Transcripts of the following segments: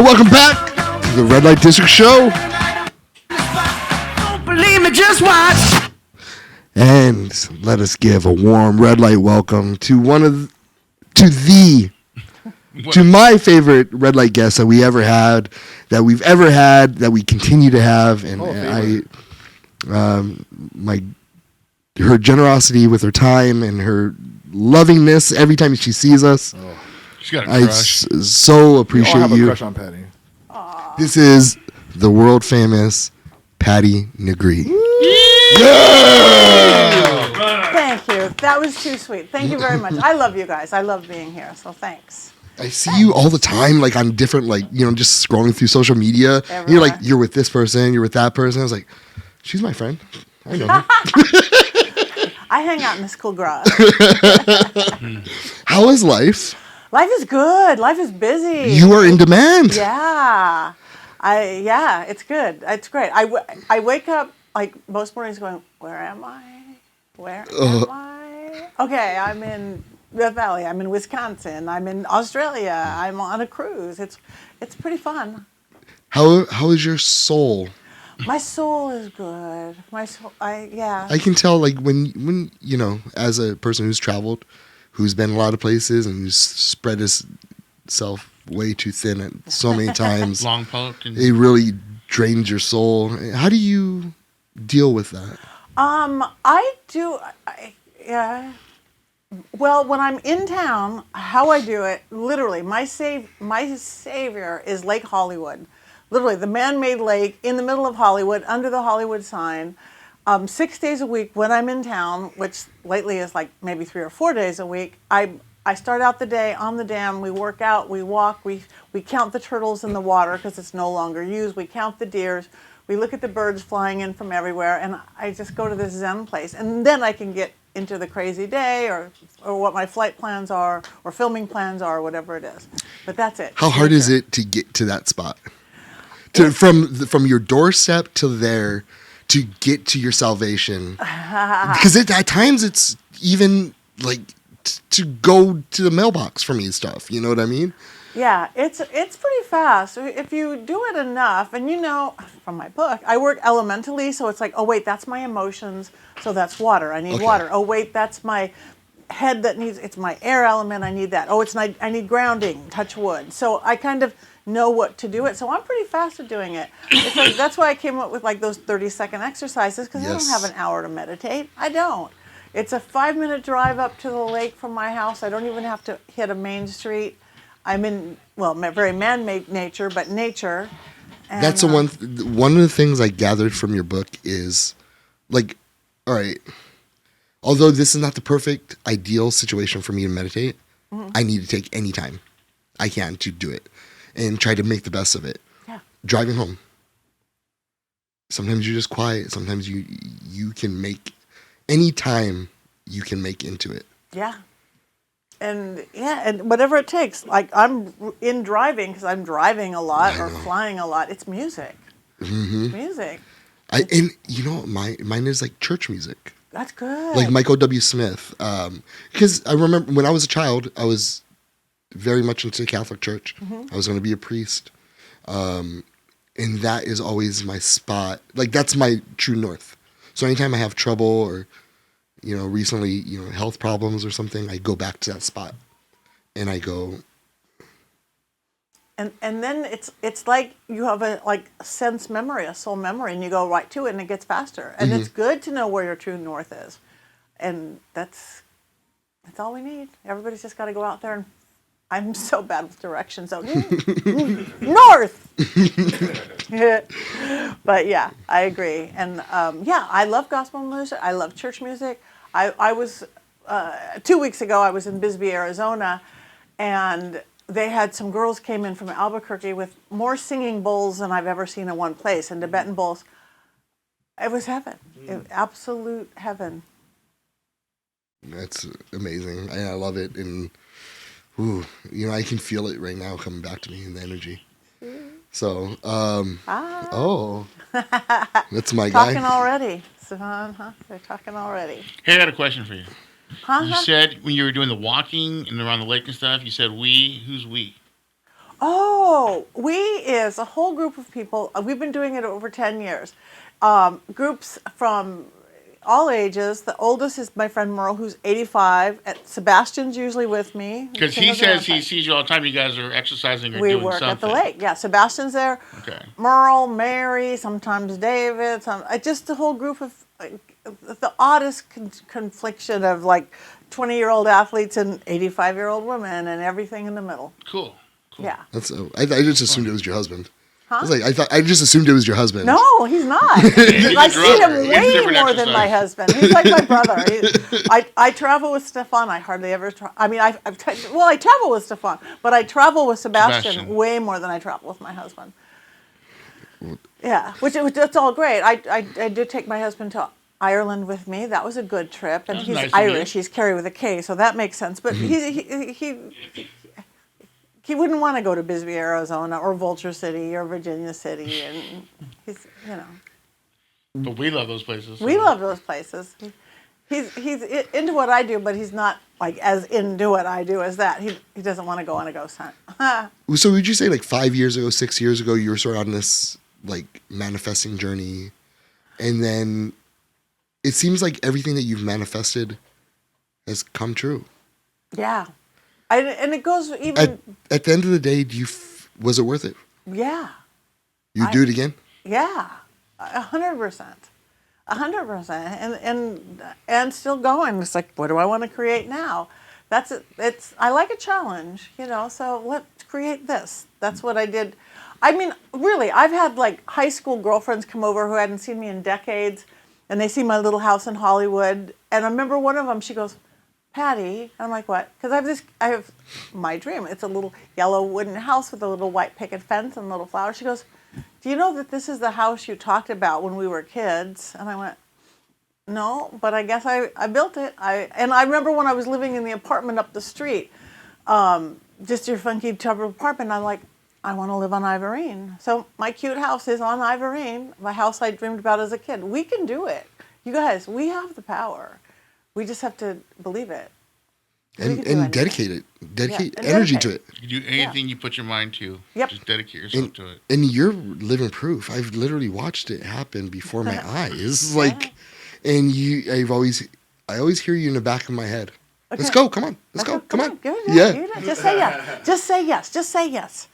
welcome back to the Red Light District Show. Don't believe me, just watch. And let us give a warm red light welcome to my favorite red light guest that we've ever had, that we continue to have, and her generosity with her time and her lovingness every time she sees us. Oh, she's got a crush. I so appreciate you. I have you. a crush on Patti. Aww. This is the world famous Patti Negri. Thank you. That was too sweet. Thank you very much. I love you guys. I love being here. So thanks. I see you all the time, like on different, just scrolling through social media. Everywhere. You're like, you're with this person, you're with that person. I was like, she's my friend. I know her. I hang out in this cool garage. How is life? Life is good. Life is busy. You are in demand. Yeah. It's good. It's great. I wake up like most mornings going, where am I? Where am I? Okay, I'm in the Valley. I'm in Wisconsin. I'm in Australia. I'm on a cruise. It's pretty fun. How is your soul? My soul is good. My soul, I can tell, like, when as a person who's traveled, who's been a lot of places and who's spread himself way too thin at so many times. Long poked. It really drains your soul. How do you deal with that? Well, when I'm in town, how I do it, literally, my savior is Lake Hollywood. Literally, the man-made lake in the middle of Hollywood, under the Hollywood sign. 6 days a week when I'm in town, which lately is like maybe 3 or 4 days a week, I start out the day on the dam. We work out, we walk, we count the turtles in the water because it's no longer used. We count the deers. We look at the birds flying in from everywhere, and I just go to this Zen place. And then I can get into the crazy day or what my flight plans are or filming plans are, or whatever it is. But that's it. How hard is it to get to that spot? From your doorstep to there to get to your salvation? Because at times it's even like to go to the mailbox for me and stuff. You know what I mean? Yeah, it's pretty fast. If you do it enough, and from my book, I work elementally, so it's like, oh wait, that's my emotions, so that's water. I need water. Oh wait, that's my head it's my air element, I need that. Oh, I need grounding, touch wood. So I kind of know what to do it. So I'm pretty fast at doing it. That's why I came up with like those 30-second exercises, because I don't have an hour to meditate. I don't. It's a 5-minute drive up to the lake from my house. I don't even have to hit a main street. I'm in, very man-made nature, but nature. And, that's one of the things I gathered from your book is, like, all right, although this is not the perfect, ideal situation for me to meditate, I need to take any time I can to do it and try to make the best of it. Yeah. Driving home. Sometimes you're just quiet. Sometimes you can make any time you can make into it. Yeah. And whatever it takes. Like I'm in driving because I'm driving a lot or flying a lot. It's music. Mm-hmm. It's music. Mine is like church music. That's good. Like Michael W. Smith. Because I remember when I was a child, I was very much into the Catholic Church. I was going to be a priest. And that is always my spot. Like that's my true north. So anytime I have trouble or recently, health problems or something, I go back to that spot and I go. And then it's like you have a sense memory, a soul memory, and you go right to it and it gets faster. And it's good to know where your true north is. And that's all we need. Everybody's just got to go out there and I'm so bad with directions. So north. But yeah, I agree. And I love gospel music. I love church music. I was 2 weeks ago. I was in Bisbee, Arizona, and they had some girls came in from Albuquerque with more singing bowls than I've ever seen in one place, and Tibetan bowls. It was heaven. Absolute heaven. That's amazing. I love it. And I can feel it right now coming back to me in the energy. So, that's my guy. Talking already, Savon, huh? They're talking already. Hey, I got a question for you. Huh? You said when you were doing the walking and around the lake and stuff, you said we. Who's we? Oh, we is a whole group of people. We've been doing it over 10 years. Groups from all ages. The oldest is my friend Merle, who's 85. Sebastian's usually with me. Because he says he sees you all the time. You guys are exercising or we doing work something. at the lake. Yeah, Sebastian's there. Okay. Merle, Mary, sometimes David. Just a whole group of the oddest confliction of like 20-year-old athletes and 85-year-old women and everything in the middle. Cool. Yeah. That's. I just assumed it was your husband. Huh? I just assumed it was your husband. No, he's not. I see him way more than my husband. He's like my brother. I travel with Stefan. I hardly ever I travel with Stefan, but I travel with Sebastian way more than I travel with my husband. Yeah, which that's all great. I did take my husband to Ireland with me. That was a good trip, and he's nice Irish. He's Kerry with a K, so that makes sense. But he wouldn't want to go to Bisbee, Arizona, or Vulture City, or Virginia City, and he's But we love those places. So. We love those places. He's into what I do, but he's not like as into what I do as that. He doesn't want to go on a ghost hunt. So would you say like 5 years ago, 6 years ago, you were sort of on this like manifesting journey, and then it seems like everything that you've manifested has come true. Yeah. And it goes even... At the end of the day, was it worth it? Yeah. You'd do it again? Yeah. 100%. 100%. And still going. It's like, what do I want to create now? I like a challenge, so let's create this. That's what I did. I mean, really, I've had like high school girlfriends come over who hadn't seen me in decades, and they see my little house in Hollywood. And I remember one of them, she goes, Patti, I'm like, what? Because I have my dream. It's a little yellow wooden house with a little white picket fence and little flowers. She goes, do you know that this is the house you talked about when we were kids? And I went, no, but I guess I built it. And I remember when I was living in the apartment up the street, just your funky tub apartment, I'm like, I want to live on Ivorine. So my cute house is on Ivorine, the house I dreamed about as a kid. We can do it. You guys, we have the power. We just have to believe it. And dedicate it. Dedicate energy to it. You can do anything you put your mind to. Yep. Just dedicate yourself to it. And you're living proof. I've literally watched it happen before my eyes. Like, and I always hear you in the back of my head. Okay. Let's go. Come on. Let's go. Come on. Yeah. Just say yes. Just say yes. Just say yes.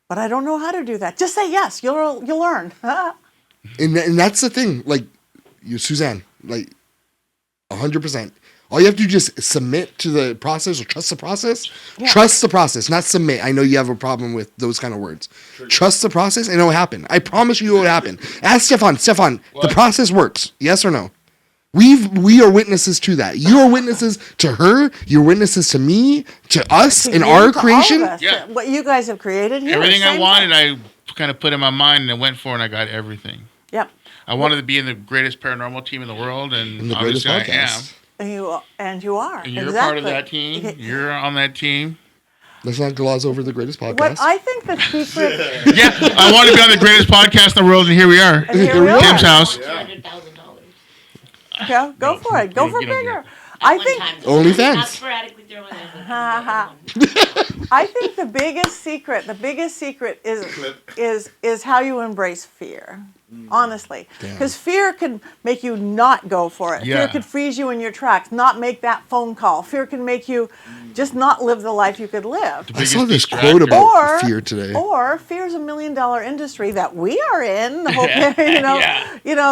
But I don't know how to do that. Just say yes. You'll learn. And that's the thing. Like, you, Suzanne, like, 100%. All you have to do is just submit to the process or trust the process. Yeah. Trust the process, not submit. I know you have a problem with those kind of words. True. Trust the process and it'll happen. I promise you it will happen. Ask Stefan. Stefan, the process works. Yes or no? We are witnesses to that. You are witnesses to her. You're witnesses to me, to us, in our creation. Yeah. What you guys have created here. Everything I wanted, I kind of put in my mind and I went for it and I got everything. Yep. I wanted to be in the greatest paranormal team in the world, and the greatest obviously podcast. I am. And you are. And you're part of that team. You're on that team. Let's not gloss over the greatest podcast. What I think the secret... Yeah, I want to be on the greatest podcast in the world, and here we are. Tim's house. $200,000. Yeah, go for it. Go for bigger. I think... OnlyFans. Not sporadically throwing I think the biggest secret is how you embrace fear. Honestly, because fear can make you not go for it. Fear could freeze you in your tracks, not make that phone call. Fear can make you just not live the life you could live. I saw this quote about fear today. Or fear is $1 million industry that we are in. The whole,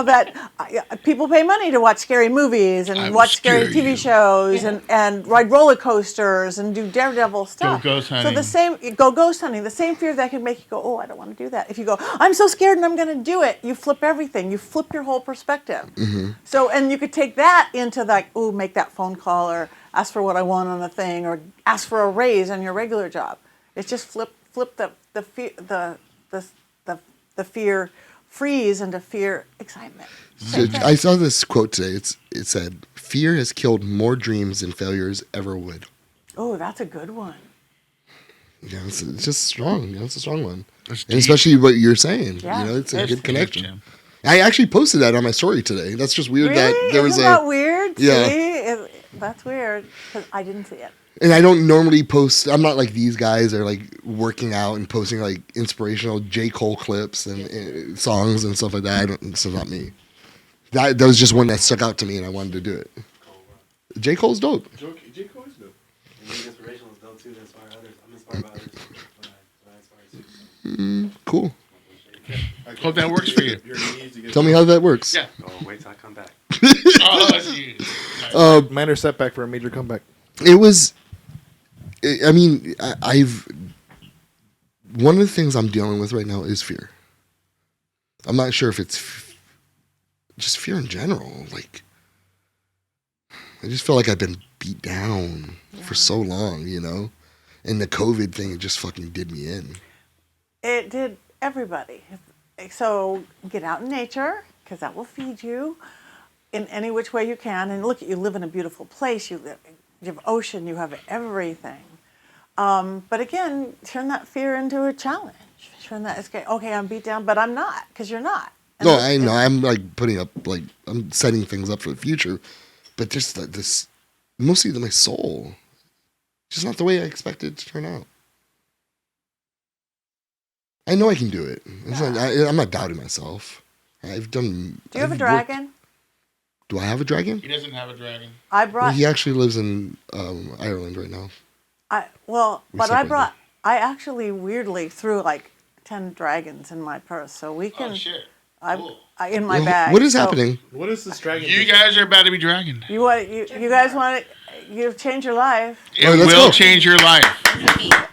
that people pay money to watch scary movies and watch scary TV shows and ride roller coasters and do daredevil stuff. Go ghost hunting. So go ghost hunting. The same fear that can make you go, oh, I don't want to do that. If you go, I'm so scared and I'm going to do it. You flip everything. You flip your whole perspective. Mm-hmm. So, and you could take that into like, ooh, make that phone call or ask for what I want on a thing or ask for a raise on your regular job. It's just flip the fear freeze into fear excitement. So I saw this quote today. It said, "Fear has killed more dreams than failures ever would." Oh, that's a good one. Yeah, it's just strong. It's a strong one. And especially what you're saying. Yeah, it's a good connection. I actually posted that on my story today. That's just weird that there was Isn't that weird? Yeah. See? That's weird because I didn't see it. And I don't normally post. I'm not like these guys that are like working out and posting like inspirational J. Cole clips and songs and stuff like that. It's not me. That was just one that stuck out to me, and I wanted to do it. J. Cole's dope. J. Cole is dope. And being inspirational is dope too. To inspire others. I'm inspired by others when I inspire too. Cool. Hope that works for you. Tell me how that works. Yeah. Oh, wait till I come back. Minor setback for a major comeback. It was. I mean, I've. One of the things I'm dealing with right now is fear. I'm not sure if it's just fear in general. Like, I just feel like I've been beat down for so long, you know? And the COVID thing, it just fucking did me in. It did everybody. So get out in nature, because that will feed you in any which way you can. And look, you live in a beautiful place. You have ocean. You have everything. But again, turn that fear into a challenge. Turn that, okay, I'm beat down, but I'm not, because you're not. And no, I know. I'm like putting up, like, I'm setting things up for the future. But just this, mostly my soul, just not the way I expected it to turn out. I know I can do it. I'm not doubting myself. I've done. Do you have a dragon? Do I have a dragon? He doesn't have a dragon. He actually lives in Ireland right now. I actually weirdly threw like 10 dragons in my purse, so we can. Oh shit! Cool. In my bag. What is happening? What is this dragon? You guys are about to be dragoned. You guys want to? You change your life. It will change your life.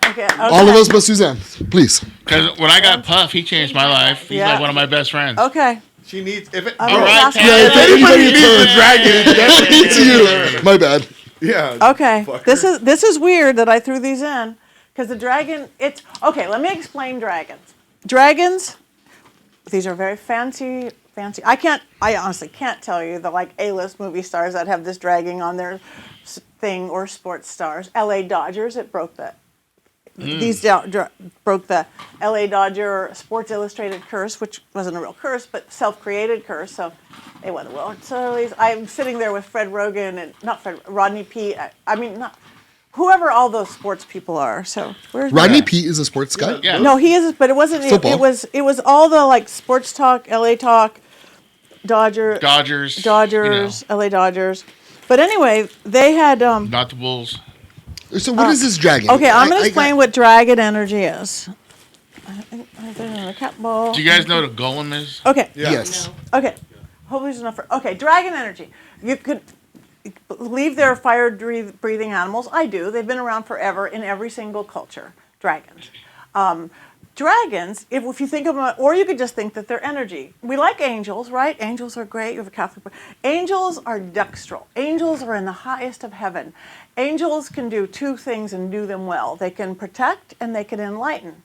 Okay. All of us but Suzanne, please. Because when I got Puff, he changed my life. He's like one of my best friends. Okay. She needs. All right. Yeah, if anybody needs a dragon, it's you. My bad. Yeah. Okay. This is weird that I threw these in, because the dragon. It's okay. Let me explain dragons. Dragons. These are very fancy. I honestly can't tell you the like A-list movie stars that have this dragging on their thing, or sports stars. LA Dodgers. It broke the. These broke the LA Dodger Sports Illustrated curse, which wasn't a real curse, but self-created curse. So they won the World Series. I'm sitting there with Rodney P. Whoever all those sports people are. So where's Rodney P is a sports guy. Yeah. No, he is, but it wasn't. It was all the like sports talk, LA talk, Dodgers, LA Dodgers. But anyway, they had not the Bulls. So what is this dragon? Okay, I'm going to explain what dragon energy is. A cat ball. Do you guys know what a golem is? Okay. Yeah. Yes. Okay. Hopefully there's enough for. Okay, dragon energy. You could believe they're fire-breathing animals. I do. They've been around forever in every single culture. Dragons. Dragons, if you think of them, or you could just think that they're energy. We like angels, right? Angels are great. You have a Catholic. Angels are dextral. Angels are in the highest of heaven. Angels can do two things and do them well. They can protect and they can enlighten.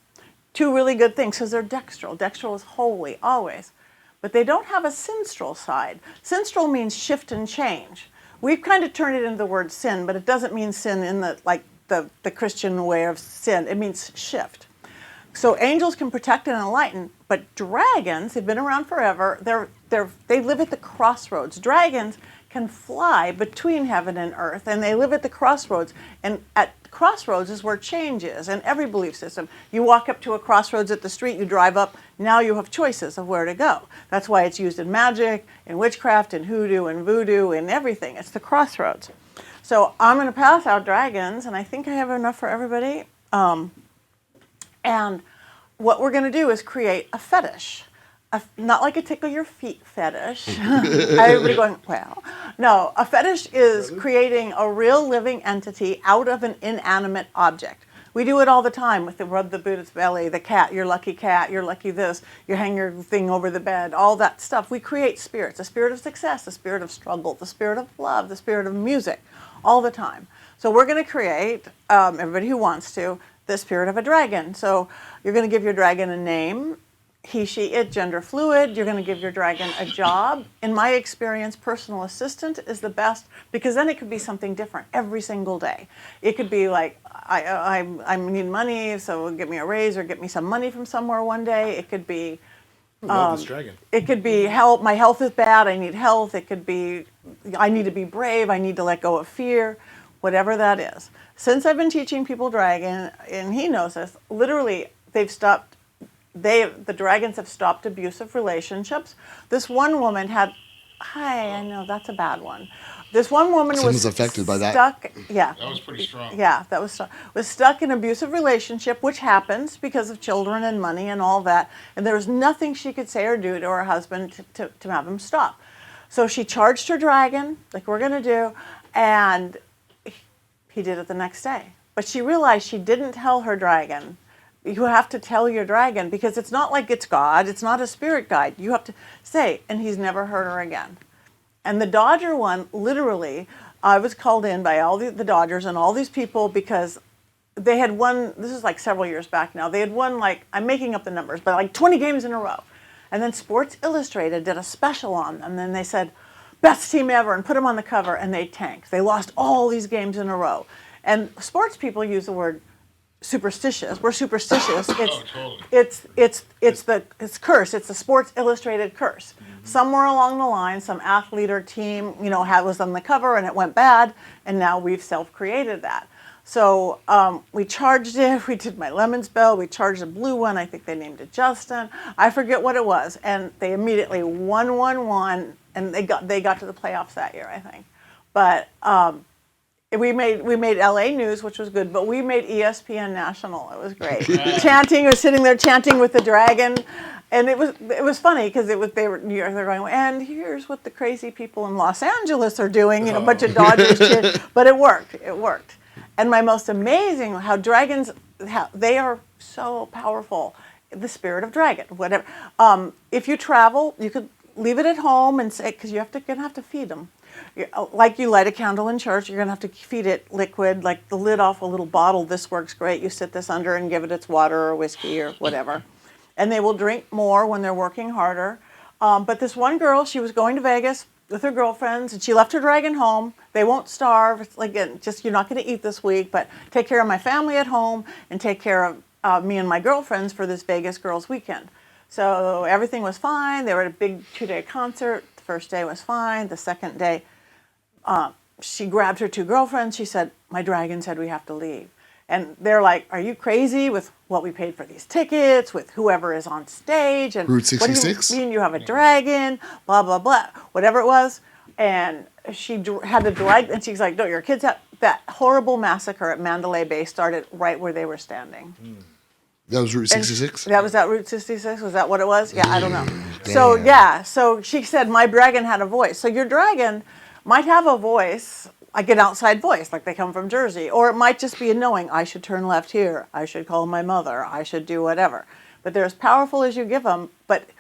Two really good things, because they're dextral. Dextral is holy, always. But they don't have a sinstral side. Sinstral means shift and change. We've kind of turned it into the word sin, but it doesn't mean sin in the Christian way of sin. It means shift. So angels can protect and enlighten, but dragons, they've been around forever. They live at the crossroads. Dragons can fly between heaven and earth, and they live at the crossroads. And at crossroads is where change is in every belief system. You walk up to a crossroads at the street, you drive up, now you have choices of where to go. That's why it's used in magic, in witchcraft, in hoodoo, and voodoo, and everything. It's the crossroads. So I'm going to pass out dragons, and I think I have enough for everybody. And what we're going to do is create a fetish. Not like a tickle your feet fetish. Everybody going, well. No, a fetish is creating a real living entity out of an inanimate object. We do it all the time with the rub the Buddha's belly, the cat, your lucky this, you hang your thing over the bed, all that stuff. We create spirits, the spirit of success, the spirit of struggle, the spirit of love, the spirit of music, all the time. So we're going to create, everybody who wants to, the spirit of a dragon. So you're going to give your dragon a name, he, she, it, gender fluid. You're going to give your dragon a job. In my experience, personal assistant is the best, because then it could be something different every single day. It could be like, I need money, so get me a raise or get me some money from somewhere one day. It could be, I love this dragon. It could be help. My health is bad. I need health. It could be, I need to be brave. I need to let go of fear. whatever that is. Since I've been teaching people dragon, and he knows this, literally the dragons have stopped abusive relationships. This one woman had, I know that's a bad one. This one woman Someone's was affected by that. stuck. Yeah, That was pretty strong. yeah, that was stuck in an abusive relationship, which happens because of children and money and all that. And there was nothing she could say or do to her husband to have him stop. So she charged her dragon, like we're going to do, and he did it the next day. But she realized she didn't tell her dragon. You have to tell your dragon, because it's not like it's God. It's not a spirit guide. You have to say, and he's never heard her again. And the Dodger one, literally, I was called in by all the Dodgers and all these people because they had won, this is like several years back now, they had won like, I'm making up the numbers, but like 20 games in a row. And then Sports Illustrated did a special on them. And then they said, best team ever, and put them on the cover, and they tanked. They lost all these games in a row. And sports people use the word superstitious. We're superstitious. Totally. It's curse. It's the Sports Illustrated curse. Somewhere along the line, some athlete or team, was on the cover and it went bad, and now we've self-created that. So we charged it. We did my lemon spell. We charged a blue one. I think they named it Justin. I forget what it was, and they immediately won, and they got to the playoffs that year, I think. But we made LA News, which was good, but we made ESPN National. It was great. Chanting, I was sitting there chanting with the dragon, and it was funny because they were going, and here's what the crazy people in Los Angeles are doing, a bunch of Dodgers cheering, but it worked. And my most amazing, how dragons, they are so powerful. The spirit of dragon, whatever. If you travel, you could leave it at home and say, because you're gonna have to feed them. Like you light a candle in church, you're going to have to feed it liquid, like the lid off a little bottle. This works great. You sit this under and give it its water or whiskey or whatever. And they will drink more when they're working harder. But this one girl, she was going to Vegas with her girlfriends, and she left her dragon home. They won't starve. It's like, just, you're not going to eat this week, but take care of my family at home and take care of me and my girlfriends for this Vegas girls weekend. So everything was fine. They were at a big 2-day concert. The first day was fine. The second day, she grabbed her 2 girlfriends. She said, my dragon said we have to leave. And they're like, are you crazy with what we paid for these tickets, with whoever is on stage? And Route 66? What do you mean you have a dragon? Blah, blah, blah. Whatever it was. And she had to drag, and she's like, no, your kids have, that horrible massacre at Mandalay Bay started right where they were standing. That was Route 66? That was Route 66? Was that what it was? Yeah, I don't know. Damn. So she said my dragon had a voice. So your dragon might have a voice, like an outside voice, like they come from Jersey. Or it might just be a knowing, I should turn left here, I should call my mother, I should do whatever. But they're as powerful as you give them, but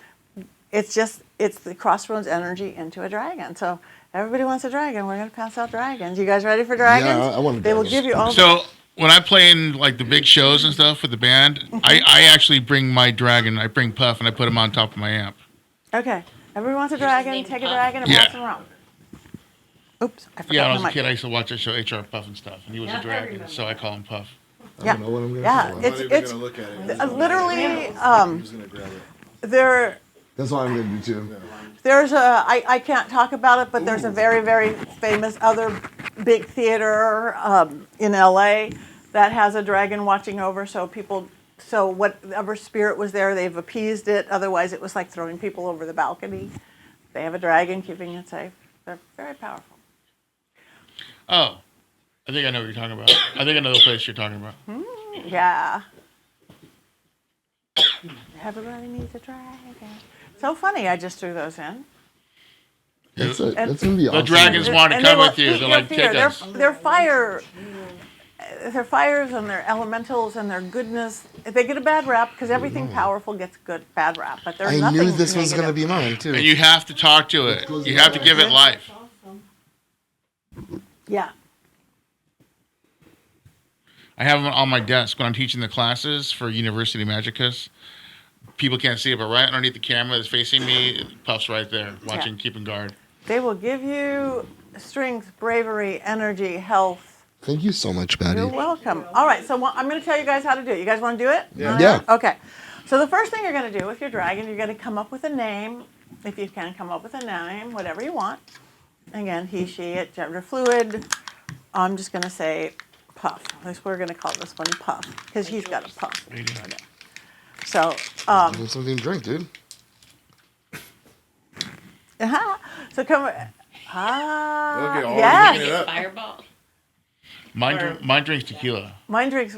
it's the crossroads energy into a dragon. So everybody wants a dragon. We're going to pass out dragons. You guys ready for dragons? Yeah, I want a They will dragon. give you all So when I play in like the big shows and stuff with the band, I actually bring my dragon. I bring Puff and I put him on top of my amp. Okay. Everybody wants a dragon. Take a dragon and Yeah. pass them around. Oops, I forgot Yeah, when I my was a mic. kid, I used to watch that show, HR Puff and stuff, and he was a dragon, so I call him Puff. Yeah. know what I'm gonna Yeah, say. I'm not even it's gonna look at it. literally I'm just gonna grab it. That's what I'm going to do too. there's I can't talk about it, but there's a very, very famous other big theater in LA that has a dragon watching over, so whatever spirit was there, they've appeased it. Otherwise, it was like throwing people over the balcony. They have a dragon keeping it safe. They're very powerful. Oh, I think I know what you're talking about. I think I know the place you're talking about. Yeah. Everybody needs a dragon. So funny, I just threw those in. That's going to be awesome. The dragons want to And they come will with you. eat They're your like, fear. take us. They're fire. Their fires and their elementals and their goodness. They get a bad rap because everything powerful gets bad rap. But there's I nothing knew this was going to negative. be mine too. And you have to talk to it. You have to give it life. Yeah. I have them on my desk when I'm teaching the classes for University Magicus. People can't see it, but right underneath the camera that's facing me, Puff's right there, watching, keeping guard. They will give you strength, bravery, energy, health. Thank you so much, Patty. You're welcome. All right, so I'm going to tell you guys how to do it. You guys want to do it? Yeah. Okay. So the first thing you're going to do with your dragon, you're going to come up with a name. If you can come up with a name, whatever you want. Again, he, she, it, gender fluid, I'm just going to say Puff. At least we're going to call this one Puff because he's got a puff. So, Need something to drink, dude. so come. Okay, already Yes. picking it up. Fireball. Mine drinks tequila. Mine drinks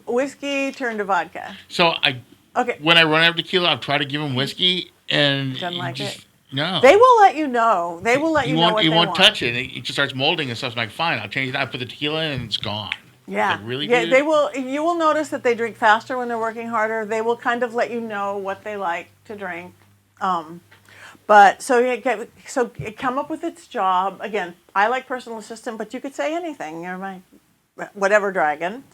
whiskey turned to vodka. So Okay. when I run out of tequila, I've tried to give him whiskey, and Doesn't like it? No. They will let you know. They will let you know what He they won't want. touch it. It just starts molding and stuff. I'm like, fine, I'll change it. I put the tequila in, and it's gone. Yeah. Like, really, Yeah, dude? they will. You will notice that they drink faster when they're working harder. They will kind of let you know what they like to drink. But so it come up with its job. Again, I like personal assistant, but you could say anything. You're my whatever dragon.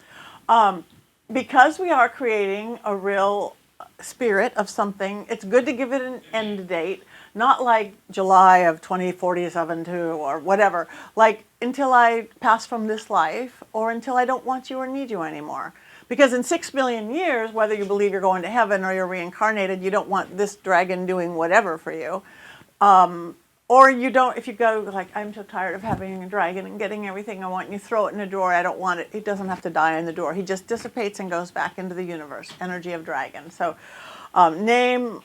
Because we are creating a real spirit of something, it's good to give it an end date. Not like July of 2047 or whatever. Like until I pass from this life or until I don't want you or need you anymore. Because in 6 billion years, whether you believe you're going to heaven or you're reincarnated, you don't want this dragon doing whatever for you. Or you don't, if you go like, I'm so tired of having a dragon and getting everything I want, and you throw it in a drawer, I don't want it. It doesn't have to die in the drawer. He just dissipates and goes back into the universe. Energy of dragon. So name,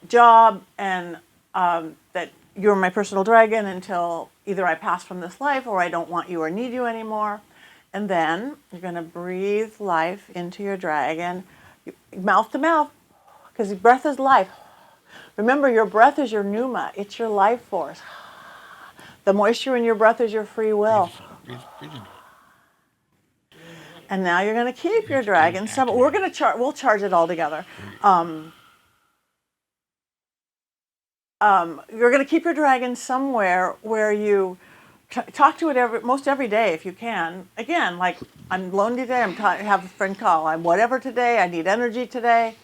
job, and that you're my personal dragon until either I pass from this life or I don't want you or need you anymore. And then you're going to breathe life into your dragon, mouth to mouth, because breath is life. Remember, your breath is your pneuma. It's your life force. The moisture in your breath is your free will. Breathe into it. And now you're going to keep your dragon. We're going to we'll charge it all together. You're going to keep your dragon somewhere where you talk to it most every day if you can. Again, like I'm lonely today. Have a friend call. I'm whatever today. I need energy today.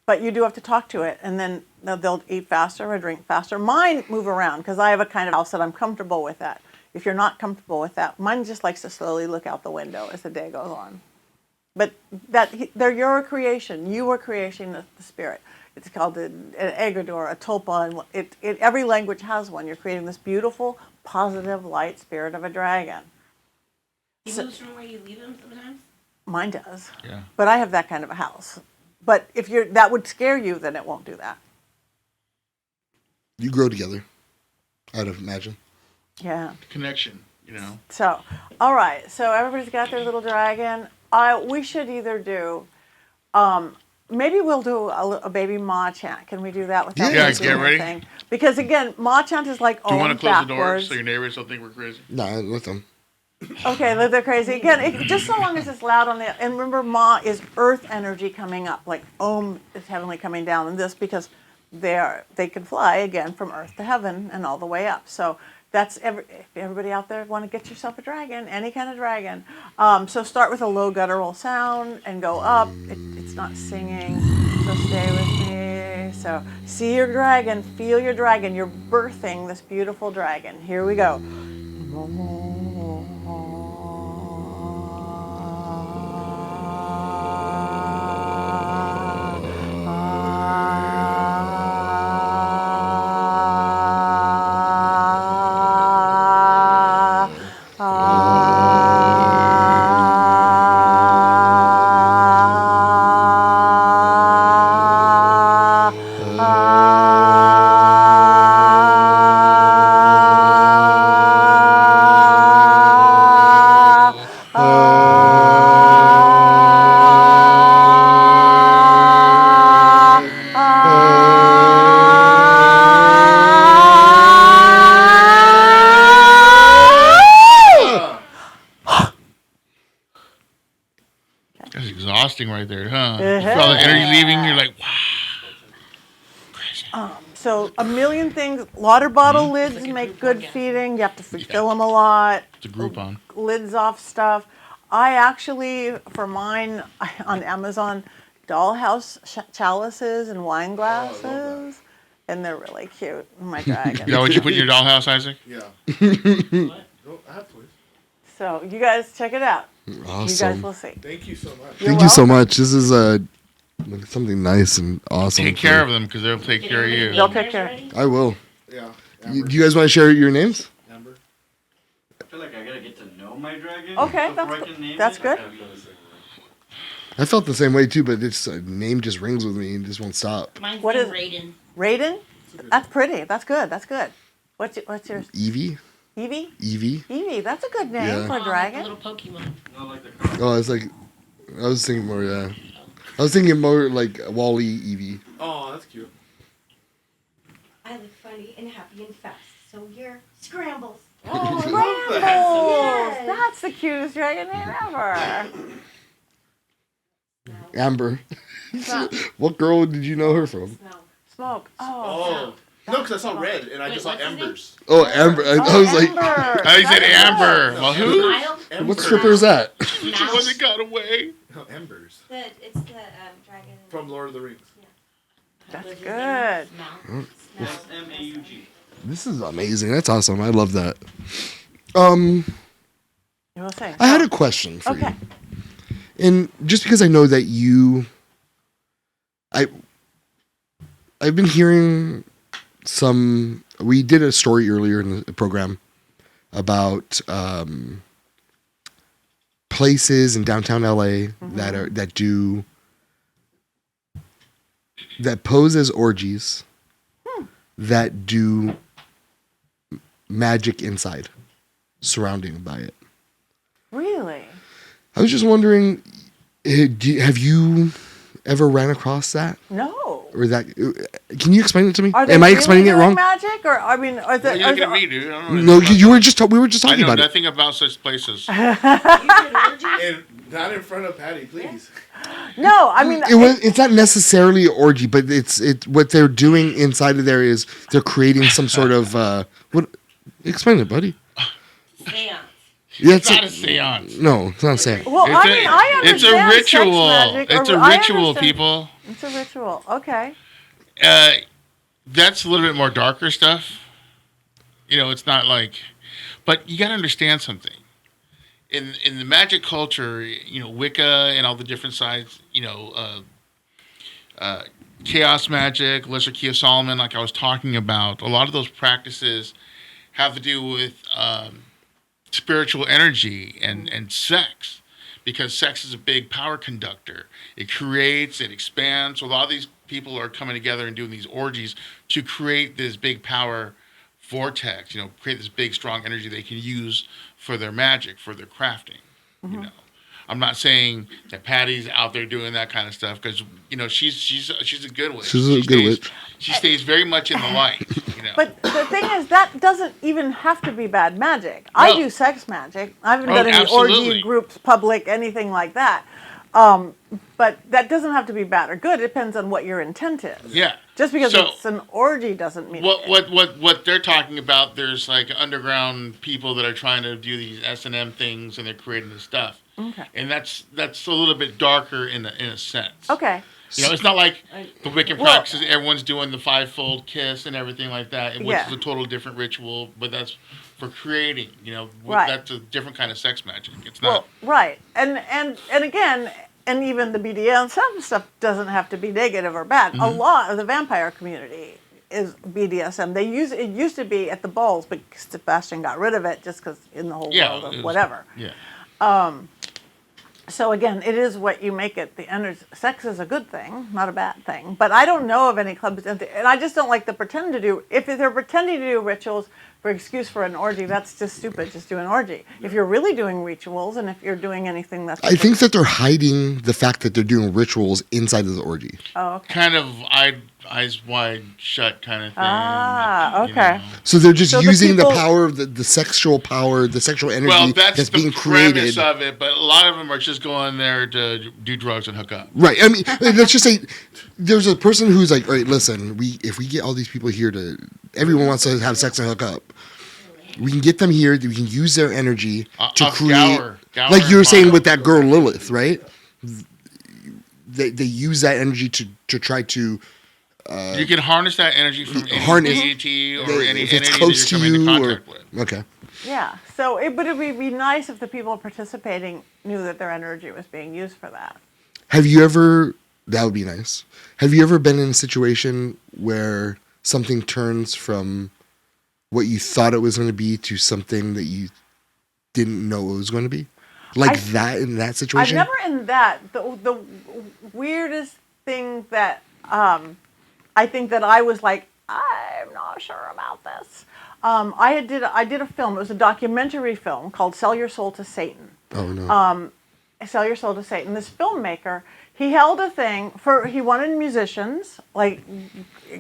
But you do have to talk to it, and then they'll eat faster or drink faster. Mine move around because I have a kind of house that I'm comfortable with that. If you're not comfortable with that, mine just likes to slowly look out the window as the day goes on. But they're your creation. You are creating the spirit. It's called an egregore, a tulpa, and every language has one. You're creating this beautiful, positive, light spirit of a dragon. He moves from where you leave him sometimes? Mine does. Yeah. But I have that kind of a house. But if that would scare you, then it won't do that. You grow together, I'd imagine. Yeah. Connection, you know. So, all right. So everybody's got their little dragon. We should either do, maybe we'll do a baby ma chant. Can we do that without Yeah, doing get ready. anything? Because again, ma chant is like Do you want to close the door backwards. so your neighbors don't think we're crazy? Nah, let them. Okay, they're crazy. Again, just so long as it's loud on the, and remember ma is earth energy coming up, like om is heavenly coming down, and this because they can fly again from earth to heaven and all the way up. So that's if everybody out there want to get yourself a dragon, any kind of dragon. So start with a low guttural sound and go up. It's not singing, so stay with me. So see your dragon, feel your dragon. You're birthing this beautiful dragon. Here we go. That's exhausting right there, huh? You feel all the energy leaving, you're like, wow. Crazy. So a million things. Water bottle lids make good feeding. You have to fill them a lot. It's a Groupon. Lids off stuff. I actually, for mine on Amazon, dollhouse chalices and wine glasses. And they're really cute. My dragon. Is that what you put in your dollhouse, Isaac? Yeah. What? No, I have toys. So you guys check it out. You guys Awesome. will see. Thank you so much. You're Thank you so welcome. much. This is something nice and awesome. Take care of them because they'll take care of you. They'll take care. I will. Yeah. Do you guys want to share your names? Amber. I feel like I gotta get to Okay, that's good. I felt the same way too, but this name just rings with me and just won't stop. Mine's What been is- Raiden. Raiden? That's pretty. That's good. That's good. What's yours? Evie? Evie? Evie? Evie. That's a good name Yeah. for a Oh, dragon. Like a little Pokemon. Not like the Oh, it's like, I was thinking more, yeah. I was thinking more like Wally Evie. Oh, that's cute. I look funny and happy and fast, so you're Scrambles. Oh, Scrambles! Yes. That's the cutest dragon name ever. Amber. Smoke. What girl did you know her from? Smoke. Oh. Oh. No, because I saw red and I Wait, just saw what's his name? embers. Oh, Amber. I was like, Amber. Oh, he said That's Amber. good. Well, who? Smile. what stripper is that? She wasn't got away. No, embers. It's the dragon. From Lord of the Rings. That's What's his good. name? Smile. MAUG. This is amazing. That's awesome. I love that. You will say. I had a question for Okay. you. And just because I know that I've been hearing we did a story earlier in the program about places in downtown LA that pose as orgies that do magic inside surrounding by it. Really? I was just wondering, have you ever ran across that? No. Or that? Can you explain it to me? Are they Am I really explaining it doing wrong? Magic, or I mean, are Well, they? you looking at me, dude. I don't know No, anything you about were just we were just that. I talking know about it. nothing about such places. And not in front of Patty, please. No, I mean, It's not necessarily an orgy, but it's what they're doing inside of there is they're creating some sort of what? Explain it, buddy. Seance. Yeah, It's not a seance. No, it's not a seance. well, I mean, I It's understand a ritual. sex magic, It's or a I ritual, understand- people. It's a ritual. Okay. That's a little bit more darker stuff. You know, it's not like, but you got to understand something. In the magic culture, you know, Wicca and all the different sides, you know, chaos magic, Lesser Key of Solomon, like I was talking about, a lot of those practices have to do with spiritual energy and sex, because sex is a big power conductor. It creates, it expands. So a lot of these people are coming together and doing these orgies to create this big power vortex, you know, create this big, strong energy they can use for their magic, for their crafting, you know. I'm not saying that Patty's out there doing that kind of stuff, because, you know, she's a good witch. She's a good witch. She stays very much in the light, you know. But the thing is, that doesn't even have to be bad magic. I No. do sex magic. I haven't Oh, done any absolutely. orgy groups, public, anything like that. But that doesn't have to be bad or good. It depends on what your intent is. Yeah. Just because So- it's an orgy doesn't mean What they're talking about, there's like underground people that are trying to do these S&M things, and they're creating this stuff. Okay. And that's a little bit darker in a sense. Okay. You know, it's not like the Wiccan Well- practices. Everyone's doing the five-fold kiss and everything like that, which Yeah. is a total different ritual. But that's for creating. You know, Right. that's a different kind of sex magic. It's Well, not. right. And again, and even the BDSM stuff doesn't have to be negative or bad. Mm-hmm. A lot of the vampire community is BDSM. It used to be at the balls, but Sebastian got rid of it just because in the whole Yeah, world it of was- whatever. Yeah. So again, it is what you make it. Sex is a good thing, not a bad thing. But I don't know of any clubs, and I just don't like the pretend to do. If they're pretending to do rituals for excuse for an orgy, that's just stupid. Just do an orgy. If you're really doing rituals, and if you're doing anything that's I think that they're hiding the fact that they're doing rituals inside of the orgy. oh, okay. Kind of eyes wide shut kind of thing. Ah, you okay. know. So they're just So the using the people- power of the sexual power, the sexual energy Well, that's the being premise created. of it, but a lot of them are just going there to do drugs and hook up. Right. I mean, let's just say there's a person who's like, all right, listen, if we get all these people here everyone wants to have sex and hook up. We can get them here. We can use their energy to create, Gower like you were and saying Mono. with that girl Lilith, right? They use that energy to try to You can harness that energy from any harness- deity or any if it's entity close that to you're coming into you. contact with. Okay. Yeah. So but it would be nice if the people participating knew that their energy was being used for that. Have you ever? That would be nice. Have you ever been in a situation where something turns from what you thought it was going to be to something that you didn't know it was going to be? Like that in that situation? I've never in that. The weirdest thing that I think that I was like, I'm not sure about this. I did a film. It was a documentary film called "Sell Your Soul to Satan." Oh no. Sell Your Soul to Satan. This filmmaker, he held a thing he wanted musicians, like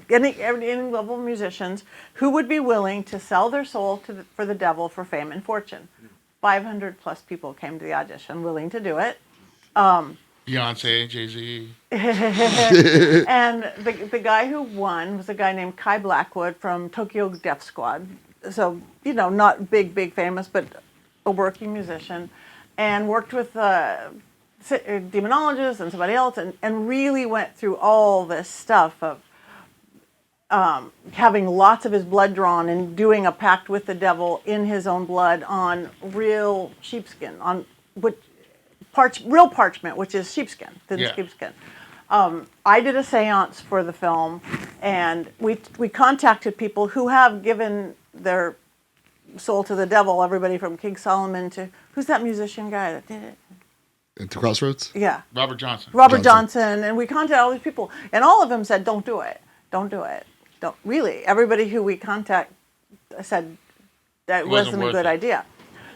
any level of musicians, who would be willing to sell their soul for the devil for fame and fortune. 500 plus people came to the audition willing to do it. Beyonce, Jay-Z. And the guy who won was a guy named Kai Blackwood from Tokyo Death Squad. So, not big famous, but a working musician. And worked with demonologists and somebody else and really went through all this stuff of having lots of his blood drawn and doing a pact with the devil in his own blood on real sheepskin, on real parchment, which is sheepskin, thin sheepskin. I did a seance for the film, and we contacted people who have given their soul to the devil, everybody from King Solomon to, who's that musician guy that did it? Into Crossroads? Yeah. Robert Johnson. Johnson. And we contacted all these people, and all of them said, don't do it. Don't do it. Don't. Really, everybody who we contact said that wasn't a good idea.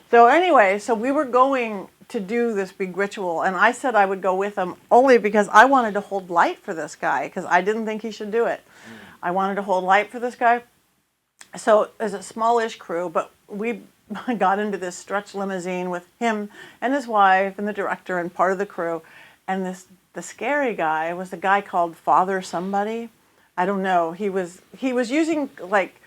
So anyway, we were going to do this big ritual, and I said I would go with him only because I wanted to hold light for this guy, because I didn't think he should do it. I wanted to hold light for this guy. So as a smallish crew, but we got into this stretch limousine with him and his wife and the director and part of the crew. And the scary guy was the guy called Father somebody. I don't know. He was using like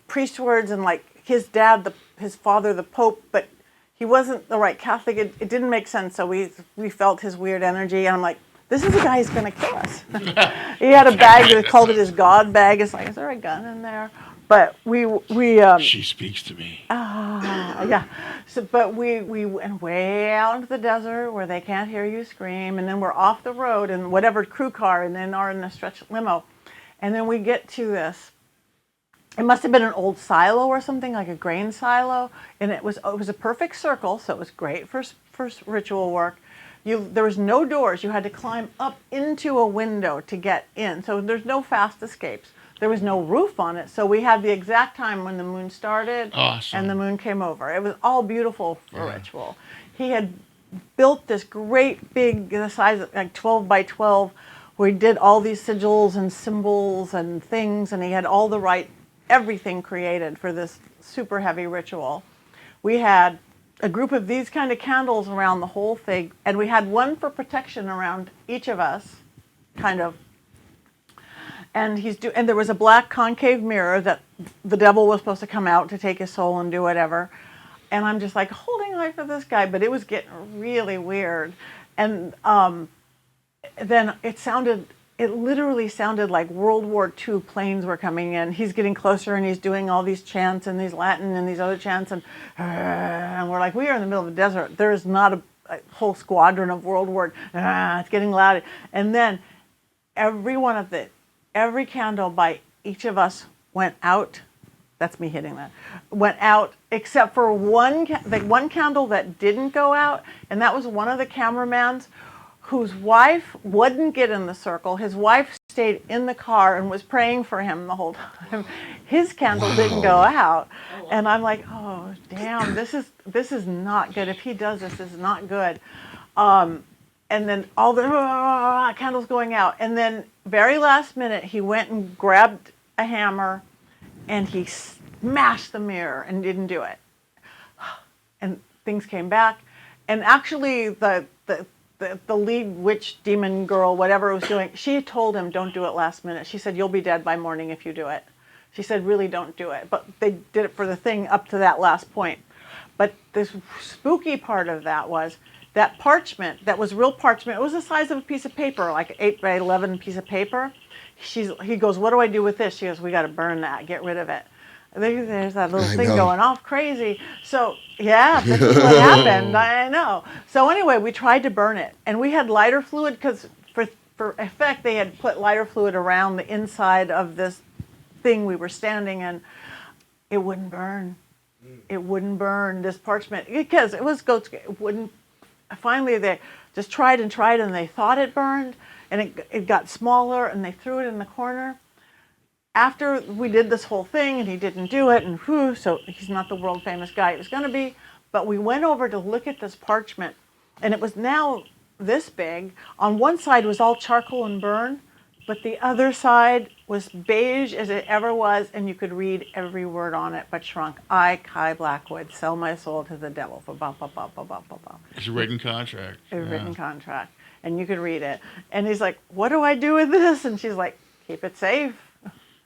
priest words and like his dad, his father, the Pope, but he wasn't the right Catholic. It didn't make sense. So we felt his weird energy, and I'm like, this is a guy who's going to kill us. He had a bag that called it his God bag. It's like, is there a gun in there? But we She speaks to me. yeah. So, but we went way out into the desert where they can't hear you scream, and then we're off the road in whatever crew car, and then are in a stretch limo, and then we get to this. It must have been an old silo or something, like a grain silo, and it was a perfect circle, so it was great for ritual work. There was no doors. You had to climb up into a window to get in, so there's no fast escapes. There was no roof on it, so we had the exact time when the moon started and the moon came over. It was all beautiful for ritual. He had built this great big, the size of like 12 by 12, where he did all these sigils and symbols and things, and he had all the right, everything created for this super heavy ritual. We had a group of these kind of candles around the whole thing, and we had one for protection around each of us, kind of. And and there was a black concave mirror that the devil was supposed to come out to take his soul and do whatever. And I'm just like holding light for this guy, but it was getting really weird. And then it literally sounded like World War II planes were coming in. He's getting closer and he's doing all these chants and these Latin and these other chants. And we're like, we are in the middle of the desert. There is not a whole squadron of World War. It's getting loud. And then every candle by each of us went out. That's me hitting that. Went out, except for one candle that didn't go out, and that was one of the cameramans whose wife wouldn't get in the circle. His wife stayed in the car and was praying for him the whole time. His candle didn't go out, and I'm like, oh damn, this is not good. If he does this is not good. And then all the candles going out. And then very last minute, he went and grabbed a hammer and he smashed the mirror and didn't do it. And things came back. And actually, the lead witch, demon girl, whatever it was doing, she told him, don't do it last minute. She said, you'll be dead by morning if you do it. She said, really don't do it. But they did it for the thing up to that last point. But this spooky part of that was, that parchment, that was real parchment, it was the size of a piece of paper, like an 8 by 11 piece of paper. He goes, what do I do with this? She goes, we got to burn that, get rid of it. There's that little thing going off crazy. So, yeah, this is what happened, I know. So anyway, we tried to burn it. And we had lighter fluid, because for effect, they had put lighter fluid around the inside of this thing we were standing in. It wouldn't burn. It wouldn't burn, this parchment, because it was goatskin. It wouldn't finally they just tried and tried, and they thought it burned, and it got smaller, and they threw it in the corner. After we did this whole thing, and he didn't do it, and so he's not the world famous guy he was going to be. But we went over to look at this parchment, and it was now this big. On one side was all charcoal and burn, but the other side was beige as it ever was, and you could read every word on it but shrunk. I, Kai Blackwood, sell my soul to the devil for bum, bum, bum, bum, bum, bum, bum. It's a written contract. A written contract. And you could read it. And he's like, what do I do with this? And she's like, keep it safe.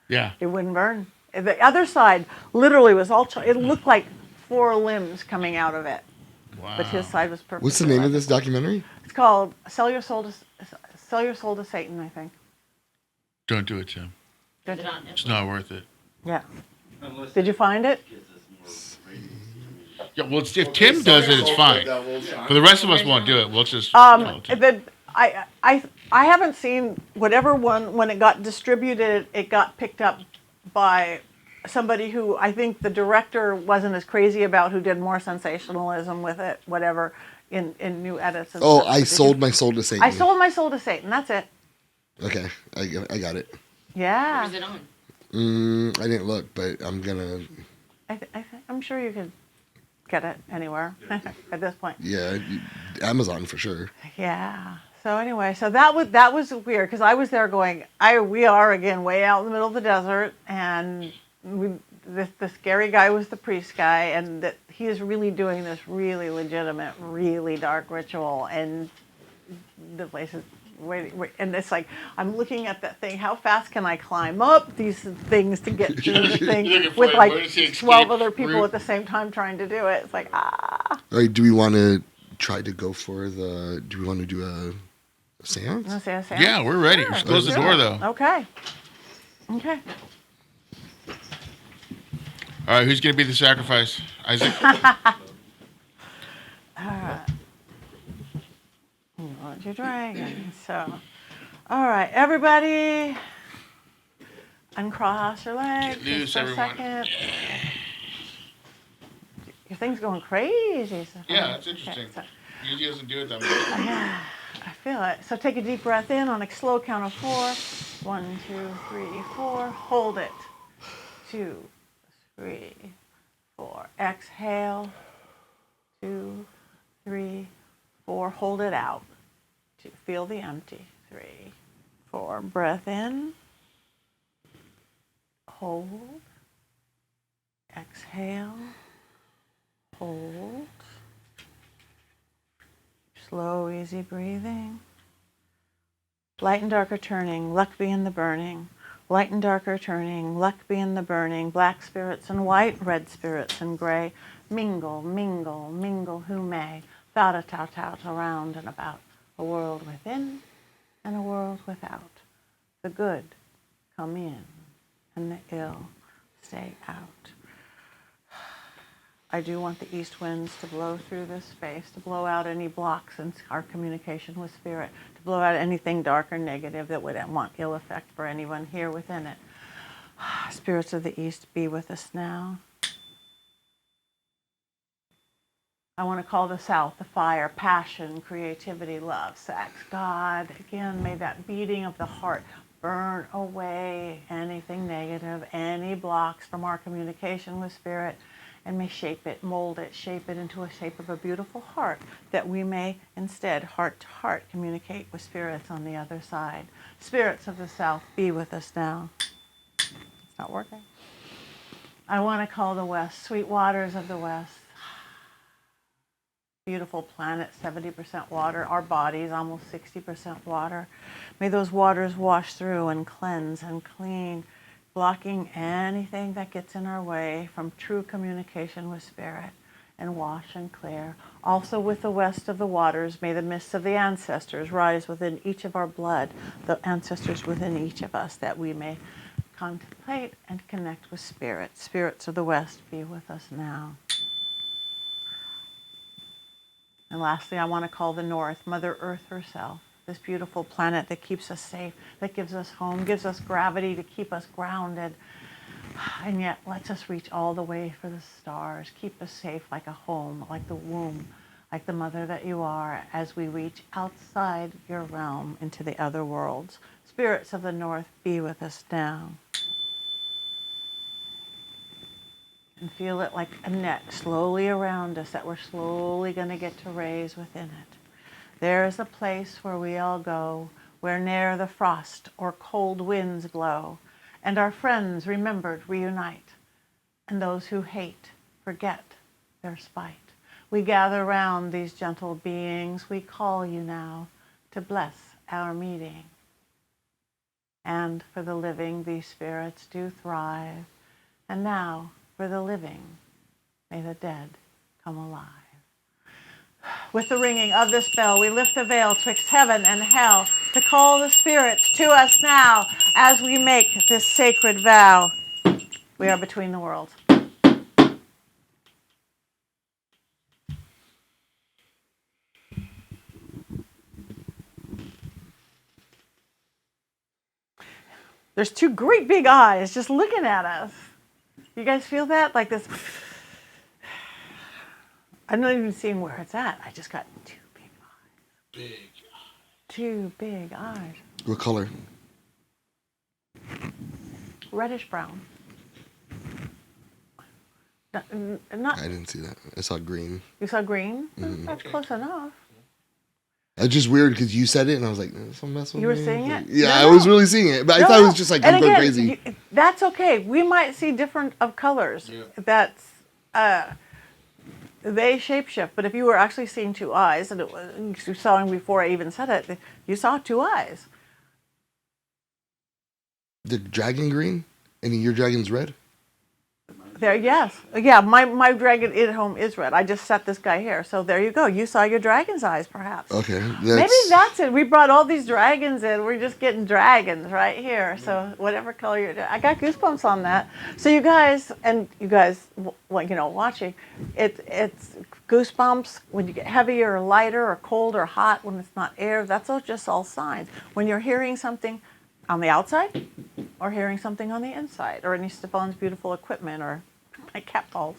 Yeah. It wouldn't burn. The other side literally was all, it looked like 4 limbs coming out of it. Wow. But his side was perfect. What's the name of this documentary? It's called Sell Your Soul to Satan, I think. Don't do it, Tim. Is it on It's Netflix? not worth it. Yeah. Did you find it? Yeah, well, if Tim does it, it's fine. But the rest of us won't do it. We'll just. I haven't seen whatever one, when it got distributed, it got picked up by somebody who I think the director wasn't as crazy about, who did more sensationalism with it, whatever, in new edits. And stuff. I sold my soul to Satan. I sold my soul to Satan. That's it. Okay, I got it. Yeah. Where's it on? I didn't look, but I'm gonna. I'm sure you could get it anywhere at this point. Yeah, Amazon for sure. Yeah. So anyway, so that was weird, because I was there going, we are again way out in the middle of the desert, and the scary guy was the priest guy, and that he is really doing this really legitimate, really dark ritual, and the place is wait, and it's like I'm looking at that thing. How fast can I climb up these things to get through the thing with like 12 other people at the same time trying to do it? It's like All right, do we want to try to go for the? Do we want to do a seance? Wanna say a seance? Yeah, we're ready. Sure. Just close the door, though. Okay. Okay. All right, who's going to be the sacrifice? Isaac? Lord, your dragon. So, all right, everybody, uncross your legs. Get loose, just for a everyone. second. Your thing's going crazy. Yeah, that's interesting. Okay, so, Usually doesn't do it that much. I feel it. So take a deep breath in on a slow count of 4. 1, 2, 3, 4. Hold it. 2, 3, 4. Exhale. 2, 3, 4. Hold it out. Feel the empty. 3, 4. Breath in. Hold. Exhale. Hold. Slow, easy breathing. Light and darker turning, luck be in the burning. Light and darker turning, luck be in the burning. Black spirits and white, red spirits and gray. Mingle, mingle, mingle who may. Thou-ta-ta-ta around and about. A world within and a world without. The good come in and the ill stay out. I do want the east winds to blow through this space, to blow out any blocks in our communication with spirit, to blow out anything dark or negative that would want ill effect for anyone here within it. Spirits of the east, be with us now. I want to call the south the fire, passion, creativity, love, sex. God, again, may that beating of the heart burn away anything negative, any blocks from our communication with spirit, and may shape it, mold it, shape it into a shape of a beautiful heart, that we may instead, heart to heart, communicate with spirits on the other side. Spirits of the south, be with us now. It's not working. I want to call the west, sweet waters of the west. Beautiful planet, 70% water. Our bodies, almost 60% water. May those waters wash through and cleanse and clean, blocking anything that gets in our way from true communication with spirit, and wash and clear. Also with the west of the waters, may the mists of the ancestors rise within each of our blood, the ancestors within each of us, that we may contemplate and connect with spirit. Spirits of the west, be with us now. And lastly, I want to call the north, Mother Earth herself, this beautiful planet that keeps us safe, that gives us home, gives us gravity to keep us grounded, and yet lets us reach all the way for the stars, keep us safe like a home, like the womb like the mother that you are, as we reach outside your realm into the other worlds. Spirits of the north, be with us now. And feel it like a net slowly around us that we're slowly going to get to raise within it. There is a place where we all go, where ne'er the frost or cold winds blow, and our friends remembered reunite, and those who hate forget their spite. We gather round these gentle beings, we call you now to bless our meeting. And for the living these spirits do thrive, and now for the living may the dead come alive. With the ringing of this bell, we lift the veil twixt heaven and hell to call the spirits to us now as we make this sacred vow. We are between the worlds. There's two great big eyes just looking at us. You guys feel that? Like this. I'm not even seeing where it's at. I just got two big eyes. Big. Two big eyes. What color? Reddish brown. Not, I didn't see that. I saw green. you saw green? That's close enough. It's just weird because you said it and I was like, some mess with You were me. seeing it? Yeah, No, I was really seeing it. But I thought it was just like, and I'm going again, crazy. That's okay. We might see different of colors. Yeah. That's they shapeshift. But if you were actually seeing two eyes, and it was, you saw him before I even said it, you saw two eyes. The dragon green? And your dragon's red? There, yes. Yeah, my dragon at home is red. I just set this guy here. So there you go. You saw your dragon's eyes, perhaps. Okay. Maybe that's it. We brought all these dragons in. We're just getting dragons right here. So whatever color you're doing. I got goosebumps on that. So you guys, watching, it's goosebumps when you get heavier or lighter or cold or hot when it's not air. That's just all signs. When you're hearing something on the outside or hearing something on the inside or any Stefan's beautiful equipment or my cat balls.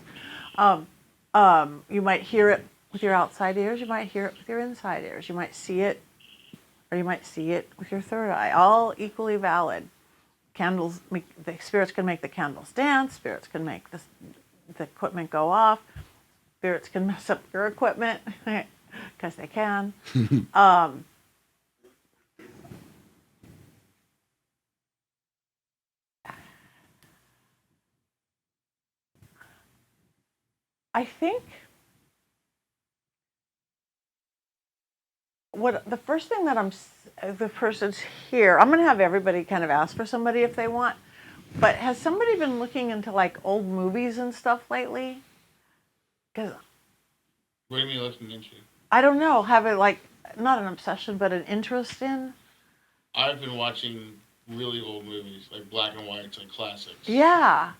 You might hear it with your outside ears. You might hear it with your inside ears. You might see it, or you might see it with your third eye. All equally valid. Candles, the spirits can make the candles dance. Spirits can make the equipment go off. Spirits can mess up your equipment because they can. I think the first thing that the person's here, I'm going to have everybody kind of ask for somebody if they want, but has somebody been looking into like old movies and stuff lately? Because What do you mean looking into? I don't know, have it like, not an obsession, but an interest in? I've been watching really old movies, like black and whites, like classics. Yeah.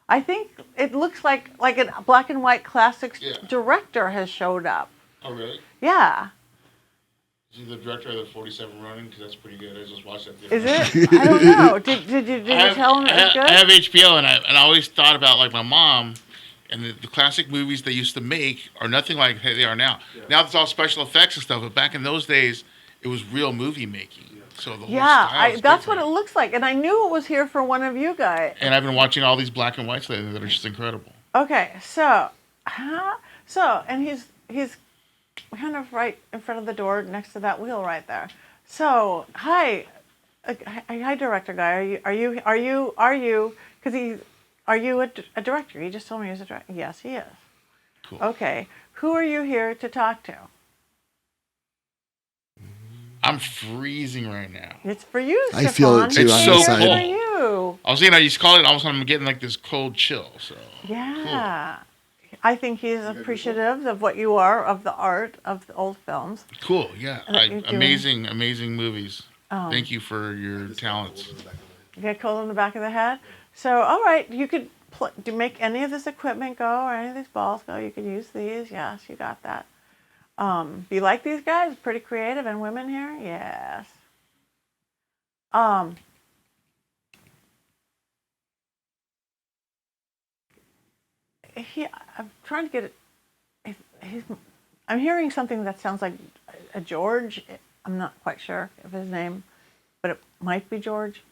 I think it looks like a black and white classics director has showed up. Oh, really? Yeah. Is he the director of the 47 Ronin? Because that's pretty good. I just watched that the Is other night. it? I don't know. Did you tell him it was good? I have HBO, and I always thought about like my mom, and the classic movies they used to make are nothing like they are now. Yeah. Now it's all special effects and stuff, but back in those days, it was real movie making. So the whole style that's what it looks like, and I knew it was here for one of you guys. And I've been watching all these black and whites lately that are just incredible. Okay, and he's kind of right in front of the door next to that wheel right there. So hi, director guy. Are you? Because are you a director? He just told me he was a director. Yes, he is. Cool. Okay, who are you here to talk to? I'm freezing right now. It's for you, Stefan. I feel it too. It's so It's cold. for you. I was thinking I used to call it, all of a sudden I'm getting like this cold chill. So Yeah. Cool. I think he's appreciative of what you are, of the art, of the old films. Cool, yeah. Amazing movies. Oh. Thank you for your talents. You get cold in the back of the head? So, all right, you could make any of this equipment go or any of these balls go. You could use these. Yes, you got that. Do you like these guys? Pretty creative, and women here? Yes. I'm trying to get it. He's I'm hearing something that sounds like a George. I'm not quite sure of his name, but it might be George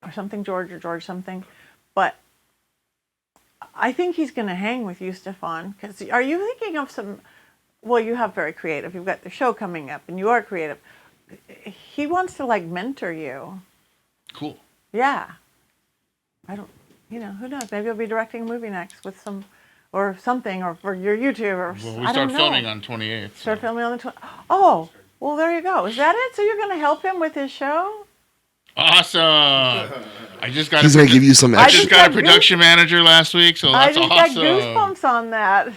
or something George or George something. But I think he's going to hang with you, Stefan. Because are you thinking of some? Well, you have very creative. You've got the show coming up, and you are creative. He wants to like mentor you. Cool. Yeah. I don't. You know, who knows? Maybe you'll be directing a movie next with some, or something, or for your YouTube, or Well, we I don't start know. filming on 28th. Start filming on the 20th. Oh, well, there you go. Is that it? So you're going to help him with his show? Awesome. I just got. He's going to give you some I extra. just got a production manager last week, so I that's just awesome. got goosebumps on that.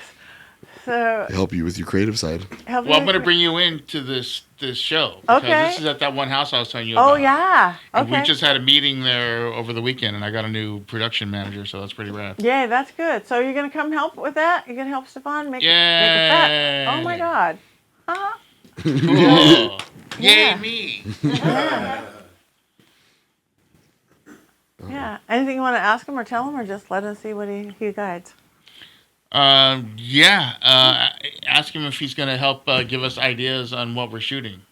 So Help you with your creative side. Well, I'm going to bring you into this show. Because Okay. This is at that one house I was telling you about. Oh, yeah. And Okay. we just had a meeting there over the weekend, and I got a new production manager, so that's pretty rad. Yay, that's good. So you're going to come help with that? You're going to help Stefan make it Yay. fat? Oh, my God. Cool. Yay, Yeah. me. Yeah. Anything you want to ask him or tell him, or just let us see what he guides? Ask him if he's going to help give us ideas on what we're shooting.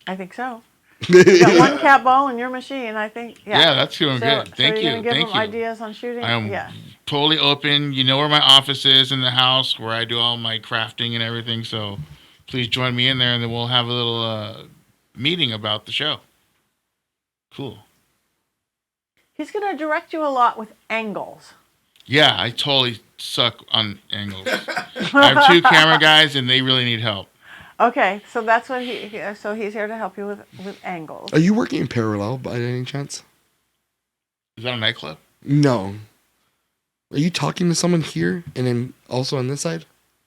I think so. You got one cat ball in your machine, I think. Yeah, that's doing good. Thank so you. you're gonna give Thank him you. ideas on shooting? I am Yeah. totally open. You know where my office is in the house, where I do all my crafting and everything. So please join me in there, and then we'll have a little meeting about the show. Cool. He's going to direct you a lot with angles. Yeah, I totally suck on angles. I have 2 camera guys, and they really need help. Okay, so that's what so he's here to help you with angles. Are you working in parallel by any chance? Is that a nightclub? No. Are you talking to someone here and then also on this side?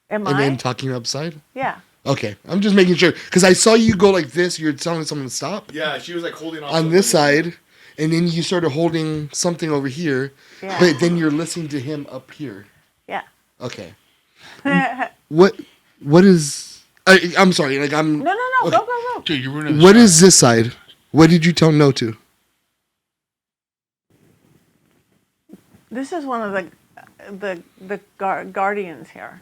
Am And I? then talking upside? Yeah. Okay, I'm just making sure. Because I saw you go like this. You're telling someone to stop. Yeah, she was like holding on On this side. And then you started holding something over here. Yeah. But then you're listening to him up here. Yeah. Okay. What is... I'm sorry. Like I'm... No. Okay. Go. Dude, you're ruining the What show. is this side? What did you tell no to? This is one of the guardians here.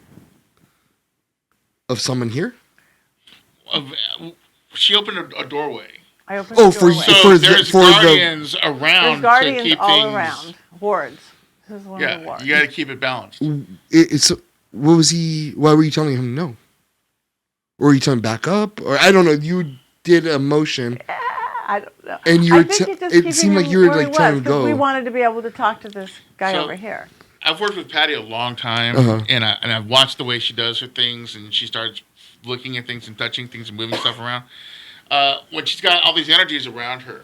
Of someone here? She opened a doorway. I opened Oh, the for doorway. So there's guardians around There's guardians to keep all things... around. Wards. This is one of the Yeah, wards. you got to keep it balanced. It's... What was he... Why were you telling him no? Or were you telling him back up? Or I don't know. You did a motion. I don't know. And you I were think te- it's just it keeping seemed like him you were, where he like, trying was, to 'cause go. We wanted to be able to talk to this guy So- over here. I've worked with Patty a long time, Uh-huh. and I've watched the way she does her things, and she starts looking at things and touching things and moving stuff around. When she's got all these energies around her,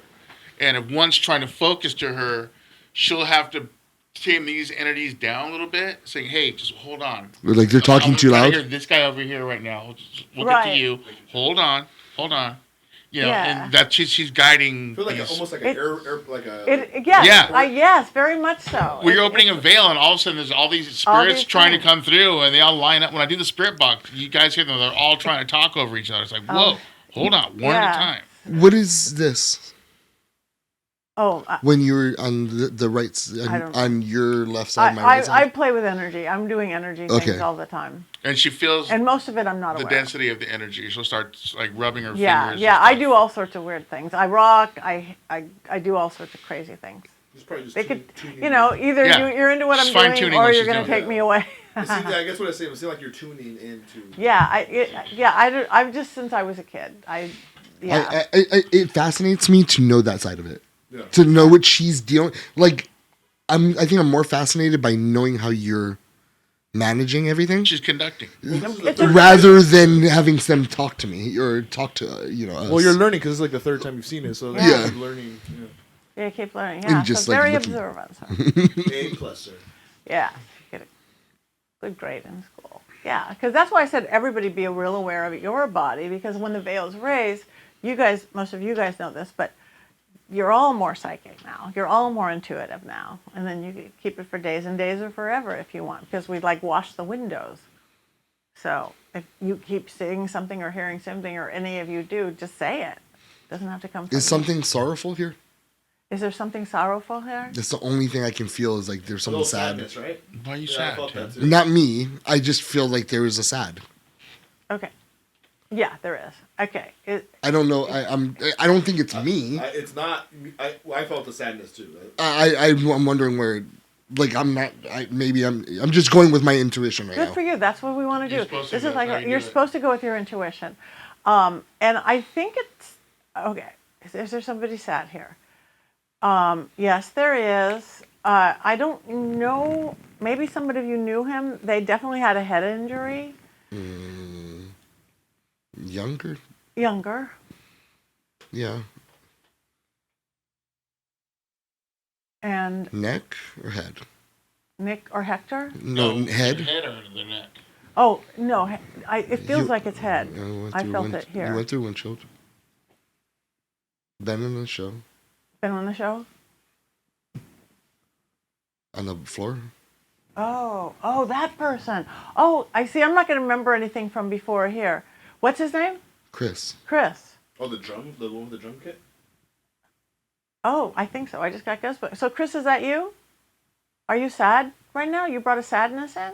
and if one's trying to focus to her, she'll have to tame these energies down a little bit, saying, "Hey, just hold on." Like they're talking I'm too trying loud. to hear this guy over here right now. We'll get to Right. you. Hold on. You know, Yeah. and that she's guiding. I feel like these- almost like It- a Yeah. Yes, very much so. Well, you're opening a veil, and all of a sudden, there's all these spirits these trying to things. come through, and they all line up. When I do the spirit box, you guys hear them; they're all trying to talk over each other. It's like, whoa, hold on, one at yeah. a time. What is this? Oh, When you're on the right I don't know. on your left side, my right I side? play with energy. I'm doing energy Okay. things all the time, And she feels and most of it I'm not the aware. density of the energy. She'll start like rubbing her Yeah, fingers. yeah. and I stuff. do all sorts of weird things. I rock. I do all sorts of crazy things. It's probably just They could, tuning you know, either Yeah. you're into what She's I'm doing, fine-tuning or what you're she's going to doing. take me away. See, I guess what I say, it seems like you're tuning into. Yeah. I've just since I was a kid. It fascinates me to know that side of it. Yeah. To know what she's dealing. Like, I think I'm more fascinated by knowing how you're managing everything, She's conducting. rather than having them talk to me or talk to us. Well, you're learning because it's like the third time you've seen it, so Yeah. you're learning. Yeah, keep learning. And Yeah, just, so like, very looking. observant. So. A+, sir. Yeah, get a good grade in school. Yeah, because that's why I said everybody be real aware of your body, because when the veil's raised, most of you guys know this, but you're all more psychic now. You're all more intuitive now. And then you can keep it for days and days or forever if you want, because we like wash the windows. So if you keep seeing something or hearing something, or any of you do, just say it. Doesn't have to come from Is something sorrowful here? Is there something sorrowful here? That's the only thing I can feel is like there's something sad. Sadness, right? Why are you Yeah, I sad, felt Tim? that too. Not me. I just feel like there is a sad. Okay. Yeah, there is. Okay. I don't know. I don't think it's me. It's not. I felt the sadness too. I'm wondering where. Like I'm not. I'm just going with my intuition right Good now. for you. That's what we want to You're do. supposed to This go- is like how you you're do it. supposed to go with your intuition. And I think it's okay. Is there somebody sad here? Yes, there is. I don't know. Maybe somebody of you knew him. They definitely had a head injury. Younger. Younger. Yeah. And Neck or head? Nick or Hector? No, head. Head or the neck. Oh no! It feels You- like it's head. went I through felt it You here. went through windshield. Been in the show. Been on the show? On the floor. Oh, that person. Oh, I see. I'm not going to remember anything from before here. What's his name? Chris. Chris. Oh, the one with the drum kit. Oh, I think so. I just got goosebumps. So, Chris, is that you? Are you sad right now? You brought a sadness in?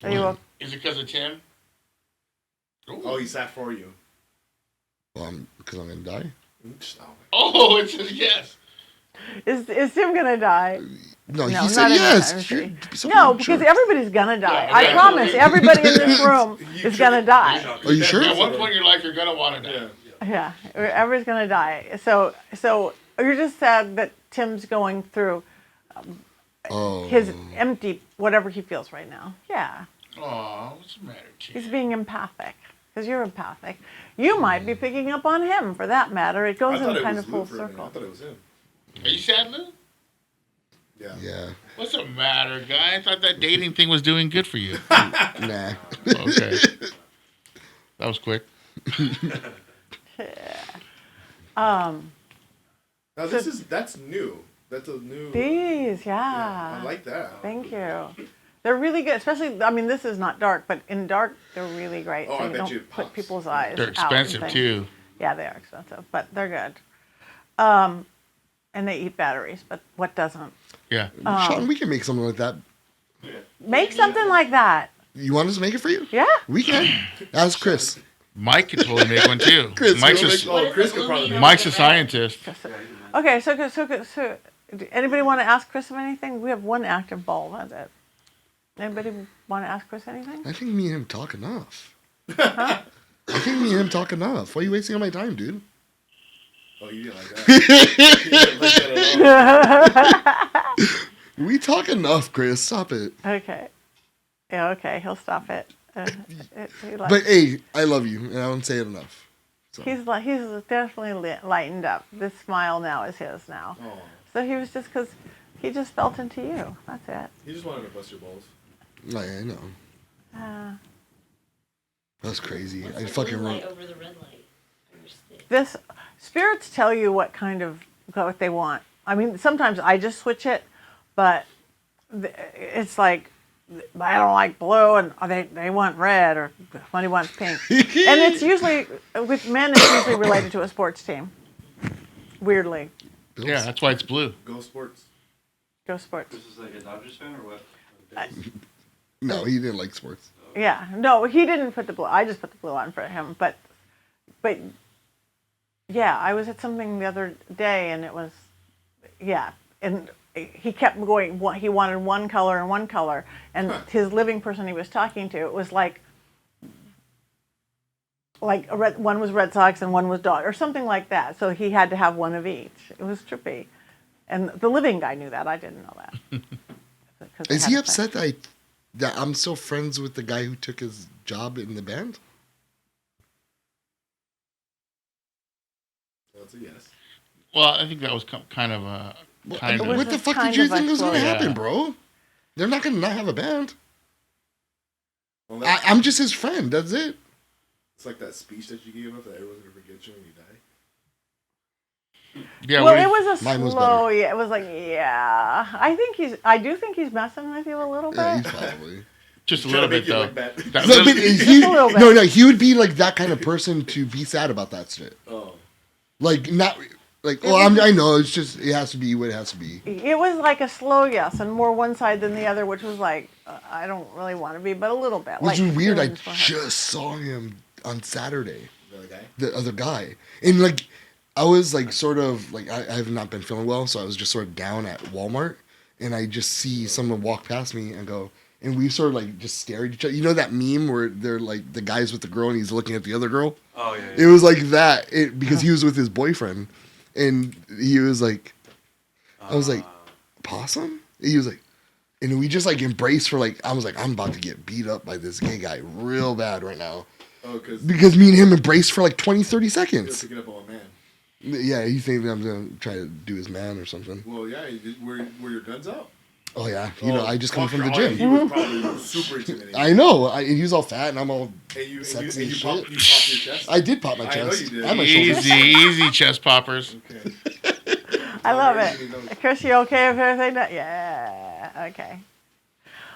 Are you Is it because of Tim? Ooh. Oh, he sat for you. Well, because I'm gonna die. Oh, it says yes. Is Tim going to die? No, No, he said not yes. anniversary. You're No, so because sure. everybody's going to die. Yeah, I yeah. promise. Everybody in this room is going to die. Are you sure? At one point in your life, you're gonna want to die. Yeah. Yeah, everybody's going to die. So you're just sad that Tim's going through Oh. his empty, whatever he feels right now. Yeah. Oh, what's the matter, Tim? He's being empathic because you're empathic. You might be picking up on him for that matter. It goes I thought in it kind was of Lou full for a minute. I circle. thought it was him. Are you sad, Lou? Yeah. Yeah. What's the matter, guy? I thought that dating thing was doing good for you. Nah. Okay. That was quick. Now that's new. That's a new. These, Yeah, yeah. I like that. Thank you. They're really good, especially. I mean, this is not dark, but in dark, they're really great. Oh, so I you bet don't you it put pops. people's eyes. They're out and expensive things. too. Yeah, they are expensive, but they're good. And they eat batteries, but what doesn't? Yeah. Sean, we can make something like that. Make something like that. You want us to make it for you? Yeah. We can. Ask Chris. Mike could totally make one too. Chris, Mike's you'll a, make- What if Chris it's could Louis probably- over Mike's a the bed? scientist. Okay, so anybody want to ask Chris anything? We have one active bulb. That's it. Anybody want to ask Chris anything? I think me and him talk enough. I think me and him talk enough. Why are you wasting all my time, dude? Oh, you didn't like that. You didn't like that at all. We talk enough, Chris. Stop it. Okay. Yeah, okay. He'll stop it. But hey, I love you, and I don't say it enough. So. He's definitely lightened up. This smile now is his now. Oh, So he was just because he just felt into you. That's it. he just wanted to bust your balls. Oh, yeah, I know. That's crazy. What's I the fucking blue wrote. light over the red light? on your stick? This spirits tell you what they want. I mean, sometimes I just switch it, but it's like I don't like blue, and they want red, or somebody wants pink. And it's usually with men. It's usually related to a sports team. Weirdly, Yeah, that's why it's blue. Go sports. go sports. This is like a Dodgers fan or what? No, he didn't like sports. Yeah, no, he didn't put the blue. I just put the blue on for him. But yeah, I was at something the other day, and it was, yeah, and he kept going. He wanted one color, and his living person he was talking to, it was like one was Red Sox and one was Dodgers, or something like that. So he had to have one of each. It was trippy, and the living guy knew that. I didn't know that. 'Cause they Is had he a upset that I'm still friends with the guy who took his job in the band? That's a yes. Well, I think that was kind of a kind was of. What the just fuck kind did you of think was gonna explosion. happen, Yeah. bro? They're not gonna not have a band. Well, that's, I'm just his friend. That's it. it's like that speech that you gave up that everyone's gonna forget you when you die. Yeah. Well, what it was a Mine was slow. better. Yeah, it was like, yeah. I do think he's messing with you a little bit. Yeah, he's probably. just a Trying little to make bit you though. look bad. That No, little- but he, a little bit. no, he would be like that kind of person to be sad about that shit. Oh. Like not Like, well, I know it's just it has to be what it has to be. It was like a slow yes, and more one side than the other, which was like, I don't really want to be, but a little bit. Which like is weird. I feelings for her. just saw him on Saturday. The other guy? The other guy, and like I was like sort of like I have not been feeling well, so I was just sort of down at Walmart, and I just see someone walk past me and go, and we sort of like just stare at each other. You know that meme where they're like the guy's with the girl and he's looking at the other girl? Oh, yeah. It was like that because he was with his boyfriend, and he was like, I was like, possum? He was like, and we just like embraced for like, I was like, I'm about to get beat up by this gay guy real bad right now. Oh, because me and him embraced for like 20, 30 he was seconds. picking up on a man. Yeah, he thinks I'm going to try to do his man or something. Well, yeah, were your guns out? Oh, yeah. You know, I just come from the Walker, gym. He was probably super intimidating. I know. He was all fat and I'm all And you sexy and popped shit. your chest? I did pop my I chest. know you did. And my shoulders. Easy chest poppers. Okay. I love already it. knows. Chris, you okay with everything? Yeah. Okay.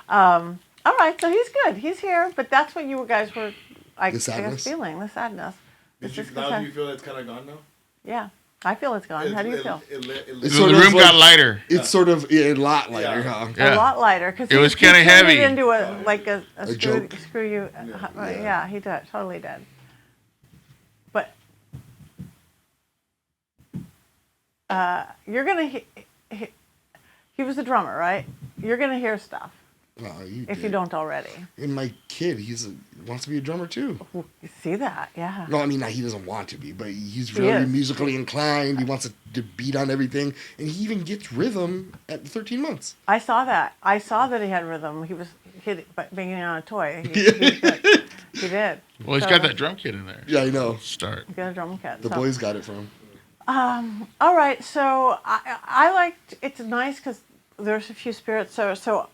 All right. So he's good. He's here, but that's what you guys were, I guess, sadness? feeling. The sadness. It's just 'cause Now do you feel that's kind of gone now? yeah. I feel it's gone. How do you feel? The sort of room like- got lighter. It's sort of a lot lighter, Yeah. huh? Yeah. A lot lighter because It was kinda heavy. into a like a joke. screw you. Yeah, he did. Totally did. But you're gonna. He was a drummer, right? You're gonna hear stuff No, you if you did. don't already. And my kid, wants to be a drummer too. You see that? Yeah. No, I mean, he doesn't want to be, but he's He very is. musically inclined. He wants to beat on everything. And he even gets rhythm at 13 months. I saw that. I saw that he had rhythm. He was banging on a toy. He did. He did. Well, he's So, got that drum kit in there. Yeah, I know. Start. He got a drum kit. The so. boys got it from him. All right, so I liked. It's nice because there's a few spirits. So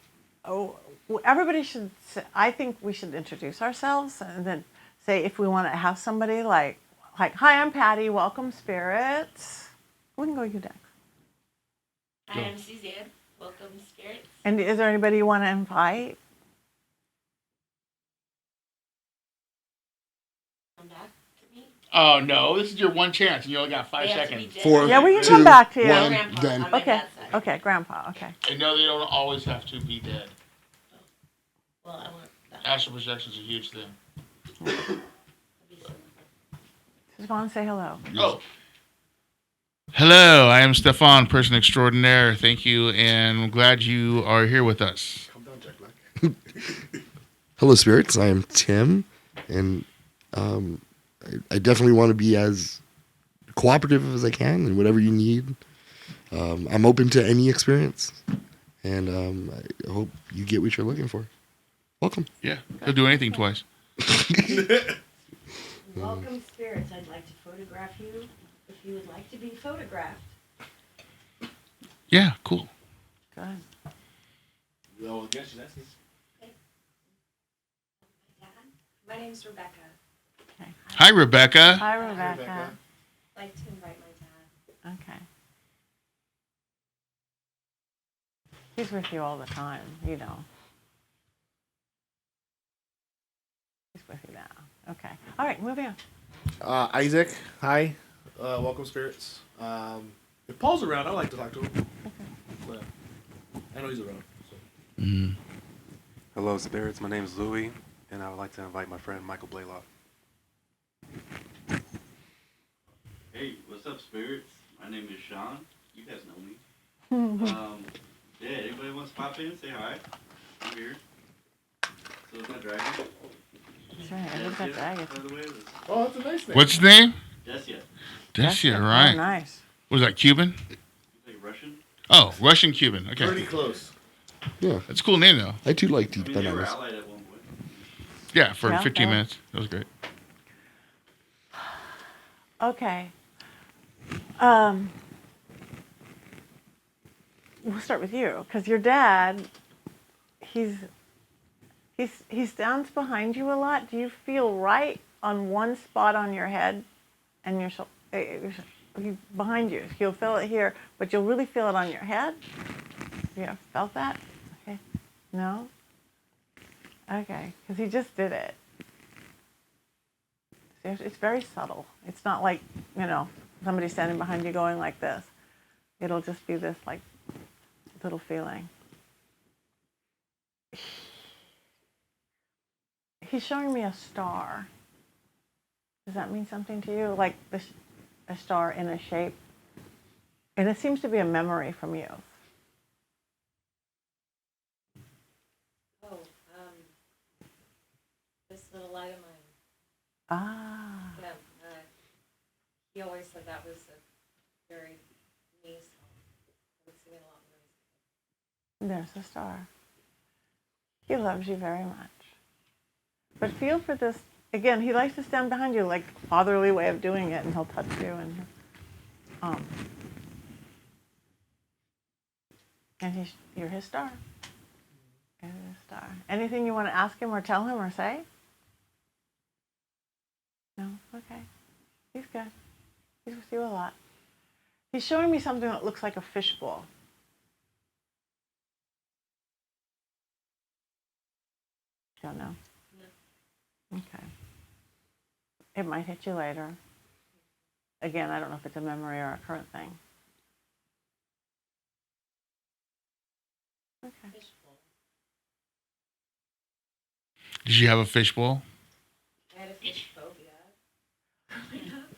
everybody should. I think we should introduce ourselves and then say if we want to have somebody like, hi, I'm Patty. Welcome, spirits. We can go you next. I am Suzanne. Welcome, spirits. And is there anybody you want to invite? Come back to me. Oh, no. This is your one chance, and you only got 5 They have to be seconds. dead. 4, Yeah, we can 2, come back to you. 1, Grandpa done. on my Okay. dad's side. Okay, Grandpa. Okay. And no, they don't always have to be dead. Well, I want that. Astral projection is a huge thing. That'd be so Just want to say hello. Oh. Hello, I am Stefan, person extraordinaire. Thank you, and I'm glad you are here with us. Calm down, Jack Black. Hello, spirits. I am Tim. And I definitely want to be as cooperative as I can and whatever you need. I'm open to any experience. And I hope you get what you're looking for. Welcome. Yeah, he'll do anything twice. Welcome, spirits. I'd like to photograph you if you would like to be photographed. Yeah, cool. Good. Well, I guess that's My name's Rebecca. Hi, Rebecca. Hi, Rebecca. Rebecca. I'd like to invite my dad. Okay. He's with you all the time, you know. He's with you now. Okay. All right, moving on. Isaac, hi. Welcome, spirits. If Paul's around, I'd like to talk to him. But I know he's around. So. Hello, spirits. My name is Louie, and I would like to invite my friend Michael Blaylock. Hey, what's up, spirits? My name is Sean. You guys know me. Yeah, anybody wants to pop in, say hi. I'm here. So is my dragon. That's right. I looked at Desia, that. by the way, was Oh, that's a nice name. What's his name? Desia. Desia, Oh, right. nice. Was that Cuban? You like Russian? Oh, Russian Cuban. Pretty Okay. close. Yeah, That's a cool name, though. I do like I deep mean, they were bananas. allied at one point. Yeah, for Yeah, 15 yeah. minutes. That was great. Okay. We'll start with you, because your dad, he stands behind you a lot. Do you feel right on one spot on your head and your behind you? You'll feel it here, but you'll really feel it on your head? You felt that? Okay. No? Okay, because he just did it. It's very subtle. It's not like, somebody standing behind you going like this. It'll just be this like little feeling. He's showing me a star. Does that mean something to you? Like a star in a shape? And it seems to be a memory from youth. Oh, this little light of mine. Ah. Yeah, he always said that was a very me song. I would sing it a lot when I was a kid. There's a star. He loves you very much. But feel for this. Again, he likes to stand behind you, like a fatherly way of doing it, and he'll touch you. And you're his star. You're his star. Anything you want to ask him or tell him or say? No? Okay. He's good. He's with you a lot. He's showing me something that looks like a fishbowl. Don't know? No. Okay. It might hit you later. Again, I don't know if it's a memory or a current thing. Okay. Fishbowl. Did you have a fishbowl? I had a fish phobia.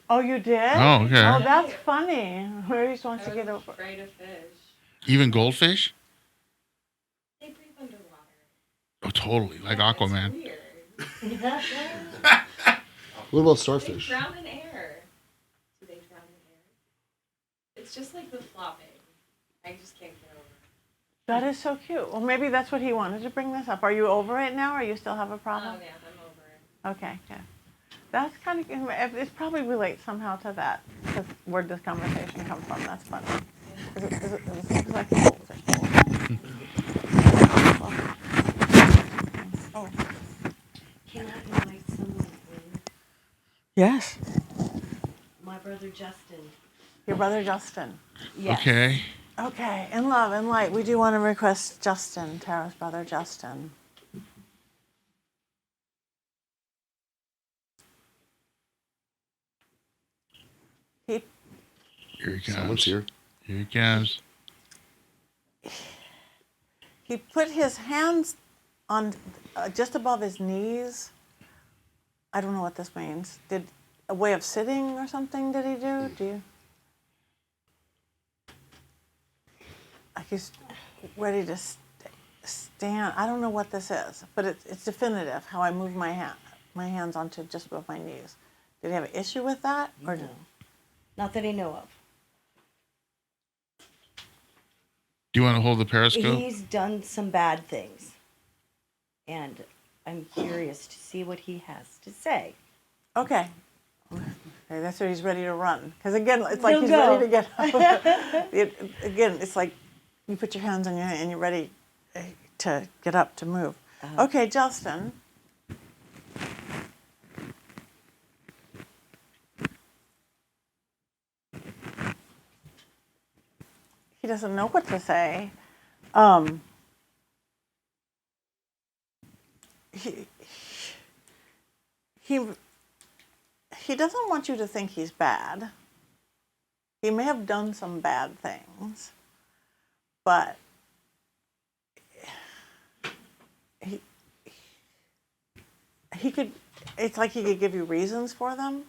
Oh, you did? Oh, okay. Oh, that's funny. Where just wants to get I was over. afraid of fish. Even goldfish? They breathe underwater. Oh, totally. Like Yeah, Aquaman. It's weird. What about They starfish? drown in air. Do they drown in air? It's just like the flopping. I just can't get over it. That is so cute. Well, maybe that's what he wanted to bring this up. Are you over it now, or you still have a Oh, problem? yeah, I'm over it. Okay, good. That's kind of, it probably relates somehow to that, because where did this conversation come from? That's funny. It looks like a goldfish. Oh. Can I invite someone in? Yes. My brother Justin. Your brother Justin. Yes. Okay. Okay, in love and light, we do want to request Justin, Tara's brother Justin. He Here he comes. Someone's here. Here he comes. He put his hands on just above his knees. I don't know what this means. Did a way of sitting or something did he do? Do you? Like he's ready to stand. I don't know what this is, but it's definitive how I move my hands onto just above my knees. Did he have an issue with that? Or No. Not that I know of. Do you want to hold the periscope? He's done some bad things. And I'm curious to see what he has to say. Okay. Okay, that's where he's ready to run. Because again, it's like He'll he's go. ready to get up. Again, it's like you put your hands on your head and you're ready to get up, to move. Okay, Justin. He doesn't know what to say. He doesn't want you to think he's bad. He may have done some bad things, but he could. It's like he could give you reasons for them.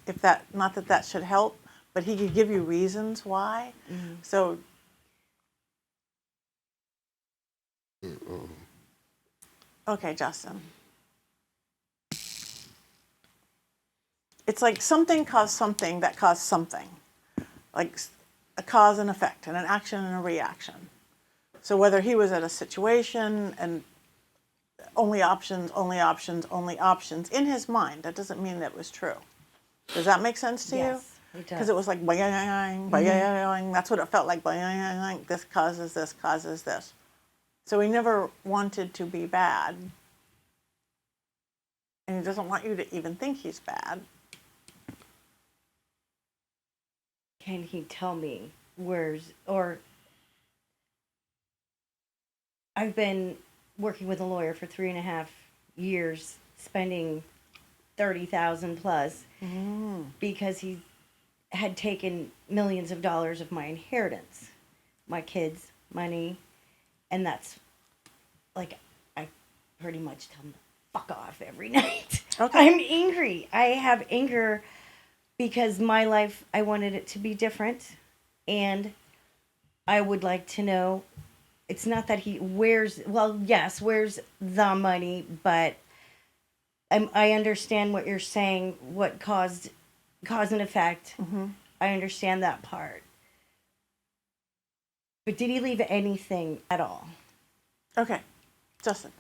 If that, not that that should help, but he could give you reasons why. So. Okay, Justin. It's like something caused something that caused something. Like a cause and effect, and an action and a reaction. So whether he was at a situation and only options, only options, only options in his mind, that doesn't mean that was true. Does that make sense to you? Yes, it does. Because it was like, that's what it felt like. This causes this, causes this. So he never wanted to be bad. And he doesn't want you to even think he's bad. Can he tell me I've been working with a lawyer for 3.5 years, spending $30,000 plus, because had taken millions of dollars of my inheritance, my kids' money, and that's like I pretty much tell them to fuck off every night. Okay. I'm angry. I have anger because my life, I wanted it to be different, and I would like to know. It's not that where's the money, but I understand what you're saying, what caused cause and effect. I understand that part. But did he leave anything at all? Okay, Justin.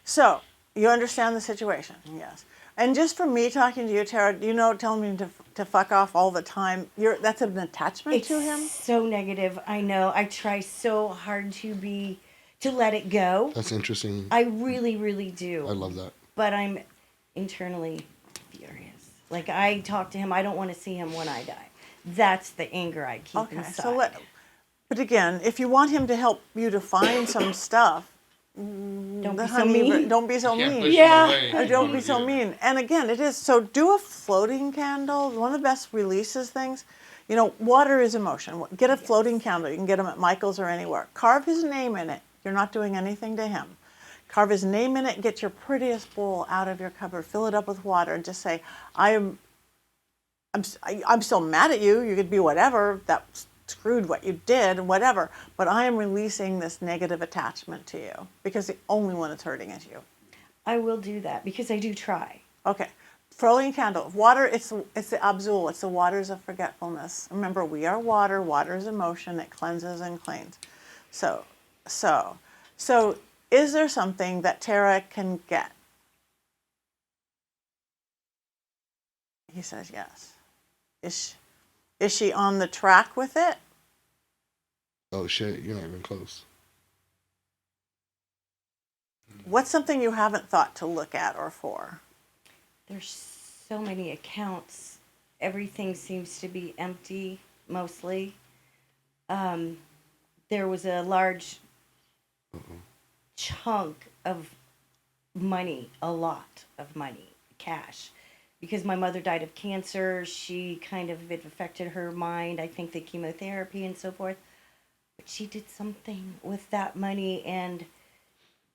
So you understand the situation, yes. And just from me talking to you, Tara, telling me to fuck off all the time, that's an attachment to him? It's so negative. I know. I try so hard to let it go. That's interesting. I really, really do. I love that. But I'm internally furious. Like, I talk to him. I don't want to see him when I die. That's the anger I keep inside. But again, if you want him to help you to find some stuff, don't be so mean. Don't be so You can't mean. push them away. Don't be so mean. And again, it is so. Do a floating candle. One of the best releases things. Water is emotion. Get a floating candle. You can get them at Michael's or anywhere. Carve his name in it. You're not doing anything to him. Carve his name in it. Get your prettiest bowl out of your cupboard. Fill it up with water and just say, I'm still mad at you. You could be whatever. That screwed what you did, whatever. But I am releasing this negative attachment to you because the only one that's hurting is you. I will do that because I do try. Okay. Floating candle. Water, it's the Abzul. It's the waters of forgetfulness. Remember, we are water. Water is emotion. It cleanses and cleans. So is there something that Tara can get? He says yes. Is she on the track with it? Oh shit, you're not even close. What's something you haven't thought to look at or for? There's so many accounts. Everything seems to be empty, mostly. There was a large chunk of money, a lot of money, cash. Because my mother died of cancer, it affected her mind. I think the chemotherapy and so forth. But she did something with that money, and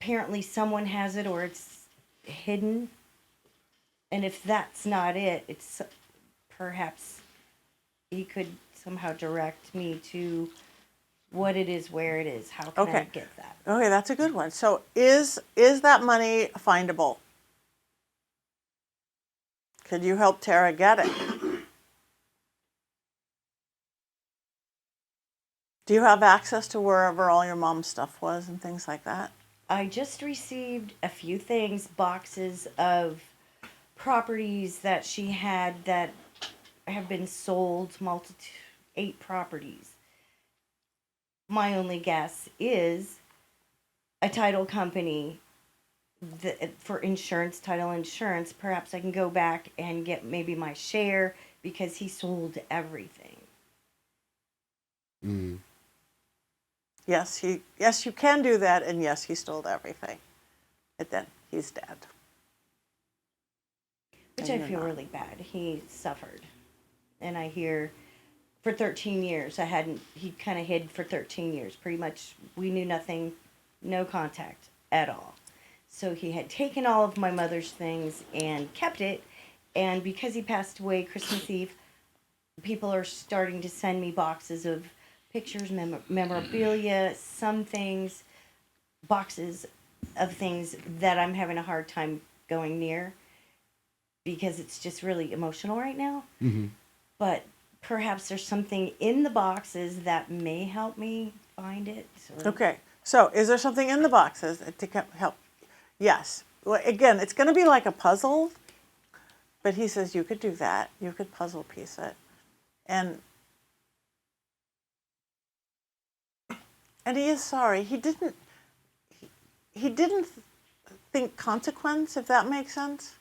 apparently someone has it or it's hidden. And if that's not it, it's perhaps he could somehow direct me to what it is, where it is. How can I get that? Okay, that's a good one. So is that money findable? Could you help Tara get it? Do you have access to wherever all your mom's stuff was and things like that? I just received a few things, boxes of properties that she had that have been sold, 8 properties. My only guess is a title company for insurance, title insurance. Perhaps I can go back and get maybe my share because he sold everything. Mm. Yes, you can do that, and yes, he stole everything. But then he's dead. Which I feel really bad. He suffered. And I hear for 13 years, he kind of hid for 13 years. Pretty much, we knew nothing, no contact at all. So he had taken all of my mother's things and kept it. And because he passed away Christmas Eve, people are starting to send me boxes of pictures, memorabilia, some things, boxes of things that I'm having a hard time going near because it's just really emotional right now. Mm-hmm. But perhaps there's something in the boxes that may help me find it. Okay, so is there something in the boxes to help? Yes. Well, again, it's going to be like a puzzle, but he says you could do that. You could puzzle piece it. And he is sorry. He didn't think consequence, if that makes sense.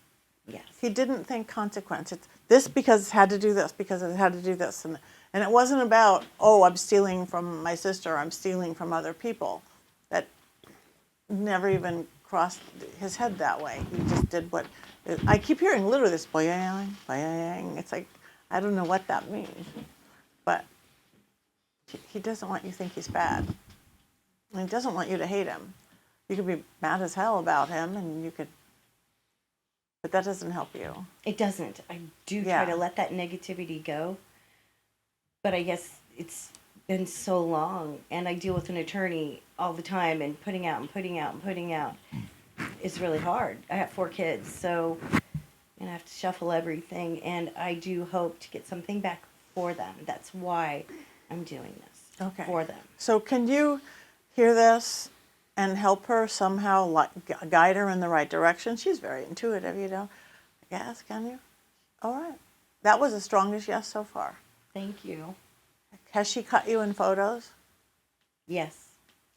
Yes. He didn't think consequence. It's this because it had to do this, because it had to do this. And it wasn't about, I'm stealing from my sister, I'm stealing from other people. That never even crossed his head that way. He just did what, I keep hearing literally this boing, boing. It's like, I don't know what that means, but he doesn't want you to think he's bad. And he doesn't want you to hate him. You could be mad as hell about him, and you could, but that doesn't help you. It doesn't. I do try to let that negativity go. But I guess it's been so long, and I deal with an attorney all the time, and putting out is really hard. I have 4 kids, so and I have to shuffle everything, and I do hope to get something back for them. That's why I'm doing this for them. So can you hear this and help her somehow, guide her in the right direction? She's very intuitive, you know. Yes, can you? All right. That was the strongest yes so far. Thank you. Has she cut you in photos? Yes,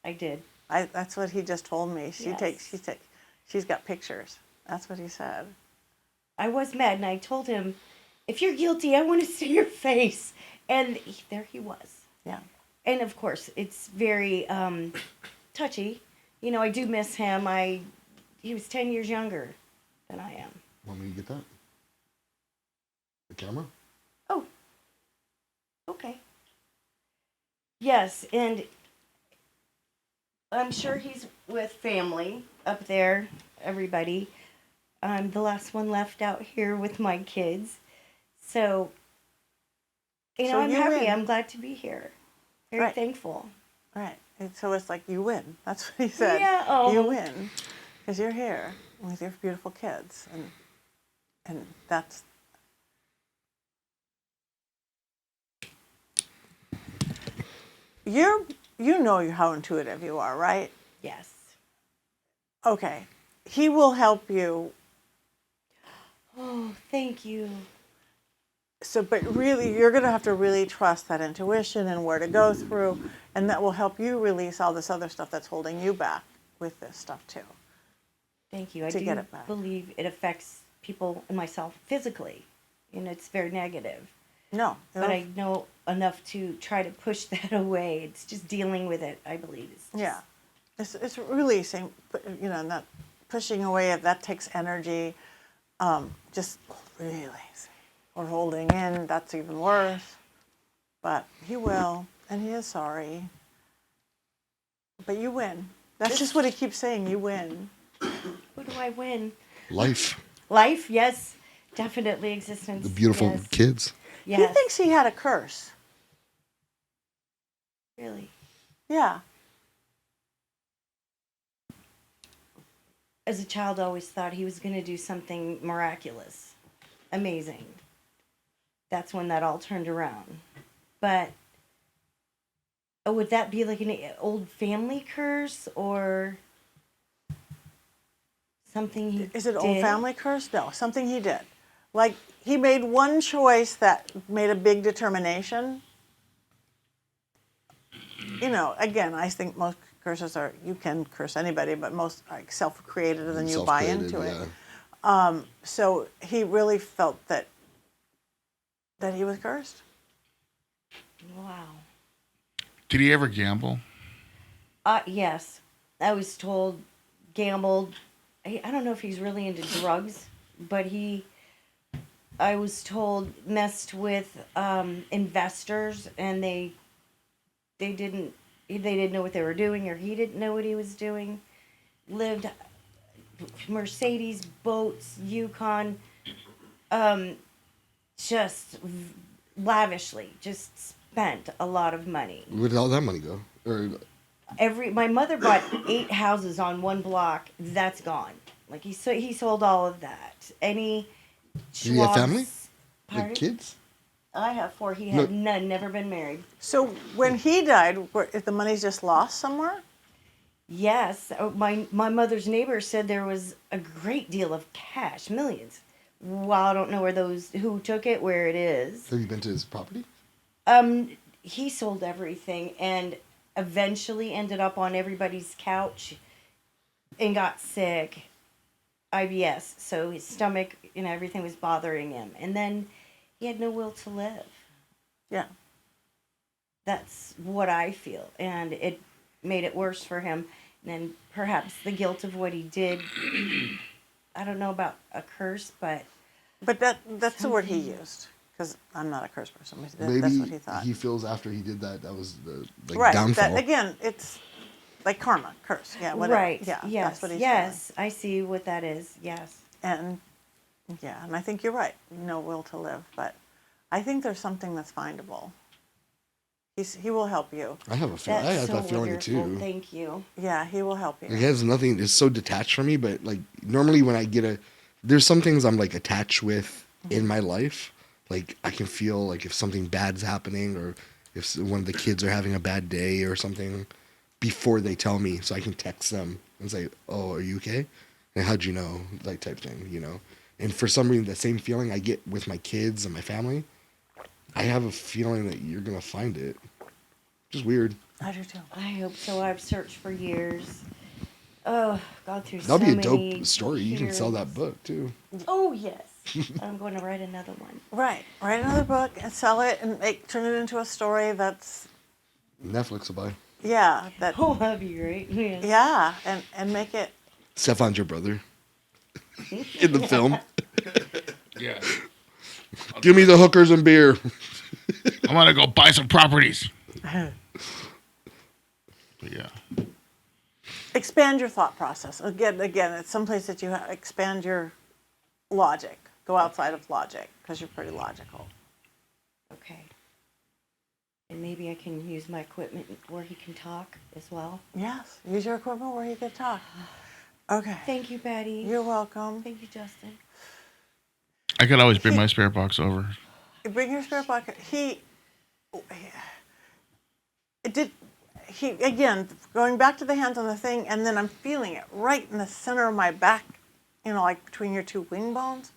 I did. That's what he just told me. She's got pictures. That's what he said. I was mad, and I told him, if you're guilty, I want to see your face. And there he was. Yeah. And of course, it's very touchy. You know, I do miss him. He was 10 years younger than I am. Want me to get that? The camera? Oh, okay. Yes, and I'm sure he's with family up there, everybody. I'm the last one left out here with my kids. So, I'm happy. Win. I'm glad to be here. Very thankful. Right. And so it's like, you win. That's what he said. Yeah. You win. Because you're here with your beautiful kids. And that's... You know how intuitive you are, right? Yes. Okay. He will help you. Oh, thank you. So, but really, you're going to have to really trust that intuition and where to go through, and that will help you release all this other stuff that's holding you back with this stuff too. Thank you. I to do get it back. believe it affects people and myself physically. It's very negative. No. But I know enough to try to push that away. It's just dealing with it, I believe. Yeah. It's releasing, not pushing away it. That takes energy. Just releasing. Or holding in, that's even worse. But he will, and he is sorry. But you win. That's just what he keeps saying, you win. What do I win? Life. Life, yes. Definitely existence. The beautiful kids. Yes. He thinks he had a curse. Really? Yeah. As a child, I always thought he was going to do something miraculous. Amazing. That's when that all turned around. But would that be like an old family curse or something he did? Is it an old family curse? No, something he did. Like, he made one choice that made a big determination. Again, I think most curses are, you can curse anybody, but most are self-created, and then you buy into it. So he really felt that he was cursed. Wow. Did he ever gamble? Yes. I was told gambled. I don't know if he's really into drugs, but I was told messed with investors, and they didn't know what they were doing, or he didn't know what he was doing. Lived Mercedes, boats, Yukon, just lavishly, just spent a lot of money. Where did all that money go? My mother bought 8 houses on one block. That's gone. Like he sold all of that. Any Did he have family? Pardon? Like kids? I have 4. He had none. Never been married. So when he died, if the money's just lost somewhere? Yes. My mother's neighbor said there was a great deal of cash, millions. Well, I don't know who took it, where it is. Have you been to his property? He sold everything and eventually ended up on everybody's couch and got sick, IBS. So his stomach and everything was bothering him. And then he had no will to live. Yeah. That's what I feel. And it made it worse for him. And then perhaps the guilt of what he did. I don't know about a curse, but that's the word he used. because I'm not a curse person. Maybe That's what he thought. he feels after he did that was the Right. downfall. That, again, it's like karma, curse. Yeah, whatever. Right. Yeah, Yes. that's what he's Yes. I see what that is. Yes. feeling. And I think you're right. No will to live, but I think there's something that's findable. He will help you. I have a feeling. I That's have so that feeling wonderful. too. Thank you. Yeah, he will help you. It has nothing. It's so detached from me. But like normally when I there's some things I'm like attached with in my life. Like I can feel like if something bad's happening or if one of the kids are having a bad day or something before they tell me, so I can text them and say, "Oh, are you okay? And how'd you know?" Like type thing, you know. And for some reason, the same feeling I get with my kids and my family, I have a feeling that you're gonna find it. Just weird. I do too. I hope so. I've searched for years. Oh, gone through That'll so be a many dope story. You can sell that hearings. book too. Oh yes. I'm going to write another one. Right. Write another book and sell it and turn it into a story that's, Netflix will buy. yeah, that, Oh, that'd be great. Yeah. yeah, and make it, Stefan's your brother in the film. Yeah. Give me the hookers and beer. I want to go buy some properties. But yeah. expand your thought process. Again, it's someplace that you expand your logic. Go outside of logic because you're pretty logical. Okay. And maybe I can use my equipment where he can talk as well. Yes, use your equipment where you can talk. Okay. Thank you, Patty. You're welcome. Thank you, Justin. I could always bring my spirit box over. Bring your spirit box. Again, going back to the hands on the thing, and then I'm feeling it right in the center of my back, you know, like between your two wing bones.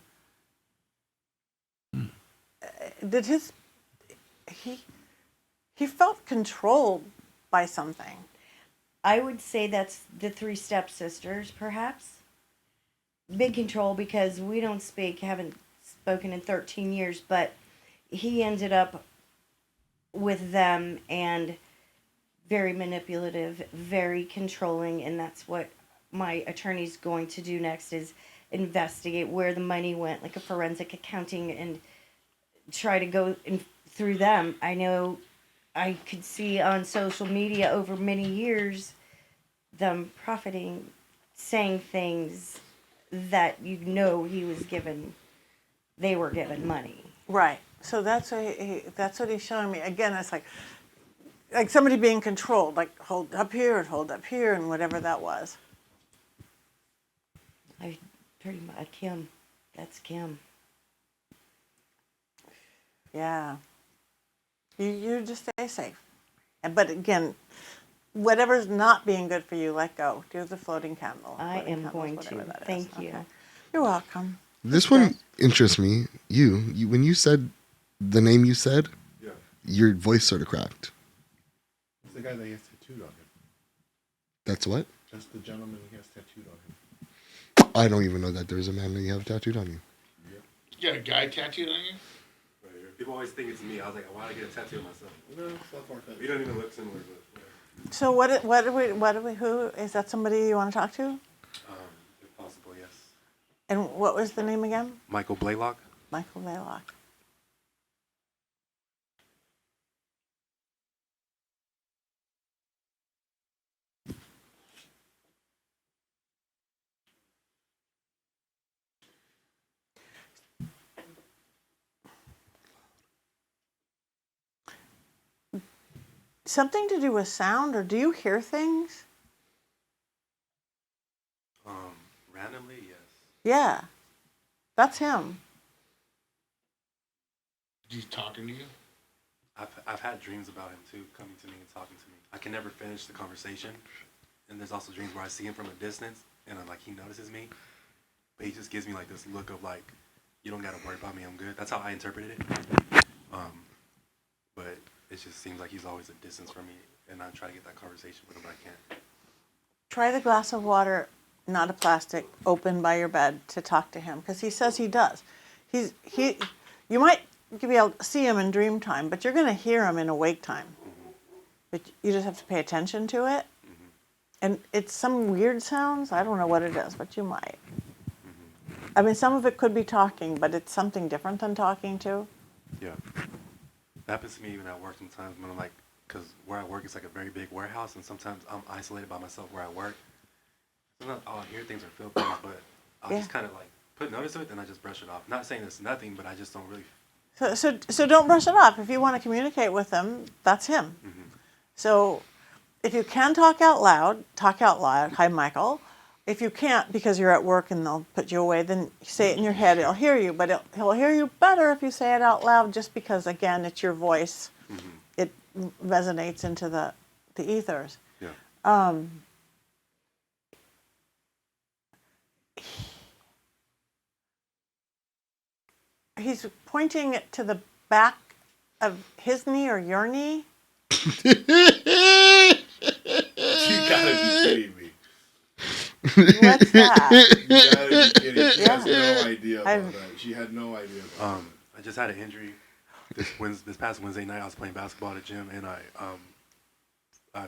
He felt controlled by something. I would say that's the three stepsisters, perhaps. Big control because we don't speak, haven't spoken in 13 years, but he ended up with them and very manipulative, very controlling, and that's what my attorney's going to do next is investigate where the money went, like a forensic accounting, and try to go through them. I know I could see on social media over many years them profiting, saying things that you know they were given money. Right. So that's what he's showing me. Again, it's like somebody being controlled, like hold up here and whatever that was. I pretty much Kim. That's Kim. Yeah. You just stay safe. But again, whatever's not being good for you, let go. Do the floating candle. I Floating am candles, going whatever to. that is. Thank you. Okay. You're welcome. This one interests me. You when you said the name you said, Yeah. your voice sort of cracked. It's the guy that he has tattooed on him. That's what? That's the gentleman he has tattooed on him. I don't even know that there's a man that you have tattooed on you. You got a guy tattooed on you? Right here. People always think it's me. I was like, why did I get a tattoo of myself? No, it's not like that. We don't even look similar, but yeah. So who is that? Somebody you want to talk to? If possible, yes. And what was the name again? Michael Blaylock. Michael Laylock. Something to do with sound, or do you hear things? Randomly, yes. Yeah, that's him. He's talking to you? I've had dreams about him too, coming to me and talking to me. I can never finish the conversation, and there's also dreams where I see him from a distance, and I'm like, he notices me, but he just gives me like this look of like, you don't gotta worry about me, I'm good. That's how I interpreted it. But it just seems like he's always a distance from me, and I try to get that conversation with him, but I can't. Try the glass of water, not a plastic, open by your bed to talk to him, because he says he does. You might be able to see him in dream time, but you're going to hear him in awake time. Mm-hmm. But you just have to pay attention to it. Mm-hmm. And it's some weird sounds. I don't know what it is, but you might. I mean, some of it could be talking, but it's something different than talking to. Yeah. That happens to me even at work sometimes when I'm like, because where I work is like a very big warehouse, and sometimes I'm isolated by myself where I work. Sometimes I'll hear things or feel things, but I'll just kind of like put notice of it, and I just brush it off. Not saying it's nothing, but I just don't really. So don't brush it off. If you want to communicate with him, that's him. Mm-hmm. So if you can talk out loud, talk out loud. Hi, Michael. If you can't because you're at work and they'll put you away, then say it in your head. He'll hear you, but he'll hear you better if you say it out loud, just because, again, it's your voice. Mm-hmm. It resonates into the ethers. Yeah. He's pointing it to the back of his knee or your knee. You gotta be kidding me. What's that? You gotta be kidding. She has Yeah. no idea about that. She had no idea about I just had an injury this past Wednesday night. I was playing basketball at the gym, and I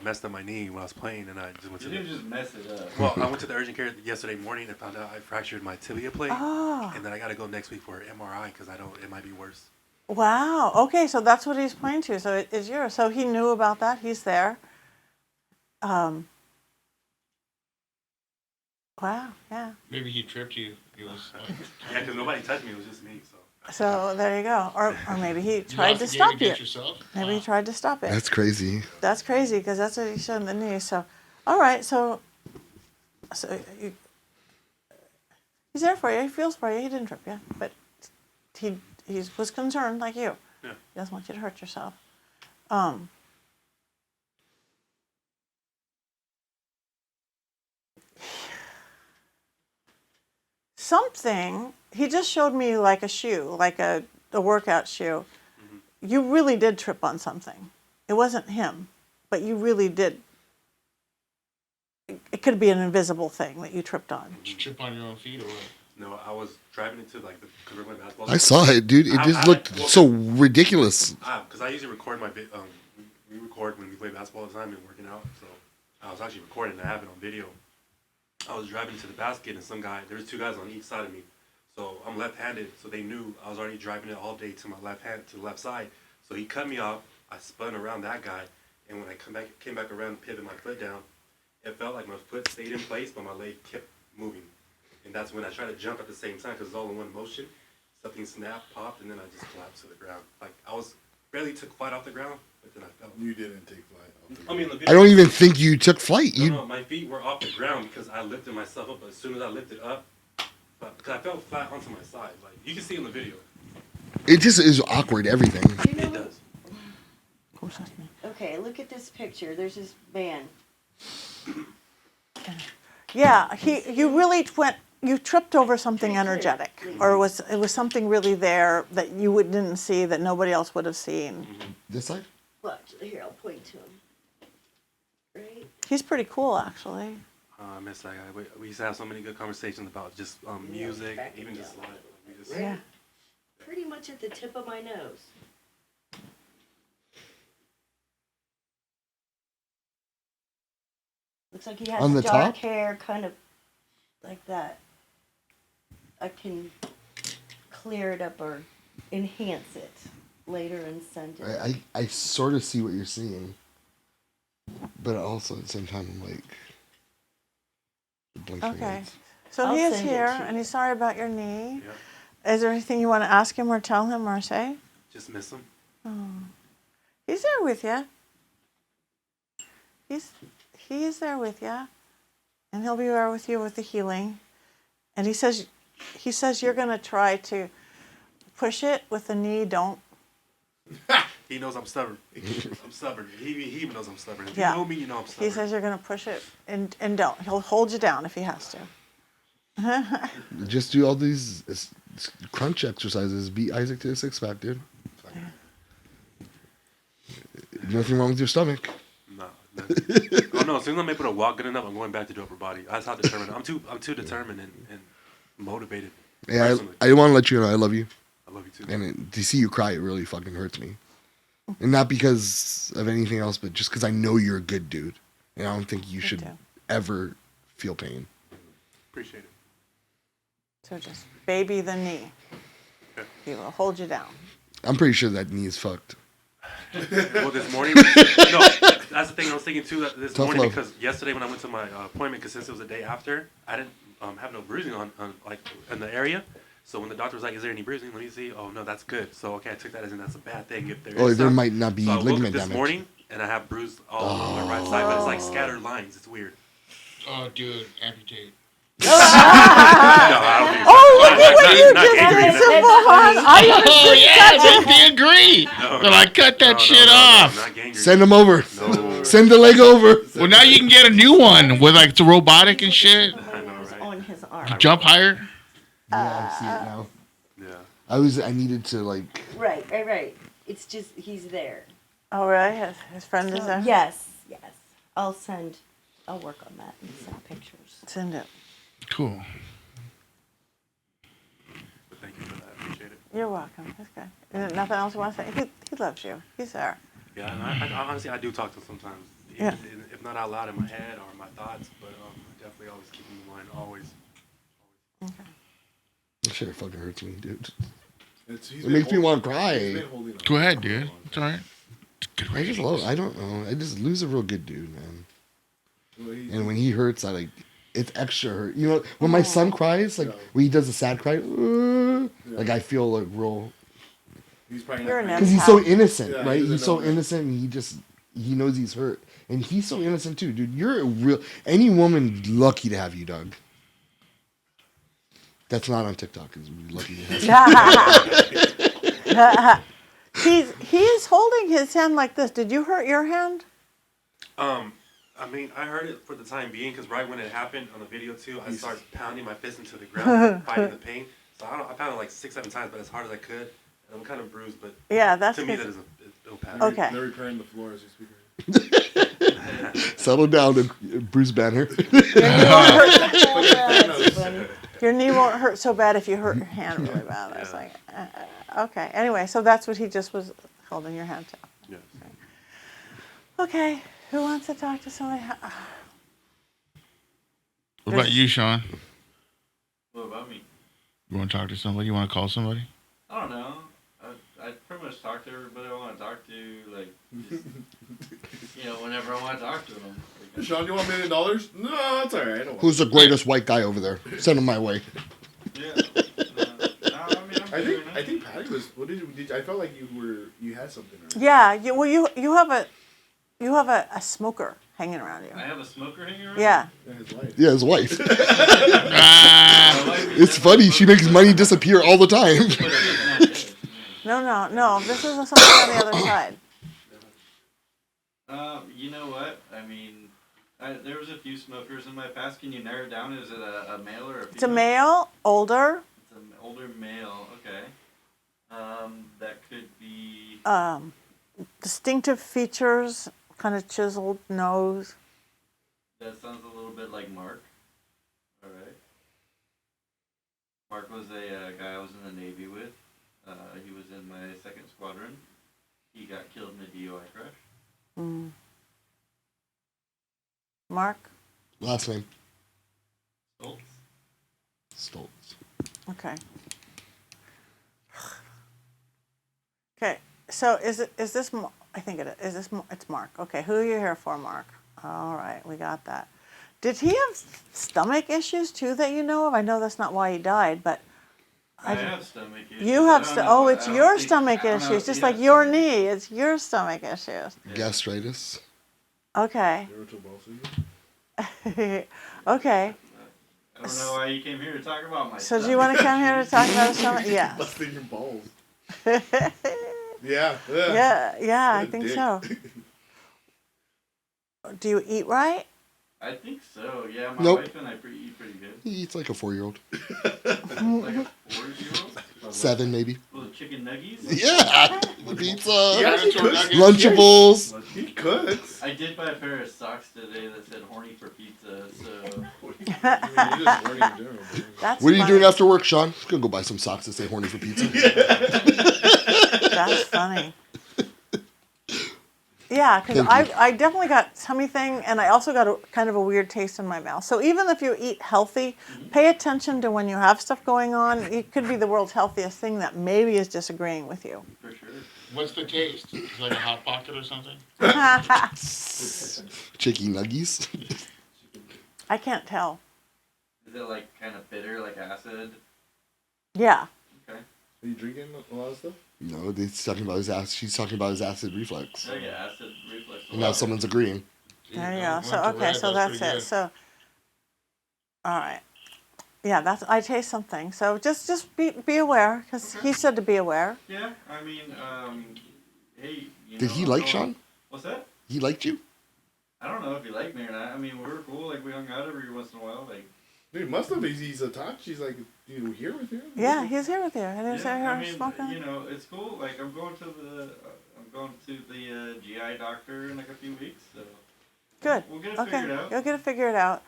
messed up my knee when I was playing, and I just went to. You didn't just mess it up. Well, I went to the urgent care yesterday morning and found out I fractured my tibia plate, Oh. and then I got to go next week for an MRI because it might be worse. Wow. Okay, so that's what he's pointing to. So it is yours. So he knew about that. He's there. Wow. Yeah. Maybe he tripped you. He was like, Yeah, because nobody touched me. It was just me. So. So there you go. Or maybe he tried to stop you. Yourself? Maybe he tried to stop it. That's crazy. That's crazy because that's what he showed in the knee. So, all right. So he's there for you. He feels for you. He didn't trip you, but he was concerned like you. Yeah. He doesn't want you to hurt yourself. Something, he just showed me like a shoe, like a workout shoe. Mm-hmm. You really did trip on something. It wasn't him, but you really did. It could be an invisible thing that you tripped on. Did you trip on your own feet or what? No, I was driving into like the convertible basketball. I saw it, dude. It just looked so ridiculous. Because I usually record we record when we play basketball all the time and working out. So I was actually recording. I have it on video. I was driving to the basket, and there was two guys on each side of me. So I'm left-handed, so they knew I was already driving it all day to my left hand, to the left side. So he cut me off. I spun around that guy, and when I came back around and pivoted my foot down, it felt like my foot stayed in place, but my leg kept moving. And that's when I tried to jump at the same time because it's all in one motion. Something snapped, popped, and then I just collapsed to the ground. Like I barely took flight off the ground, but then I fell. You didn't take flight off the ground. I mean, the I don't even think you took flight. No, my feet were off the ground because I lifted myself up. But as soon as I lifted up, because I fell flat onto my side. Like you can see in the video. It just is awkward, everything. You know It what? does. Of course, that's me. Okay, look at this picture. There's this man. Yeah, you really you tripped over something energetic, or it was something really there that you didn't see, that nobody else would have seen. This side? Watch. Here, I'll point to him. Right? He's pretty cool, actually. I miss that guy. We used to have so many good conversations about just music, back even it just down. live. We just, Yeah. Pretty much at the tip of my nose. Looks like he has On the dark top? hair, kind of like that. I can clear it up or enhance it later and send it. I sort of see what you're seeing, but also at the same time, I'm like, blinking Okay. lights. So I'll he is send it here, to you. and he's sorry about your knee. Yeah. Is there anything you want to ask him or tell him or say? just miss him. He's there with you. He is there with you, and he'll be there with you with the healing. And he says you're going to try to push it with the knee. Don't. He knows I'm stubborn. I'm stubborn. He even knows I'm stubborn. If Yeah. you know me, you know I'm stubborn. He says you're going to push it and don't. He'll hold you down if he has to. Just do all these crunch exercises. Beat Isaac to a six-pack, dude. Nothing wrong with your stomach. No. Oh no! As soon as I'm able to walk good enough, I'm going back to do upper body. That's how determined. I'm too determined and motivated. Yeah, Personally. I want to let you know I love you. I love you too. And to see you cry, it really fucking hurts me. And not because of anything else, but just because I know you're a good dude. And I don't think you should too. ever feel pain. Appreciate it. So just baby the knee. Okay. He will hold you down. I'm pretty sure that knee is fucked. Well, this morning, no, that's the thing I was thinking too. This Tough morning, love. because yesterday when I went to my appointment, because since it was the day after, I didn't have no bruising on like in the area. So when the doctor was like, "Is there any bruising?" Let me see. Oh no, that's good. So okay, I took that as in that's a bad thing if there is. Oh, there some. might not be So I woke up ligament this damage. morning and I have bruised all over my right side, but it's like scattered lines. It's weird. Oh, dude, amputate. No, I don't think so. Oh, look at what you Not just angry, did, not- Siobhan. I Oh, yeah, they agree. No, They're like, cut that no, shit no, off. not gangrene. Send him over. No. Send the leg over. Well, now you can get a new one with like the robotic and shit. I know, right? On his arm. Jump higher. Yeah, I see it now. Yeah. I needed to like. Right. It's just, he's there. Oh, really? His friend is So, there? yes. I'll work on that and send pictures. Send it. Cool. But thank you for that. I appreciate it. You're welcome. That's good. Is there nothing else you want to say? He loves you. He's there. Yeah, and I honestly I do talk to him sometimes. Yeah. If not out loud in my head or my thoughts, but I definitely always keep him in mind. Always. That shit fucking hurts me, dude. He's It makes me want to he's cry. been holding on. Go ahead, dude. It's all right. I just love. I don't know. I just lose a real good dude, man. Well, And when he hurts, I like. It's extra hurt. You know, when my son cries, like when he does a sad cry, like I feel like real. he's probably You're not an Because he's so empath. innocent, Yeah, right? he doesn't He's so know that. innocent, and he knows he's hurt, and he's so innocent too, dude. You're a real. Any woman lucky to have you, Doug. That's not on TikTok. Is lucky to have you. He's holding his hand like this. Did you hurt your hand? I mean, I heard it for the time being because right when it happened on the video too, I started pounding my fist into the ground, fighting the pain. So I pounded like 6-7 times, but as hard as I could. And I'm kind of bruised, but Yeah, that's to me his- that it'll pass. Okay. They're repairing the floor as you speak. Settle down, Bruce Banner. Your knee won't hurt so bad if you hurt your hand really bad. I was like, okay. Anyway, so that's what he just was holding your hand to. Yes. Okay, who wants to talk to somebody? What about you, Sean? What about me? You want to talk to somebody? You want to call somebody? I don't know. I pretty much talk to everybody I want to talk to, like, just, whenever I want to talk to them. Sean, you want $1 million? No, that's all right. I don't want Who's the greatest white guy over there? Send him my way. Yeah. I think Patty was. What did I felt like you had something. Right? Yeah, you have a smoker hanging around you. I have a smoker hanging around? Yeah. Yeah, his wife. Ah, It's funny. She makes money disappear all the time. No. This is something on the other side. You know what? I mean, there was a few smokers in my past. Can you narrow it down? Is it a male or a female? It's a male, older. It's an older male. Okay. That could be. Distinctive features, kind of chiseled nose. That sounds a little bit like Mark. All right. Mark was a guy I was in the Navy with. He was in my 2nd squadron. He got killed in a DUI crash. Mm. Mark? Last name. Stoltz. Okay. Okay. So is this? I think it is. Is this? It's Mark. Okay. Who are you here for, Mark? All right. We got that. Did he have stomach issues too that you know of? I know that's not why he died, but. I have stomach issues. You have I don't know. it's I don't your think- stomach I don't know issues, if just he like has your stomach knee. It's your stomach issues. Gastritis. Okay. Irritable bowel syndrome? Okay. I don't know why you came here to talk about my So do you want to come here to talk about his stomach? Yeah. Busting your balls. Yeah, Yeah. I What a think dick. so. Do you eat right? I think so. Yeah, my Nope. wife and I eat pretty good. He eats like a 4-year-old. Like a 4-year-old. 7 maybe. With chicken nuggies. Yeah. Pizza. Yeah, he could. Lunchables. He could. I did buy a pair of socks today that said "horny for pizza." So I mean, you're just learning in general. That's What are you funny. doing after work, Sean? Gonna go buy some socks that say horny for pizza. That's funny. Yeah, because Thank you. I definitely got tummy thing, and I also got a kind of a weird taste in my mouth. So even if you eat healthy, pay attention to when you have stuff going on. It could be the world's healthiest thing that maybe is disagreeing with you. For sure. What's the taste? Is it like a hot pocket or something? Chicky nuggies. I can't tell. Is it like kind of bitter, like acid? Yeah. Okay. Are you drinking a lot of stuff? No, he's talking about his ass. She's talking about his acid reflux. Oh yeah, acid reflux. And now someone's agreeing. There you go. Went So to okay, red, so that's pretty it. good. So, all right. Yeah, that's I taste something. So just be aware, because he said to be aware. Yeah, I mean, hey, you Did know, he I'm like going- Sean? What's that? He liked you? I don't know if he liked me or not. I mean, we were cool. Like we hung out every once in a while. Like Dude, must have. He's a touch. He's like, you here with you? Yeah, he's here with you, and he's yeah, here I mean, smoking. you know, it's cool. Like I'm going to the GI doctor in like a few weeks. So Good. we'll get it Okay, figured out. you'll get it figured out.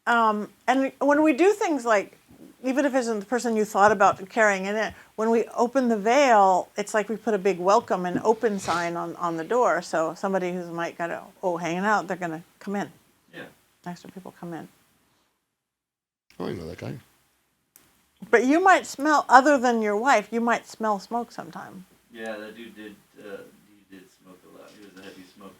And when we do things like, even if it isn't the person you thought about carrying it in, when we open the veil, it's like we put a big welcome and open sign on the door. So somebody who's might got hanging out, they're gonna come in. Yeah. Extra people come in. Oh, I know that guy. But you might smell, other than your wife, you might smell smoke sometime. Yeah, that dude did. He did smoke a lot. He was a heavy smoker.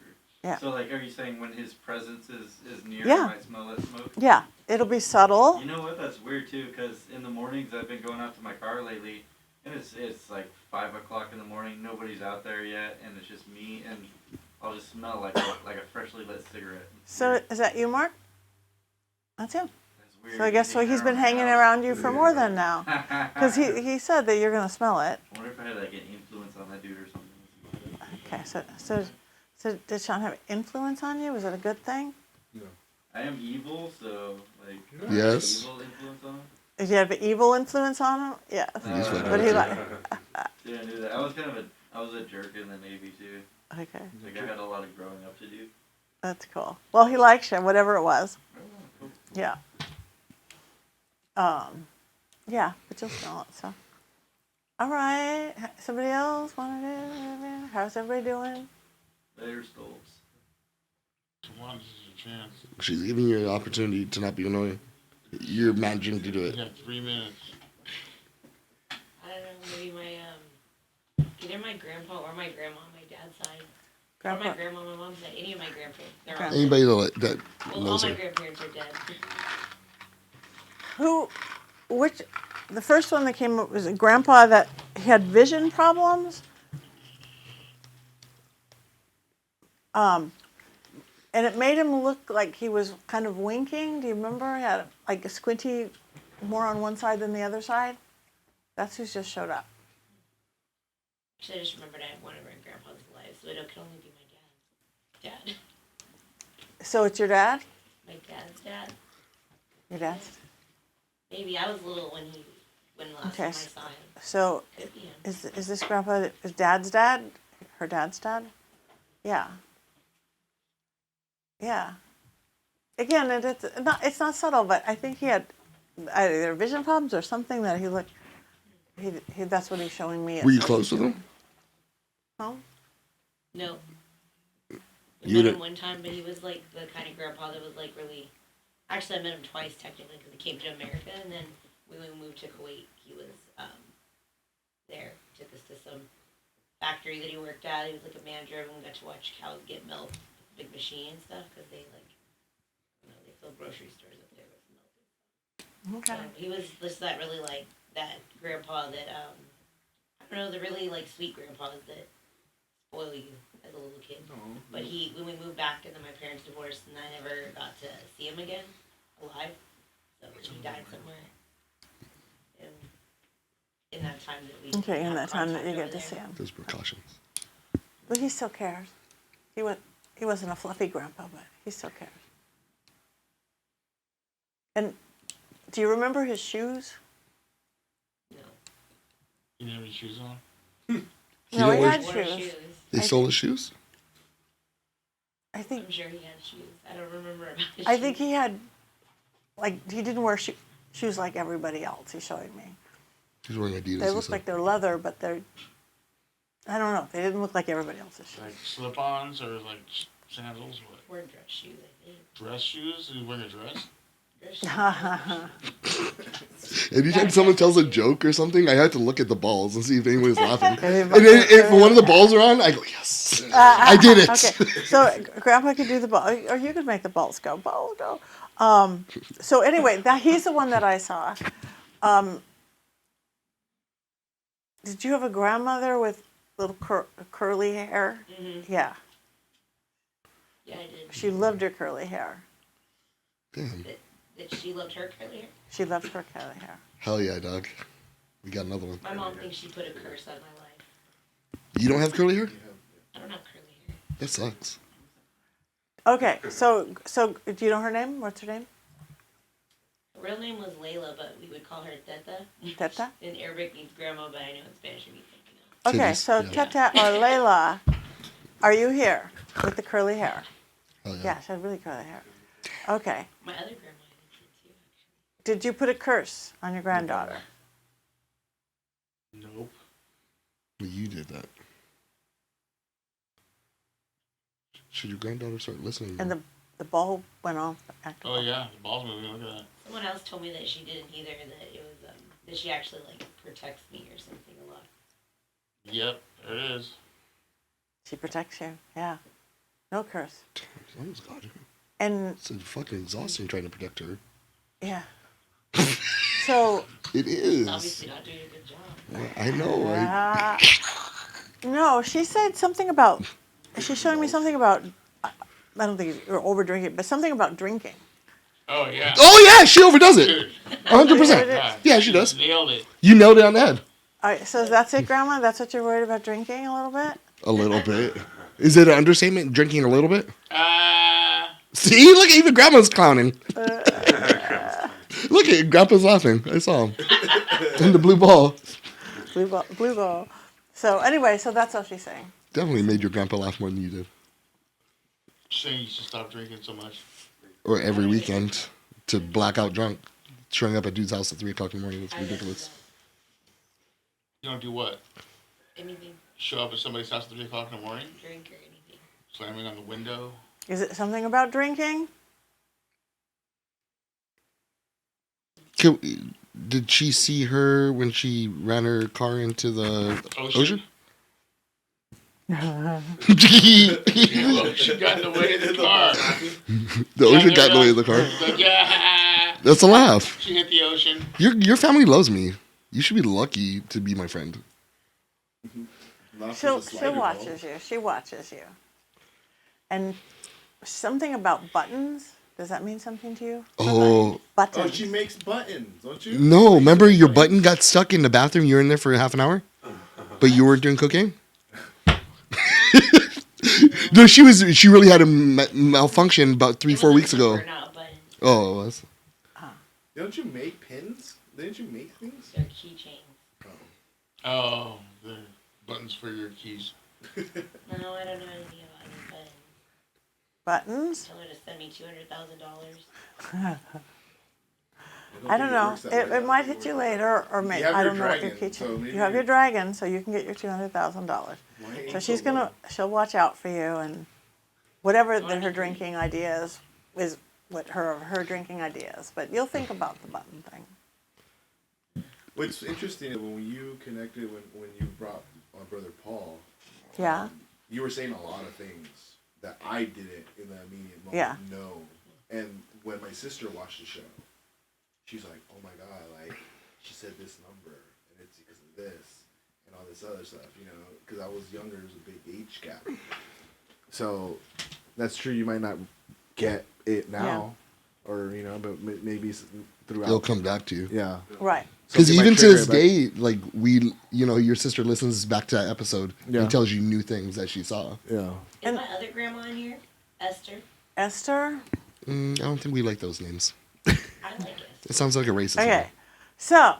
Yeah. So like, are you saying when his presence is near, Yeah. you might smell that smoke? Yeah, it'll be subtle. You know what? That's weird too, because in the mornings I've been going out to my car lately, and it's like 5 o'clock in the morning. Nobody's out there yet, and it's just me, and I'll just smell like a freshly lit cigarette. It's So weird. is that you, Mark? That's him. That's weird. So I guess so he's been hanging around you for more than now. Because he said that you're going to smell it. I wonder if I had like an influence on that dude or something. Okay, so did Sean have influence on you? Was it a good thing? I am evil, so like. Yes. Evil influence on him. Did you have an evil influence on him? Yes. He's fucking But he with like, you. Yeah, I knew that. I was a jerk in the Navy too. okay, Like I had a lot of growing up to do. that's cool. Well, he likes you, whatever it was. Yeah. Yeah, but you'll smell it, so. All right, somebody else want to do? How's everybody doing? They're Stoltz. Come on, this is your chance. She's giving you an opportunity to not be annoying. You're managing to do You it. got 3 minutes. I don't know, maybe either my grandpa or my grandma on my dad's side. Or my Grandpa. grandma, my mom's side, any of my grandparents. They're all Anybody that well, all knows my her. grandparents are dead. The first one that came up was a grandpa that had vision problems. And it made him look like he was kind of winking. Do you remember? He had like a squinty more on one side than the other side. That's who's just showed up. Actually, I just remembered I had one of my grandpa's alive, so it could only be my dad. So it's your dad? My dad's dad. Your dad's? Maybe I was little when the last Okay, time I saw him. So Could be him. is this grandpa his dad's dad? Her dad's dad? Yeah. Yeah. Again, it's not subtle, but I think he had either vision problems or something that he looked. He that's what he's showing me. Were you close with him? No? No. You We met didn't- him one time, but he was like the kind of grandpa that was like really. Actually, I met him twice technically because he came to America, and then when we moved to Kuwait, he was there. Took us to some factory that he worked at. He was like a manager, and we got to watch cows get milk, big machine and stuff, because they they fill grocery stores up there with milk. Okay. So he was just that really like that grandpa that I don't know, the really like sweet grandpas that spoil you as a little kid. But when we moved back and then my parents divorced and I never got to see him again alive. So he died somewhere. In that time that we Okay, in had that time that you contact get over to see there. him. Those precautions. But he still cares. He wasn't a fluffy grandpa, but he still cares. And do you remember his shoes? No. You didn't have any shoes on? No, he wear- had Wore shoes. They stole his shoes? I think I'm sure he had shoes. I don't remember about his I think shoes. he had, like, he didn't wear shoes like everybody else. He's showing me. He's wearing Adidas. They look like they're leather, but they're. I don't know. They didn't look like everybody else's shoes. Like slip-ons or like sandals? What? Wear dress shoes, I think. Dress shoes? You wearing a dress? Anytime someone tells a joke or something, I have to look at the balls and see if anyone's laughing. And if one of the balls are on, I go, yes, I did it. Okay, so Grandpa could do the ball, or you could make the balls go. Balls go. So anyway, he's the one that I saw. Did you have a grandmother with little curly hair? Mm-hmm. Yeah. Yeah, I did. She loved her curly hair. Damn. That she loved her curly hair? She loved her curly hair. Hell yeah, dog. We got another one. My mom thinks she put a curse on my life. You don't have curly hair? I don't have curly hair. That sucks. Okay, so do you know her name? What's her name? Her real name was Layla, but we would call her Teta. Teta? In Arabic means grandma, but I know in Spanish it means something else. Okay, Titties, so yeah. Teta or Layla, are you here with the curly hair? Hell yeah. Yeah, she had really curly hair. Okay. My other grandma did too, actually. Did you put a curse on your granddaughter? Nope. Well, you did that. Should your granddaughter start listening? And the bulb went off. Oh yeah, the ball's moving. Look at that. Someone else told me that she didn't either. That it was that she actually like protects me or something a lot. Yep, there it is. She protects you. Yeah. No curse. Someone's got her. And It's fucking exhausting trying to protect her. yeah. So It She's is. obviously not doing a good job. I know. no, she said something about. She's showing me something about. I don't think you're over drinking, but something about drinking. Oh yeah. Oh yeah, she overdoes it. Dude, 100%. Yeah, she does. nailed it. You nailed it on the head. All right, so that's it, Grandma. That's what you're worried about drinking a little bit. A little bit. Is it an understatement? Drinking a little bit? Uh, See, look, even Grandma's clowning. Look at Grandpa's laughing. I saw him in the blue ball. Blue ball. Blue ball. So anyway, so that's all she's saying. Definitely made your grandpa laugh more than you did. saying you should stop drinking so much. Or every weekend to black out drunk, showing up at dude's house at 3 o'clock in the morning. That's ridiculous. You don't do what? Anything. Show up at somebody's house at 3 o'clock in the morning? Drink or anything. Slamming on the window? Is it something about drinking? Did she see her when she ran her car into the ocean? The ocean got in the way of the car. The ocean got in the way of the car. Yeah. That's a laugh. She hit the ocean. Your family loves me. You should be lucky to be my friend. She watches you. She watches you. And something about buttons. Does that mean something to you? Oh. Buttons. Oh, she makes buttons, don't you? No, remember your button got stuck in the bathroom? You were in there for half an hour? But you weren't doing cocaine? No, she really had a malfunction about 3-4 weeks ago. Oh, it was? Don't you make pins? Didn't you make things? They're keychains. Oh, the buttons for your keys. No, I don't know anything about any buttons. Buttons? Tell her to send me $200,000. I don't know. It might hit you later, or maybe I don't know what your key change. You have your dragon, so you can get your $200,000. So she'll watch out for you, and whatever her drinking idea is what her drinking idea is. But you'll think about the button thing. What's interesting when you connected when you brought my brother Paul. Yeah. You were saying a lot of things that I didn't in the immediate moment Yeah. know. And when my sister watched the show, she's like, "Oh my God!" Like she said this number, and it's because of this and all this other stuff. You know, because I was younger, there's a big age gap. So that's true. You might not get it now, or but maybe throughout. It'll come back to you. Yeah. Right. Because even to this day, like your sister listens back to that episode and tells you new things that she saw. Yeah. Is my other grandma in here? Esther? Esther? I don't think we like those names. I like it. It sounds like a racist. Okay. So,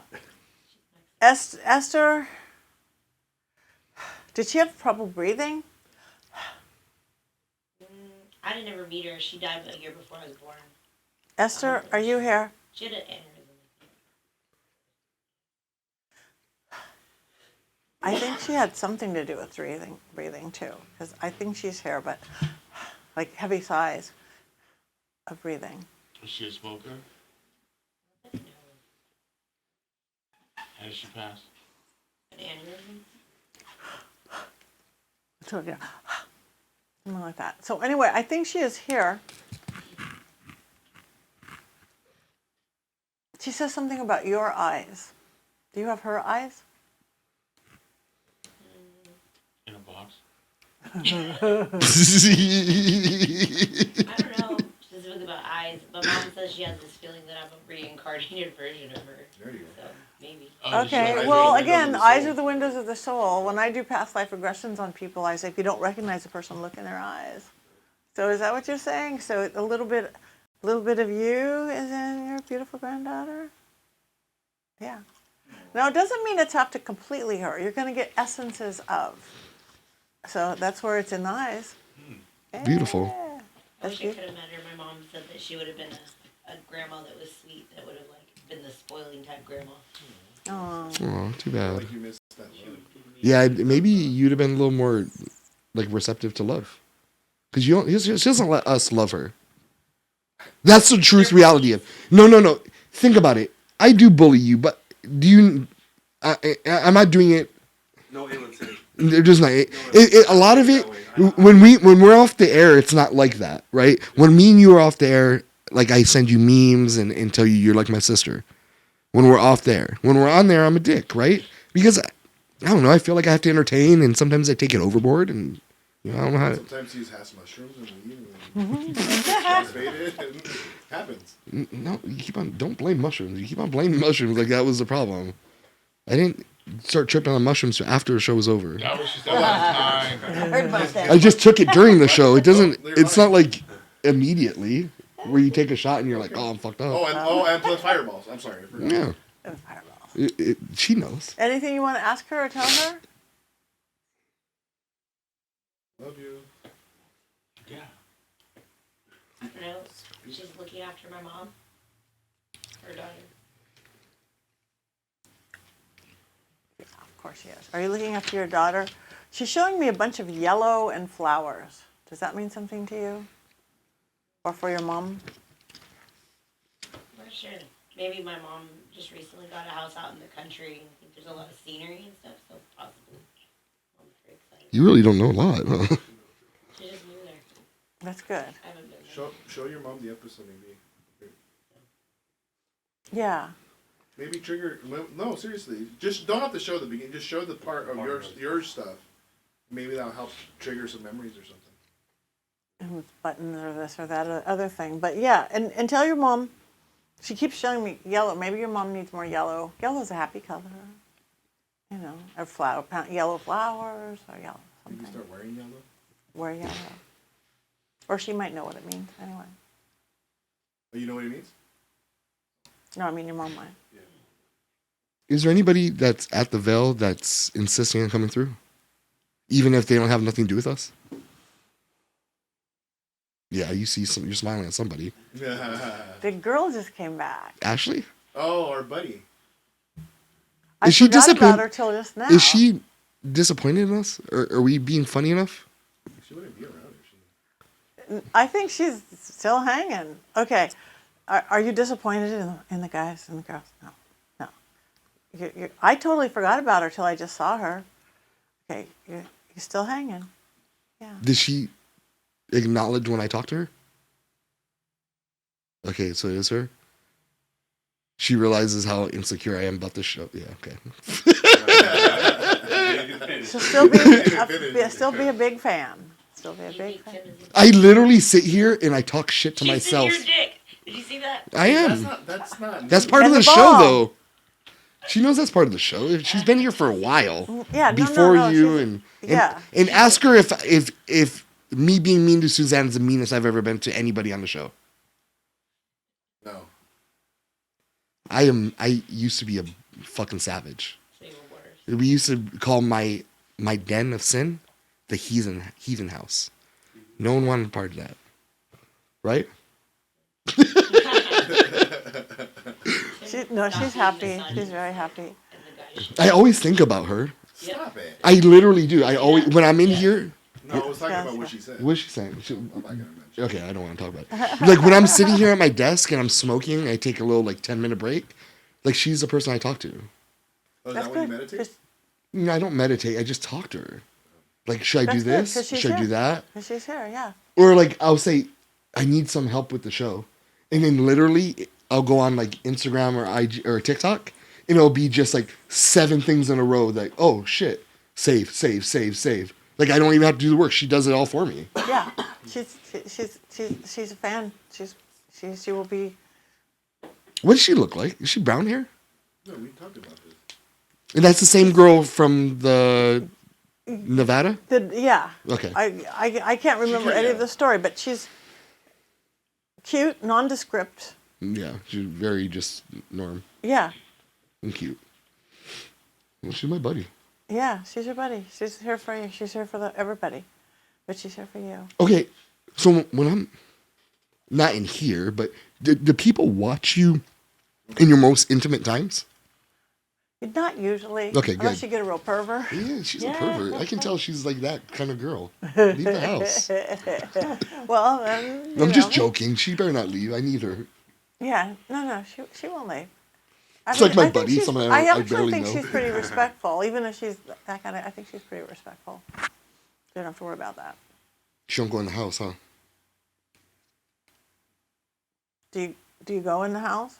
Esther, did she have trouble breathing? I didn't ever meet her. She died a year before I was born. Esther, are you here? She had an aneurysm. I think she had something to do with breathing too, because I think she's here, but like heavy sighs of breathing. Was she a smoker? How did she pass? An aneurysm? So, yeah, something like that. So anyway, I think she is here. She says something about your eyes. Do you have her eyes? In a box? I don't know specifically about eyes, but Mom says she has this feeling that I'm a reincarnated version of her. There you go. So maybe. Oh, Okay, eyes well, are the windows again, of the eyes soul. are the windows of the soul. When I do past life regressions on people, I say, if you don't recognize a person, look in their eyes. So is that what you're saying? So a little bit of you is in your beautiful granddaughter? Yeah. Now, it doesn't mean it's have to completely her. You're going to get essences of. So that's where it's in the eyes. Beautiful. Yeah. I That's wish I beautiful. could have met her. My mom said that she would have been a grandma that was sweet, that would have like been the spoiling type grandma. Oh. Oh, too bad. Like you missed that love. Yeah, maybe you'd have been a little more like receptive to love, because she doesn't let us love her. That's the truth reality of. No. Think about it. I do bully you, but do you? I'm not doing it. No ill intent. They're just not. A lot of it when we're off the air, it's not like that, right? When me and you are off the air, like I send you memes and tell you you're like my sister. When we're off there, when we're on there, I'm a dick, right? Because I don't know. I feel like I have to entertain, and sometimes I take it overboard, and I don't know how. Sometimes you has mushrooms and weed and faded and it happens. No, you keep on. Don't blame mushrooms. You keep on blaming mushrooms like that was the problem. I didn't start tripping on mushrooms after the show was over. That was just a long time. Heard about that. I just took it during the show. It doesn't. It's not like immediately where you take a shot and you're like, oh, I'm fucked up. And plus fireballs. I'm sorry. I forgot. Yeah. And fireballs. She knows. Anything you want to ask her or tell her? Love you. Yeah. I don't know. She's looking after my mom, her daughter. Of course she is. Are you looking after your daughter? She's showing me a bunch of yellow and flowers. Does that mean something to you? Or for your mom? I'm not sure. Maybe my mom just recently got a house out in the country. I think there's a lot of scenery and stuff, so possibly. I'm very excited. You really don't know a lot, huh? She just moved there. That's good. I haven't been there. Show your mom the episode maybe. Yeah. Maybe trigger. No, seriously. Just don't have to show the beginning. Just show the part of your stuff. Maybe that'll help trigger some memories or something. And with buttons or this or that or other thing. But yeah, and tell your mom, she keeps showing me yellow. Maybe your mom needs more yellow. Yellow's a happy color. You know, or yellow flowers or yellow Maybe something. start wearing yellow. Wear yellow. Or she might know what it means anyway. Oh, you know what it means? No, I mean your mom might. Is there anybody that's at the Veil that's insisting on coming through? Even if they don't have nothing to do with us? Yeah, you see you're smiling at somebody. The girl just came back. Ashley? Oh, our buddy. I Is she forgot about disappointed? her till just now. Is she disappointed in us? Or are we being funny enough? She wouldn't be around if she. I think she's still hanging. Okay. Are you disappointed in the guys and the girls? No. I totally forgot about her till I just saw her. Okay, you're still hanging. Yeah. Did she acknowledge when I talked to her? Okay, so it is her. She realizes how insecure I am about this show. Yeah, okay. She'll still be a big fan. Still be a big fan. I literally sit here and I talk shit to myself. She's in your dick. Did you see that? I am. That's not. That's part And of the the show, ball. though. She knows that's part of the show. She's been here for a while. Yeah, Before no, you she's- and yeah. and ask her if me being mean to Suzanne is the meanest I've ever been to anybody on the show. No. I used to be a fucking savage. So you were worse. We used to call my den of sin the heathen house. No one wanted part of that. Right? She's happy. She's very happy. And the guy I always think about her. Stop it. I literally do. I always when I'm in here. No, I was talking about what she said. What's she saying? I'm not gonna mention. Okay, I don't want to talk about it. Like when I'm sitting here at my desk and I'm smoking, I take a little like 10-minute break. Like she's the person I talk to. Oh, is That's that when you good. meditate? 'Cause- No, I don't meditate. I just talk to her. Like, should I do That's good, this? 'cause she's Should I do here. that? 'Cause she's here, yeah. Or like I'll say, I need some help with the show, and then literally I'll go on like Instagram or IG or TikTok, and it'll be just like 7 things in a row. Like, oh shit, save. Like I don't even have to do the work. She does it all for me. Yeah, she's a fan. She will be. What does she look like? Is she brown hair? No, we talked about this. And that's the same girl from the Nevada? Yeah. Okay. I can't remember any of the story, but she's cute, nondescript. Yeah, she's very just norm Yeah. and cute. Well, she's my buddy. Yeah, she's your buddy. She's here for you. She's here for everybody, but she's here for you. Okay, so when I'm not in here, but do people watch you in your most intimate times? Not usually. Okay, Unless good. you get a real pervert. Yeah, she's a pervert. I can tell she's like that kind of girl. Leave the house. Well, then, I'm just joking. She better not leave. I need her. Yeah, no, she won't leave. It's like my I think buddy, she's- someone I I actually barely think know. she's pretty respectful, even if she's that kind of. I think she's pretty respectful. You don't have to worry about that. She don't go in the house, huh? Do you go in the house?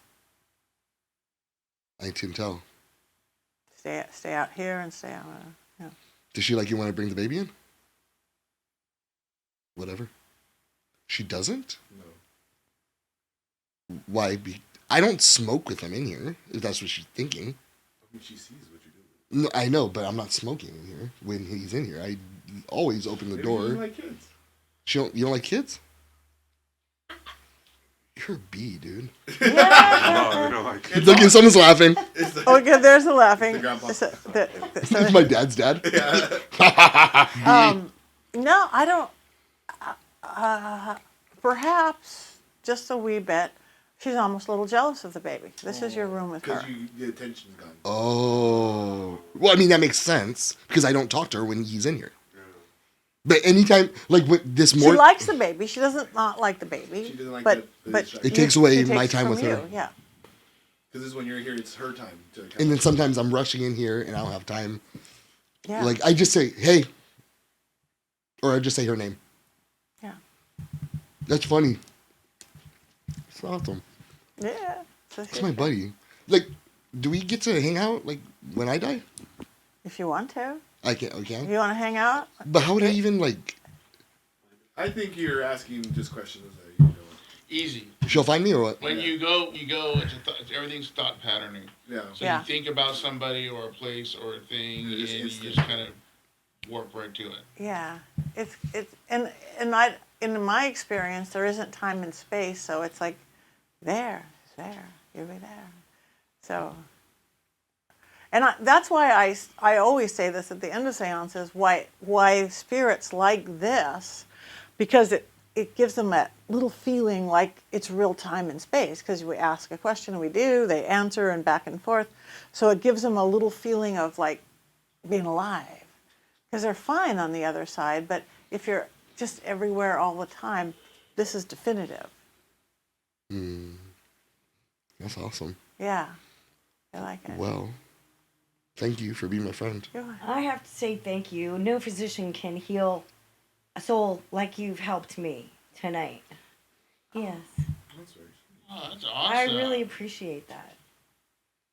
I can tell. Stay out here and stay out. Yeah. Does she like you want to bring the baby in? Whatever. She doesn't? No. Why? I don't smoke with him in here, if that's what she's thinking. I mean, she sees what you do. No, I know, but I'm not smoking in here when he's in here. I always open the Maybe door. you like kids. You don't like kids? You're a bee, dude. No, I don't like kids. Look, someone's laughing. Oh, good. There's the laughing. The grandpa. It's my dad's dad. No, I don't. Perhaps just a wee bit. She's almost a little jealous of the baby. This is your room with her. Because the attention's gone. Oh. Well, I mean, that makes sense because I don't talk to her when he's in here. But anytime, like this She morning, likes the baby. She doesn't not like the baby. She doesn't like but the but distraction. It takes away she my takes time from with her. you, Yeah. Because this is when you're here, it's her time. and then sometimes I'm rushing in here and I don't have time. Yeah. Like I just say, hey, or I just say her name. Yeah. That's funny. It's awesome. Yeah. So It's my buddy. Like, do we get to hang out like when I die? If you want to. I can't. If Okay. you want to hang out. But how would I even like? I think you're asking just questions that you don't. Easy. She'll find me or what? When you go. It's everything's thought patterning. Yeah. So Yeah. you think about somebody or a place or a thing, And and it's you instant. just kind of warp right to it. Yeah. It's and I in my experience there isn't time and space, so it's like it's there. You'll be there. So. And that's why I always say this at the end of seances, why spirits like this, because it gives them that little feeling like it's real time and space, because we ask a question and they answer and back and forth. So it gives them a little feeling of like being alive, because they're fine on the other side, but if you're just everywhere all the time, this is definitive. That's awesome. Yeah, I like it. Well, thank you for being my friend. I have to say thank you. No physician can heal a soul like you've helped me tonight. Yes. That's very Oh, that's awesome. I really appreciate that.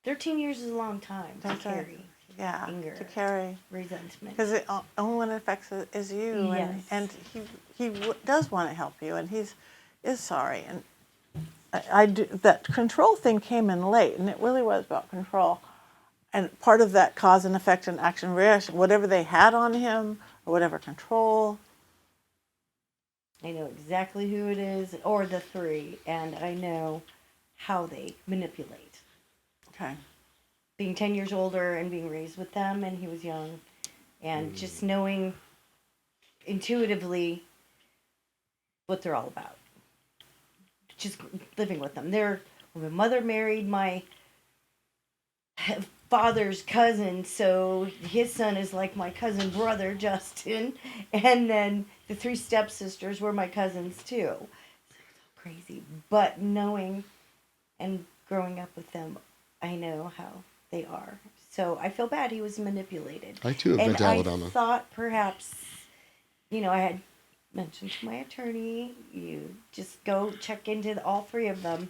13 years is a long time to That's right. carry Yeah, anger, to carry. resentment. Because the only one that affects it is you, Yes. and he does want to help you, and is sorry. And that control thing came in late, and it really was about control. And part of that cause and effect and action reaction, whatever they had on him, or whatever control. I know exactly who it is, or the three, and I know how they manipulate. Okay. Being 10 years older and being raised with them, and he was young, and just knowing intuitively what they're all about. Just living with them. When my mother married my father's cousin, so his son is like my cousin brother, Justin. And then the 3 stepsisters were my cousins too. So crazy. But knowing and growing up with them, I know how they are. So I feel bad he was manipulated. I too have been And to I Alabama. thought perhaps, I had mentioned to my attorney, you just go check into all 3 of them.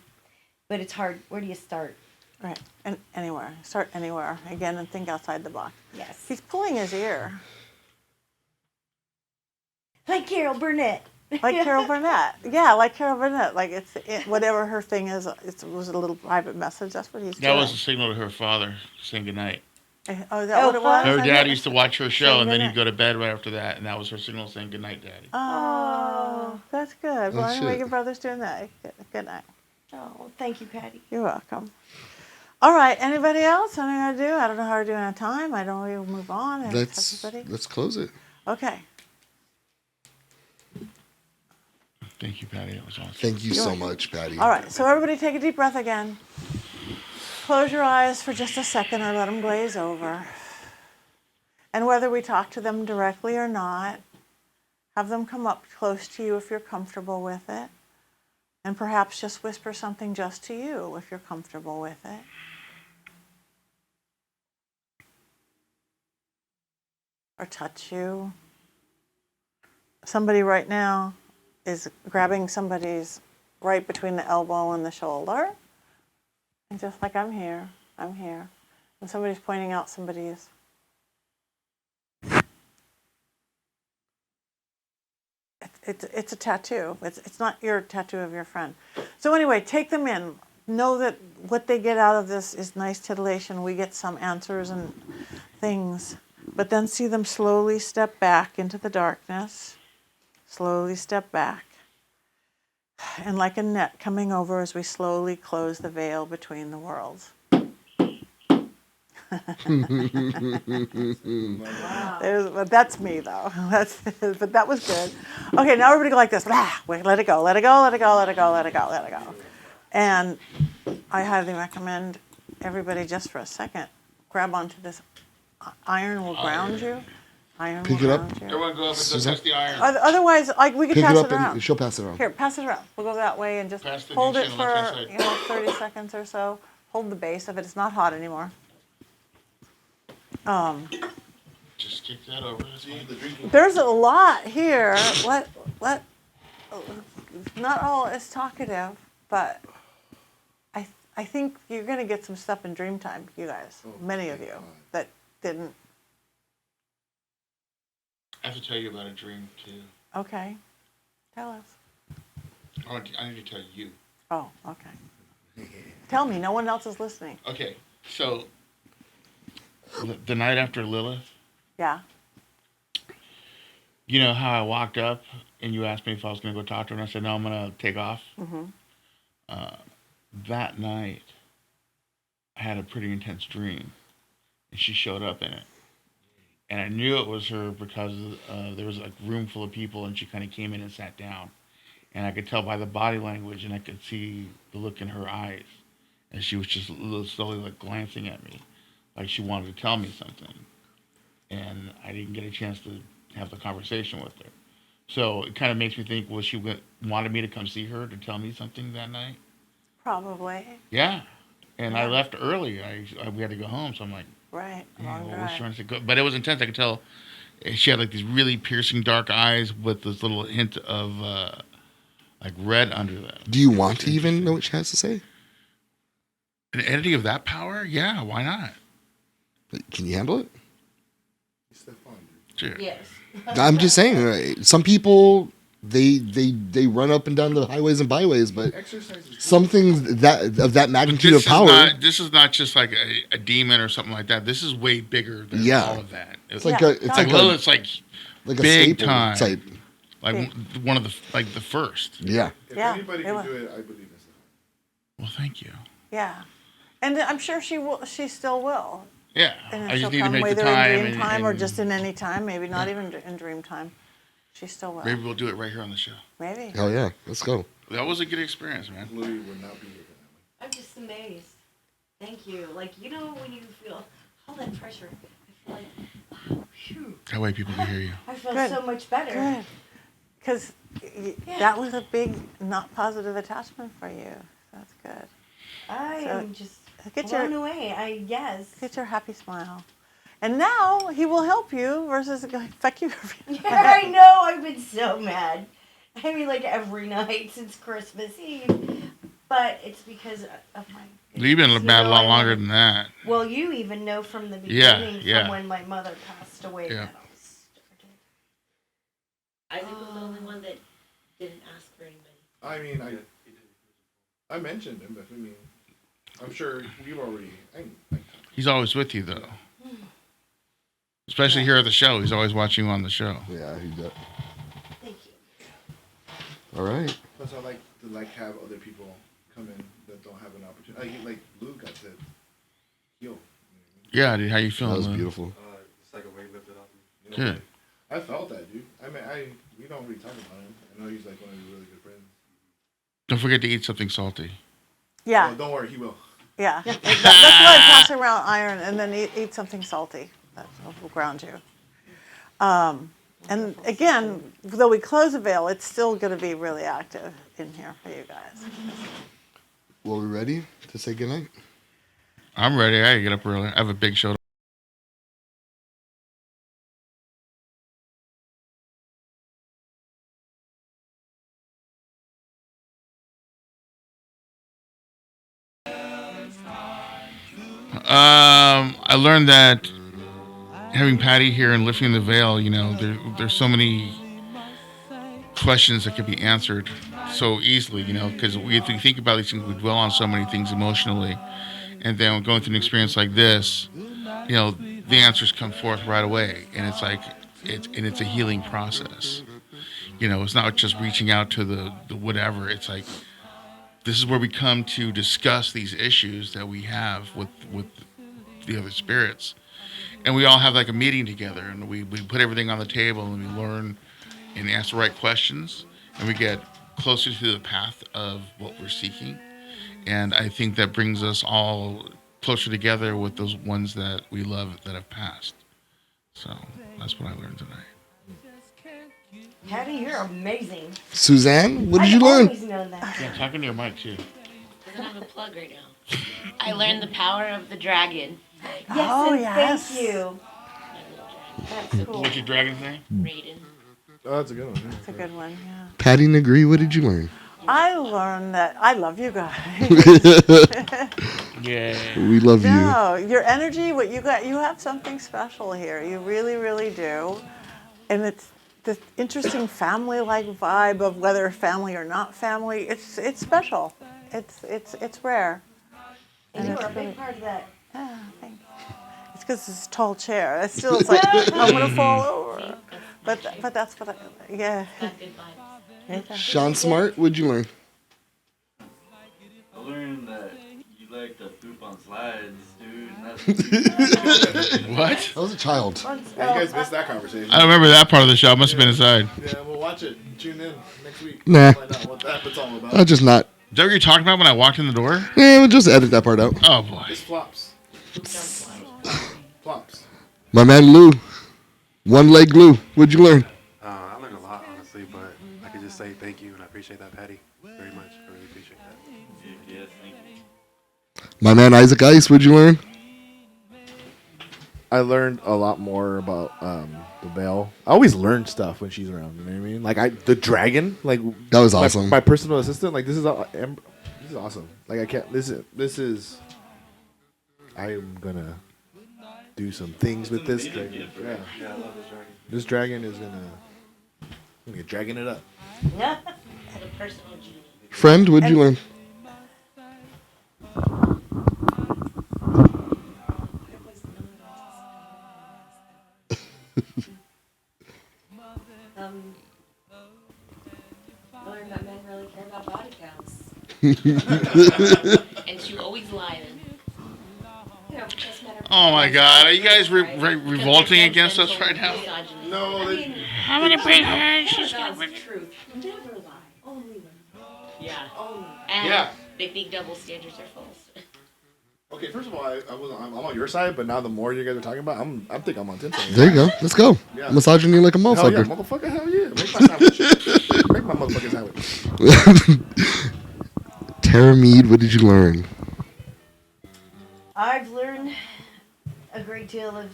But it's hard. Where do you start? Right. And anywhere. Start anywhere. Again, and think outside the box. Yes. He's pulling his ear. Like Carol Burnett. Like Carol Burnett. Yeah, like Carol Burnett. Like whatever her thing is, it was a little private message. That's what he's doing. That was a signal to her father saying goodnight. Oh, is that what it was? Her dad used to watch her show, and then goodnight. he'd go to bed right after that, and that was her signal saying goodnight, Daddy. Oh, that's good. Well, anyway, shit. your brother's doing that. Good night. Oh, thank you, Patty. You're welcome. All right. Anybody else? Anything I do? I don't know how we're doing on time. I don't really move on. And everybody. Let's close it. Okay. Thank you, Patty. That was awesome. Thank you so much, Patty. All right. So everybody take a deep breath again. Close your eyes for just a second or let them glaze over. And whether we talk to them directly or not, have them come up close to you if you're comfortable with it. And perhaps just whisper something just to you if you're comfortable with it. Or touch you. Somebody right now is grabbing somebody's right between the elbow and the shoulder. And just like, I'm here, I'm here. And somebody's pointing out somebody's. It's a tattoo. It's not your tattoo of your friend. So anyway, take them in. Know that what they get out of this is nice titillation. We get some answers and things. But then see them slowly step back into the darkness. Slowly step back. And like a net coming over as we slowly close the veil between the worlds. But that's me though. But that was good. Okay, now everybody go like this. Wait, let it go, let it go, let it go, let it go, let it go, let it go. And I highly recommend everybody just for a second grab onto this. Iron will ground you. Iron Pick will it up. ground you. Everyone go up and Susan? touch the iron. Otherwise, like we could Pick pass it it up around. and she'll pass it around. Here, pass it around. We'll go that way and just Pass the hold it juice on the left-hand for side. 30 seconds or so. Hold the base of it. It's not hot anymore. Just kick that over. That's fine. There's a lot here. Not all is talkative, but I think you're going to get some stuff in dream time, you guys. Many of you that didn't. I have to tell you about a dream, too. Okay. Tell us. I need to tell you. Oh, okay. Tell me. No one else is listening. Okay, so the night after Lilith, Yeah. you know how I walked up and you asked me if I was going to go talk to her, and I said, no, I'm going to take off? Mm-hmm. That night, I had a pretty intense dream, and she showed up in it. And I knew it was her because there was a room full of people, and she kind of came in and sat down. And I could tell by the body language, and I could see the look in her eyes. And she was just slowly like glancing at me, like she wanted to tell me something. And I didn't get a chance to have the conversation with her. So it kind of makes me think, was she wanted me to come see her to tell me something that night? Probably. Yeah. And I Yeah. left early. We had to go home, so I'm like, Right. yeah, Long what was drive. she trying to say? But it was intense. I could tell she had like these really piercing dark eyes with this little hint of like red under them. Do you want to even know what she has to say? An entity of that power? Yeah, why not? Can you handle it? Sure. Yes. I'm just saying, right? Some people they run up and down the highways and byways, but some things that of that magnitude of power. This is not just like a demon or something like that. This is way bigger than Yeah. all of that. It's like Yeah, a it's like like Lilith's a like big staple time. type. Like one of the the first. Yeah. If Yeah, anybody it can was. do it, I believe it's Well, thank you. Yeah. And I'm sure she will. She still will. Yeah, And I she'll just need to come make the whether time. in dream time or and just in any time. Maybe not even in dream time. She still will. maybe we'll do it right here on the show. Maybe. Hell yeah. Let's go. That was a good experience, man. Louis would not be here for that one. I'm just amazed. Thank you. Like, you know, when you feel all that pressure, I feel like, wow, phew. That way people can hear you. I feel Good. so much better. Good. Because that was a big not positive attachment for you. That's good. I So, am just get blown your- away. Yes. Get your happy smile. And now he will help you versus going, fuck you. Yeah, I know. I've been so mad. I mean, like every night since Christmas Eve. But it's because of my. You've been mad a lot longer than that. Well, you even know from the Yeah, beginning, yeah. from when my mother passed away, Yeah. that I was started. Isaac was the only one that didn't ask for anybody. I mean, I mentioned him, but I mean, I'm sure we've already. He's always with you, though. Especially here at the show. He's always watching you on the show. Yeah, he does. Thank you. All right. Plus, I like to have other people come in that don't have an opportunity. Like Luke got to heal. Yeah, dude, how you That feeling? was man? beautiful. It's like a weight lifted off me. You know, Good. I felt that, dude. I mean, we don't really talk about him. I know he's like one of your really good friends. Don't forget to eat something salty. Yeah, Oh, don't worry, he will. yeah. That's why I pass around iron and then eat something salty. That will ground you. And again, though we close the veil, it's still going to be really active in here for you guys. Well, we ready to say goodnight? I'm ready. I gotta get up early. I have a big show. I learned that having Patti here and lifting the veil, you know, there's so many questions that can be answered so easily, you know, because we think about these things, we dwell on so many things emotionally, and then going through an experience like this, you know, the answers come forth right away, and it's like it's a healing process. You know, it's not just reaching out to the whatever. It's like this is where we come to discuss these issues that we have with the other spirits, and we all have like a meeting together, and we put everything on the table, and we learn and ask the right questions, and we get closer to the path of what we're seeking. And I think that brings us all closer together with those ones that we love that have passed. So that's what I learned tonight. Patty, you're amazing. Suzanne, what did you I've learn? always known that. Yeah, talking to your mic too. Doesn't have a plug right now. I learned the power of the dragon. Yes, Oh, and yes. thank you. My little dragon. That's cool. What's your dragon's name? Raiden. Oh, that's a good one. That's a good one, yeah. Patti Negri, what did you learn? I learned that I love you guys. Yeah. We love you. No, your energy, what you got, you have something special here. You really, really do. And it's this interesting family-like vibe of whether family or not family. It's special. It's rare. And you it's are a really- big part of that. Ah, thank you. It's because it's a tall chair. It's still it's like I'm gonna fall over. But that's what yeah. Got good vibes. Sean Smart, what'd you learn? I learned that you like to poop on slides, dude. And that's What? I was a child. Yeah, you guys missed that conversation. I don't remember that part of the show. It must have been inside. Yeah, we'll watch it. Tune in next week. Nah. Find out what that's all about. I'll just not. Is that what you're talking about when I walked in the door? Yeah, we'll just edit that part out. Oh boy. It's flops. Flops. My man Lou. One leg Lou. What'd you learn? I learned a lot, honestly, but I could just say thank you, and I appreciate that, Patty, very much. I really appreciate that. yes, thank you. My man Isaac Ice, what'd you learn? I learned a lot more about the veil. I always learn stuff when she's around. You know what I mean? Like the dragon. Like That was awesome. My personal assistant. Like this is awesome. Like I can't. This is. I'm gonna do some things with this dragon. Yeah. Yeah, I love this dragon. This dragon is gonna get dragging it up. Yeah. It's a personal genie. Friend, what'd you learn? I learned that men really care about body counts. And to always lie then. You know, just matter. Oh my God. Are you guys revolting against us right now? No, I mean, How many big hands she's God's got? truth. Never lie. Only women. Yeah. Only. And Yeah. they think double standards are false. Okay, first of all, I'm on your side, but now the more you guys are talking about, I think I'm on 10 side. There you go. Let's go. Yeah. Massaging you like a Hell yeah, motherfucker. motherfucker, hell yeah. Make my sandwich. Make my motherfucking sandwich. Tara Mead, what did you learn? I've learned a great deal of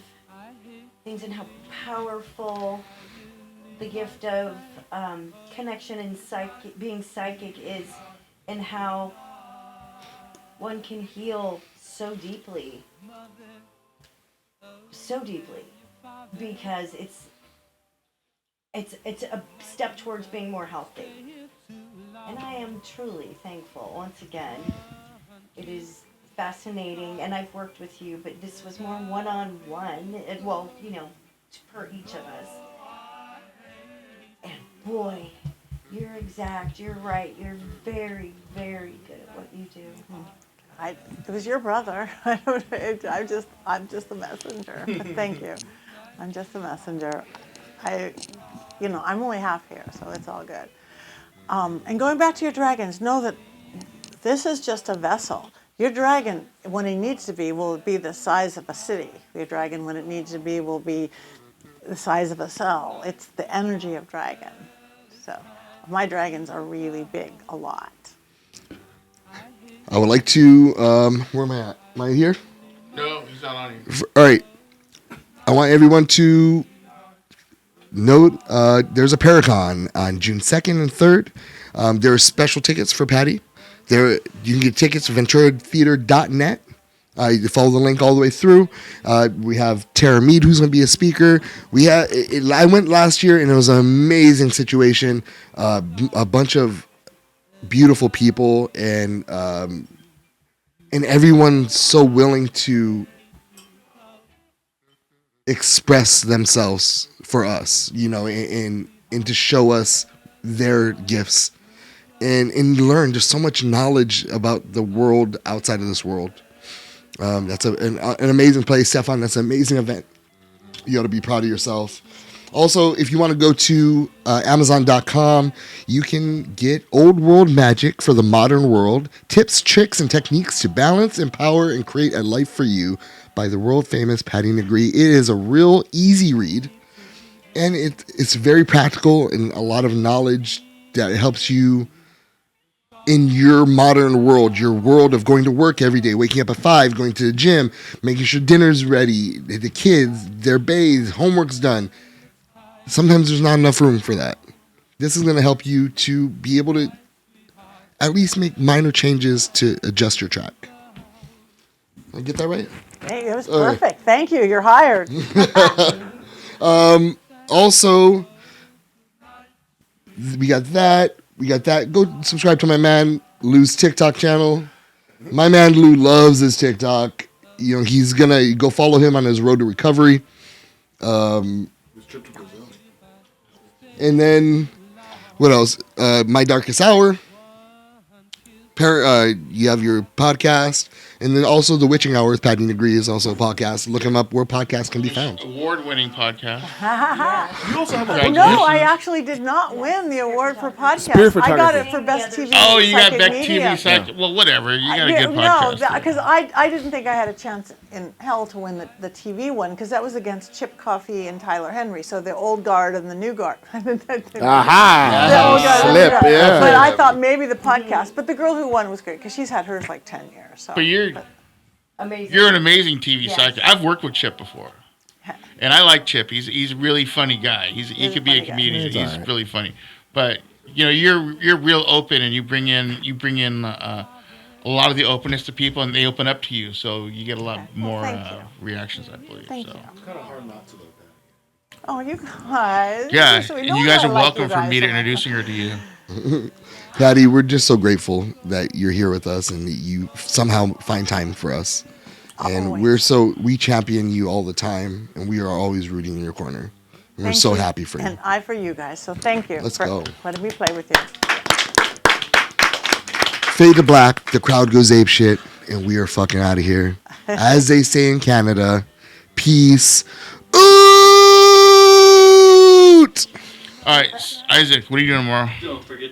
things and how powerful the gift of connection and being psychic is, and how one can heal so deeply, because it's a step towards being more healthy. And I am truly thankful. Once again, it is fascinating, and I've worked with you, but this was more one-on-one, and well, per each of us. And boy, you're right. You're very, very good at what you do. It was your brother. I'm just the messenger. Thank you. I'm just the messenger. I'm only half here, so it's all good. And going back to your dragons, know that this is just a vessel. Your dragon, when it needs to be, will be the size of a city. Your dragon, when it needs to be, will be the size of a cell. It's the energy of dragon. So my dragons are really big, a lot. I would like to, where am I at? Am I here? No, he's not on here. All right. I want everyone to note there's a Paracon on June 2nd and 3rd. There are special tickets for Patti. You can get tickets at venturatheater.net. You follow the link all the way through. We have Tara Mead, who's going to be a speaker. I went last year, and it was an amazing situation. A bunch of beautiful people, and everyone's so willing to express themselves for us, and to show us their gifts, and learn just so much knowledge about the world outside of this world. That's an amazing place, Stefan. That's an amazing event. You ought to be proud of yourself. Also, if you want to go to Amazon.com, you can get Old World Magic for the Modern World, tips, tricks, and techniques to balance, empower, and create a life for you by the world-famous Patti Negri. It is a real easy read, and it's very practical and a lot of knowledge that helps you in your modern world, your world of going to work every day, waking up at 5, going to the gym, making sure dinner's ready, the kids, they're bathed, homework's done. Sometimes there's not enough room for that. This is going to help you to be able to at least make minor changes to adjust your track. Did I get that right? Hey, it was perfect. Thank you. You're hired. Also, we got that. Go subscribe to my man Lou's TikTok channel. My man Lou loves his TikTok. He's going to go follow him on his road to recovery. This trip to Brazil. And then, what else? My Darkest Hour. You have your podcast. And then also The Witching Hour with Patti Negri is also a podcast. Look him up where podcasts can be found. Award-winning podcast. You also have a No, I actually did not win the award for podcast. Spirit I got photography. it for Best TV. Oh, you got Psychic Beck Media. TV Psychic. Well, whatever. You got a good podcast. No, because I didn't think I had a chance in hell to win the TV one, because that was against Chip Coffey and Tyler Henry, so the old guard and the new guard. Aha! The old guard and the new Slip, guard. yeah. But I thought maybe the podcast. But the girl who won was great, because she's had hers like 10 years. So. But you're Amazing. an amazing TV Yes. psychic. I've worked with Chip before, and I like Chip. He's a really funny guy. He could be a funny guy. comedian. He's He's all right. really funny. But you're real open, and you bring in a lot of the openness to people, and they open up to you. So you get a lot more thank you. reactions, I believe. Thank so. you. It's kind of hard not to look at. Oh, you guys. Yeah, You're so sweet. and No you guys wonder are I like welcome you for guys me to so much. introducing her to you. Patti, we're just so grateful that you're here with us and that you somehow find time for us. And Always. we champion you all the time, and we are always rooting in your corner. And we're Thank so you. happy for you. And I for you guys. So thank you Let's for go. letting me play with you. Fade to black, the crowd goes ape shit, and we are fucking out of here. As they say in Canada, peace out! All right, Isaac, what are you doing tomorrow? Don't forget